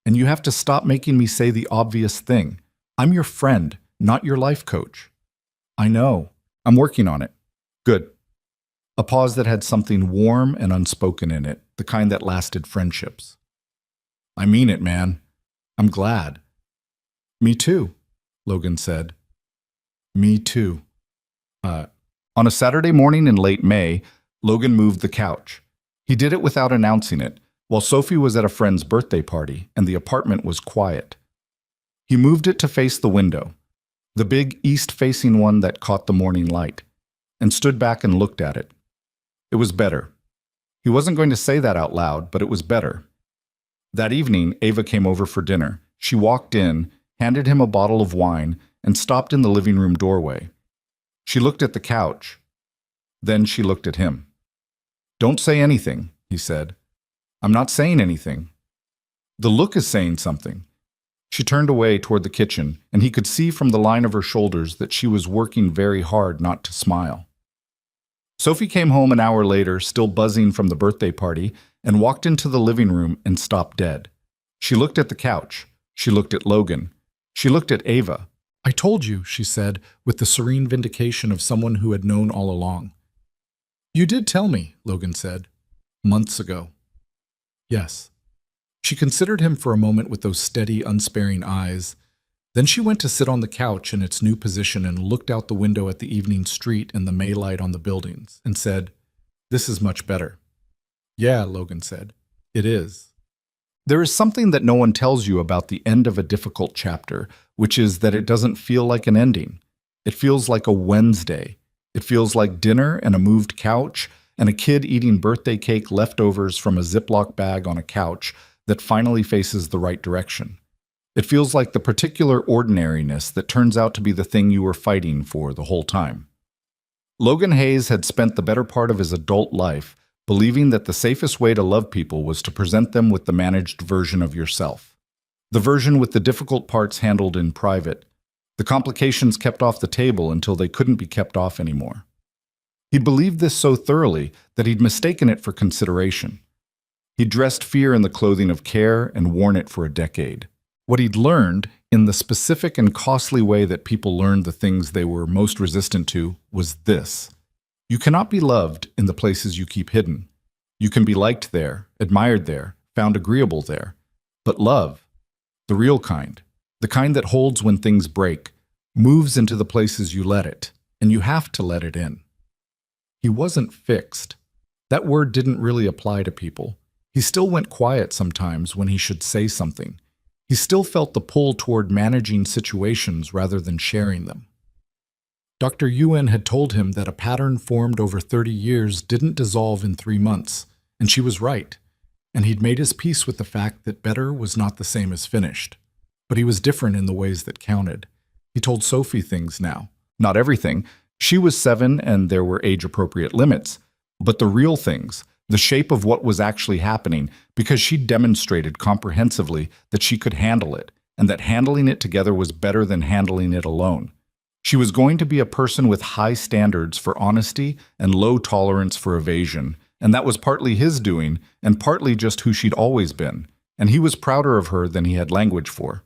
"And you have to stop making me say the obvious thing. I'm your friend, not your life coach." "I know. I'm working on it." "Good." A pause that had something warm and unspoken in it, the kind that lasted friendships. "I mean it, man. I'm glad." "Me too," Logan said. "Me too." On a Saturday morning in late May, Logan moved the couch. He did it without announcing it, while Sophie was at a friend's birthday party and the apartment was quiet. He moved it to face the window, the big east-facing one that caught the morning light, and stood back and looked at it. It was better. He wasn't going to say that out loud, but it was better. That evening, Ava came over for dinner. She walked in, handed him a bottle of wine, and stopped in the living room doorway. She looked at the couch. Then she looked at him. "Don't say anything," he said. "I'm not saying anything." "The look is saying something." She turned away toward the kitchen, and he could see from the line of her shoulders that she was working very hard not to smile. Sophie came home an hour later, still buzzing from the birthday party, and walked into the living room and stopped dead. She looked at the couch. She looked at Logan. She looked at Ava. "I told you," she said, with the serene vindication of someone who had known all along. "You did tell me," Logan said. "Months ago." "Yes." She considered him for a moment with those steady, unsparing eyes. Then she went to sit on the couch in its new position and looked out the window at the evening street and the May light on the buildings, and said, "This is much better." "Yeah," Logan said. "It is." There is something that no one tells you about the end of a difficult chapter, which is that it doesn't feel like an ending. It feels like a Wednesday. It feels like dinner and a moved couch and a kid eating birthday cake leftovers from a Ziploc bag on a couch that finally faces the right direction. It feels like the particular ordinariness that turns out to be the thing you were fighting for the whole time. Logan Hayes had spent the better part of his adult life believing that the safest way to love people was to present them with the managed version of yourself. The version with the difficult parts handled in private, the complications kept off the table until they couldn't be kept off anymore. He believed this so thoroughly that he'd mistaken it for consideration. He'd dressed fear in the clothing of care and worn it for a decade. What he'd learned, in the specific and costly way that people learned the things they were most resistant to, was this: you cannot be loved in the places you keep hidden. You can be liked there, admired there, found agreeable there. But love, the real kind, the kind that holds when things break, moves into the places you let it, and you have to let it in. He wasn't fixed. That word didn't really apply to people. He still went quiet sometimes when he should say something. He still felt the pull toward managing situations rather than sharing them. Dr. Yuen had told him that a pattern formed over 30 years didn't dissolve in 3 months, and she was right. And he'd made his peace with the fact that better was not the same as finished. But he was different in the ways that counted. He told Sophie things now. Not everything. She was 7 and there were age-appropriate limits. But the real things, the shape of what was actually happening, because she demonstrated comprehensively that she could handle it, and that handling it together was better than handling it alone. She was going to be a person with high standards for honesty and low tolerance for evasion, and that was partly his doing and partly just who she'd always been, and he was prouder of her than he had language for.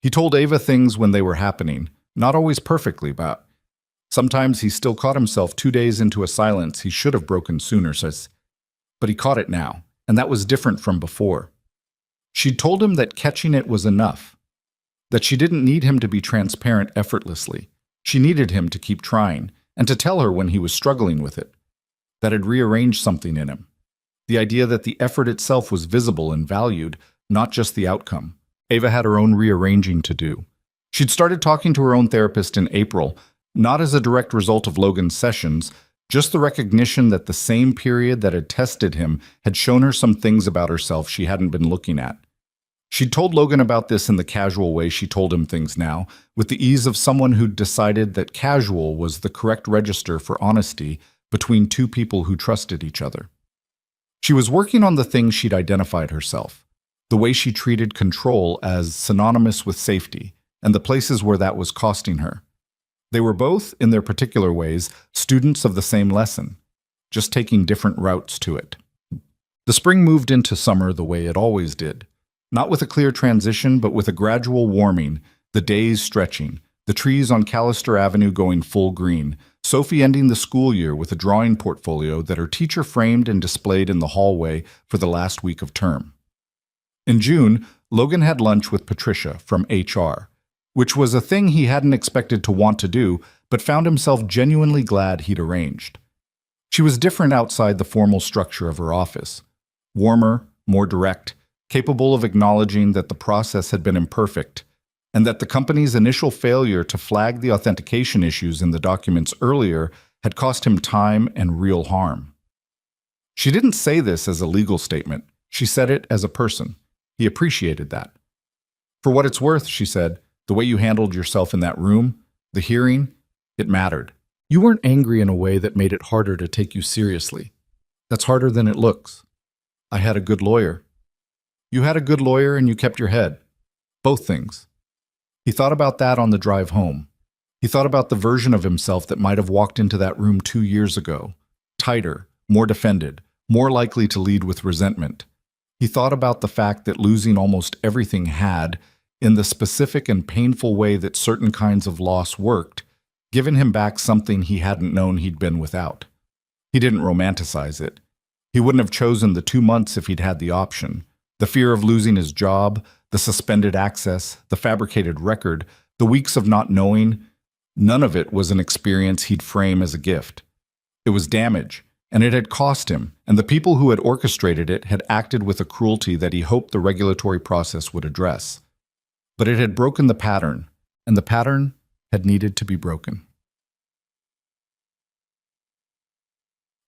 He told Ava things when they were happening, not always perfectly, but sometimes he still caught himself 2 days into a silence he should have broken sooner, but he caught it now, and that was different from before. She'd told him that catching it was enough, that she didn't need him to be transparent effortlessly. She needed him to keep trying, and to tell her when he was struggling with it. That had rearranged something in him. The idea that the effort itself was visible and valued, not just the outcome. Ava had her own rearranging to do. She'd started talking to her own therapist in April, not as a direct result of Logan's sessions, just the recognition that the same period that had tested him had shown her some things about herself she hadn't been looking at. She'd told Logan about this in the casual way she told him things now, with the ease of someone who'd decided that casual was the correct register for honesty between two people who trusted each other. She was working on the things she'd identified herself, the way she treated control as synonymous with safety, and the places where that was costing her. They were both, in their particular ways, students of the same lesson, just taking different routes to it. The spring moved into summer the way it always did. Not with a clear transition, but with a gradual warming, the days stretching, the trees on Callister Avenue going full green, Sophie ending the school year with a drawing portfolio that her teacher framed and displayed in the hallway for the last week of term. In June, Logan had lunch with Patricia from HR, which was a thing he hadn't expected to want to do, but found himself genuinely glad he'd arranged. She was different outside the formal structure of her office. Warmer, more direct, capable of acknowledging that the process had been imperfect, and that the company's initial failure to flag the authentication issues in the documents earlier had cost him time and real harm. She didn't say this as a legal statement. She said it as a person. He appreciated that. For what it's worth, she said, the way you handled yourself in that room, the hearing, it mattered. You weren't angry in a way that made it harder to take you seriously. That's harder than it looks. I had a good lawyer. You had a good lawyer and you kept your head. Both things. He thought about that on the drive home. He thought about the version of himself that might have walked into that room 2 years ago. Tighter, more defended, more likely to lead with resentment. He thought about the fact that losing almost everything had, in the specific and painful way that certain kinds of loss worked, given him back something he hadn't known he'd been without. He didn't romanticize it. He wouldn't have chosen the 2 months if he'd had the option. The fear of losing his job, the suspended access, the fabricated record, the weeks of not knowing, none of it was an experience he'd frame as a gift. It was damage, and it had cost him, and the people who had orchestrated it had acted with a cruelty that he hoped the regulatory process would address. But it had broken the pattern, and the pattern had needed to be broken.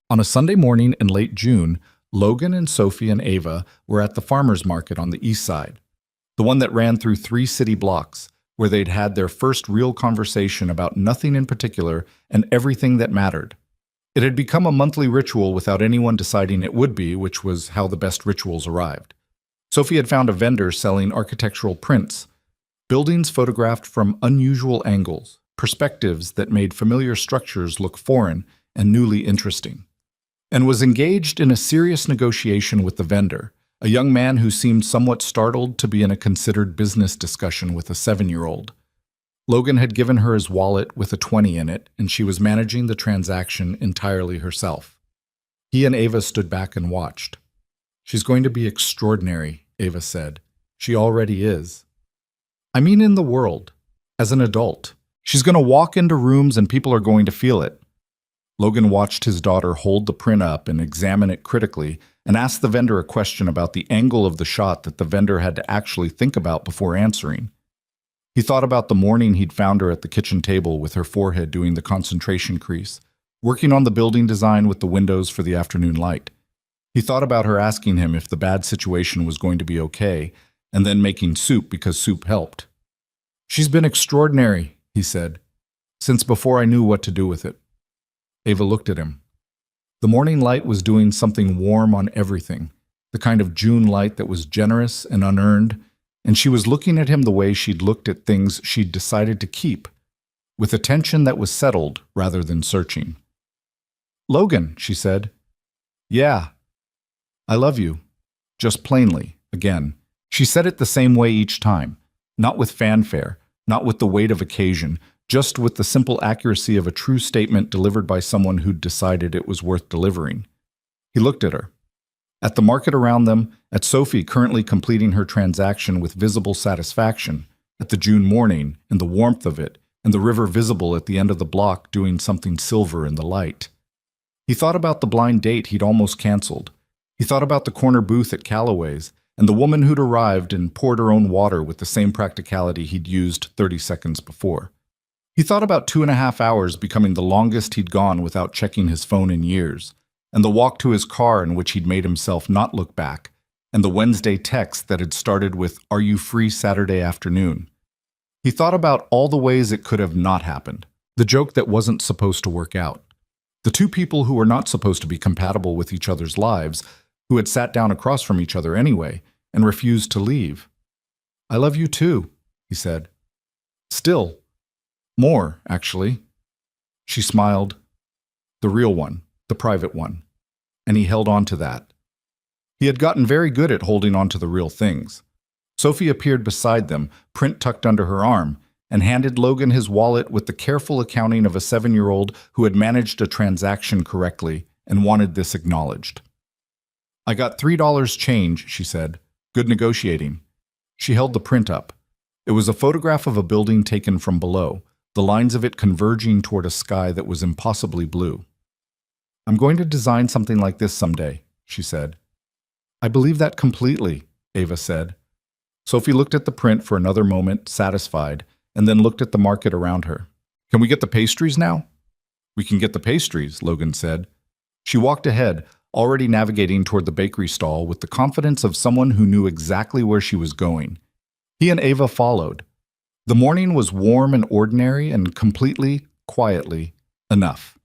On a Sunday morning in late June, Logan and Sophie and Ava were at the farmers market on the east side, the one that ran through 3 city blocks, where they'd had their first real conversation about nothing in particular and everything that mattered. It had become a monthly ritual without anyone deciding it would be, which was how the best rituals arrived. Sophie had found a vendor selling architectural prints, buildings photographed from unusual angles, perspectives that made familiar structures look foreign and newly interesting, and was engaged in a serious negotiation with the vendor, a young man who seemed somewhat startled to be in a considered business discussion with a 7-year-old. Logan had given her his wallet with a 20 in it, and she was managing the transaction entirely herself. He and Ava stood back and watched. "She's going to be extraordinary," Ava said. She already is. I mean in the world, as an adult. She's going to walk into rooms and people are going to feel it. Logan watched his daughter hold the print up and examine it critically and asked the vendor a question about the angle of the shot that the vendor had to actually think about before answering. He thought about the morning he'd found her at the kitchen table with her forehead doing the concentration crease, working on the building design with the windows for the afternoon light. He thought about her asking him if the bad situation was going to be okay, and then making soup because soup helped. "She's been extraordinary," he said, "since before I knew what to do with it." Ava looked at him. The morning light was doing something warm on everything, the kind of June light that was generous and unearned, and she was looking at him the way she'd looked at things she'd decided to keep, with attention that was settled rather than searching. "Logan," she said. "Yeah. I love you." Just plainly, again. She said it the same way each time, not with fanfare, not with the weight of occasion, just with the simple accuracy of a true statement delivered by someone who'd decided it was worth delivering. He looked at her. At the market around them, at Sophie currently completing her transaction with visible satisfaction, at the June morning and the warmth of it, and the river visible at the end of the block doing something silver in the light. He thought about the blind date he'd almost canceled. He thought about the corner booth at Callaway's, and the woman who'd arrived and poured her own water with the same practicality he'd used 30 seconds before. He thought about 2.5 hours becoming the longest he'd gone without checking his phone in years, and the walk to his car in which he'd made himself not look back, and the Wednesday text that had started with, "Are you free Saturday afternoon?" He thought about all the ways it could have not happened, the joke that wasn't supposed to work out, the two people who were not supposed to be compatible with each other's lives, who had sat down across from each other anyway, and refused to leave. "I love you too," he said. "Still. More, actually." She smiled. The real one, the private one. And he held on to that. He had gotten very good at holding on to the real things. Sophie appeared beside them, print tucked under her arm, and handed Logan his wallet with the careful accounting of a 7-year-old who had managed a transaction correctly and wanted this acknowledged. "I got $3 change," she said. "Good negotiating." She held the print up. It was a photograph of a building taken from below, the lines of it converging toward a sky that was impossibly blue. "I'm going to design something like this someday," she said. "I believe that completely," Ava said. Sophie looked at the print for another moment, satisfied, and then looked at the market around her. "Can we get the pastries now?" "We can get the pastries," Logan said. She walked ahead, already navigating toward the bakery stall with the confidence of someone who knew exactly where she was going. He and Ava followed. The morning was warm and ordinary and completely, quietly, enough.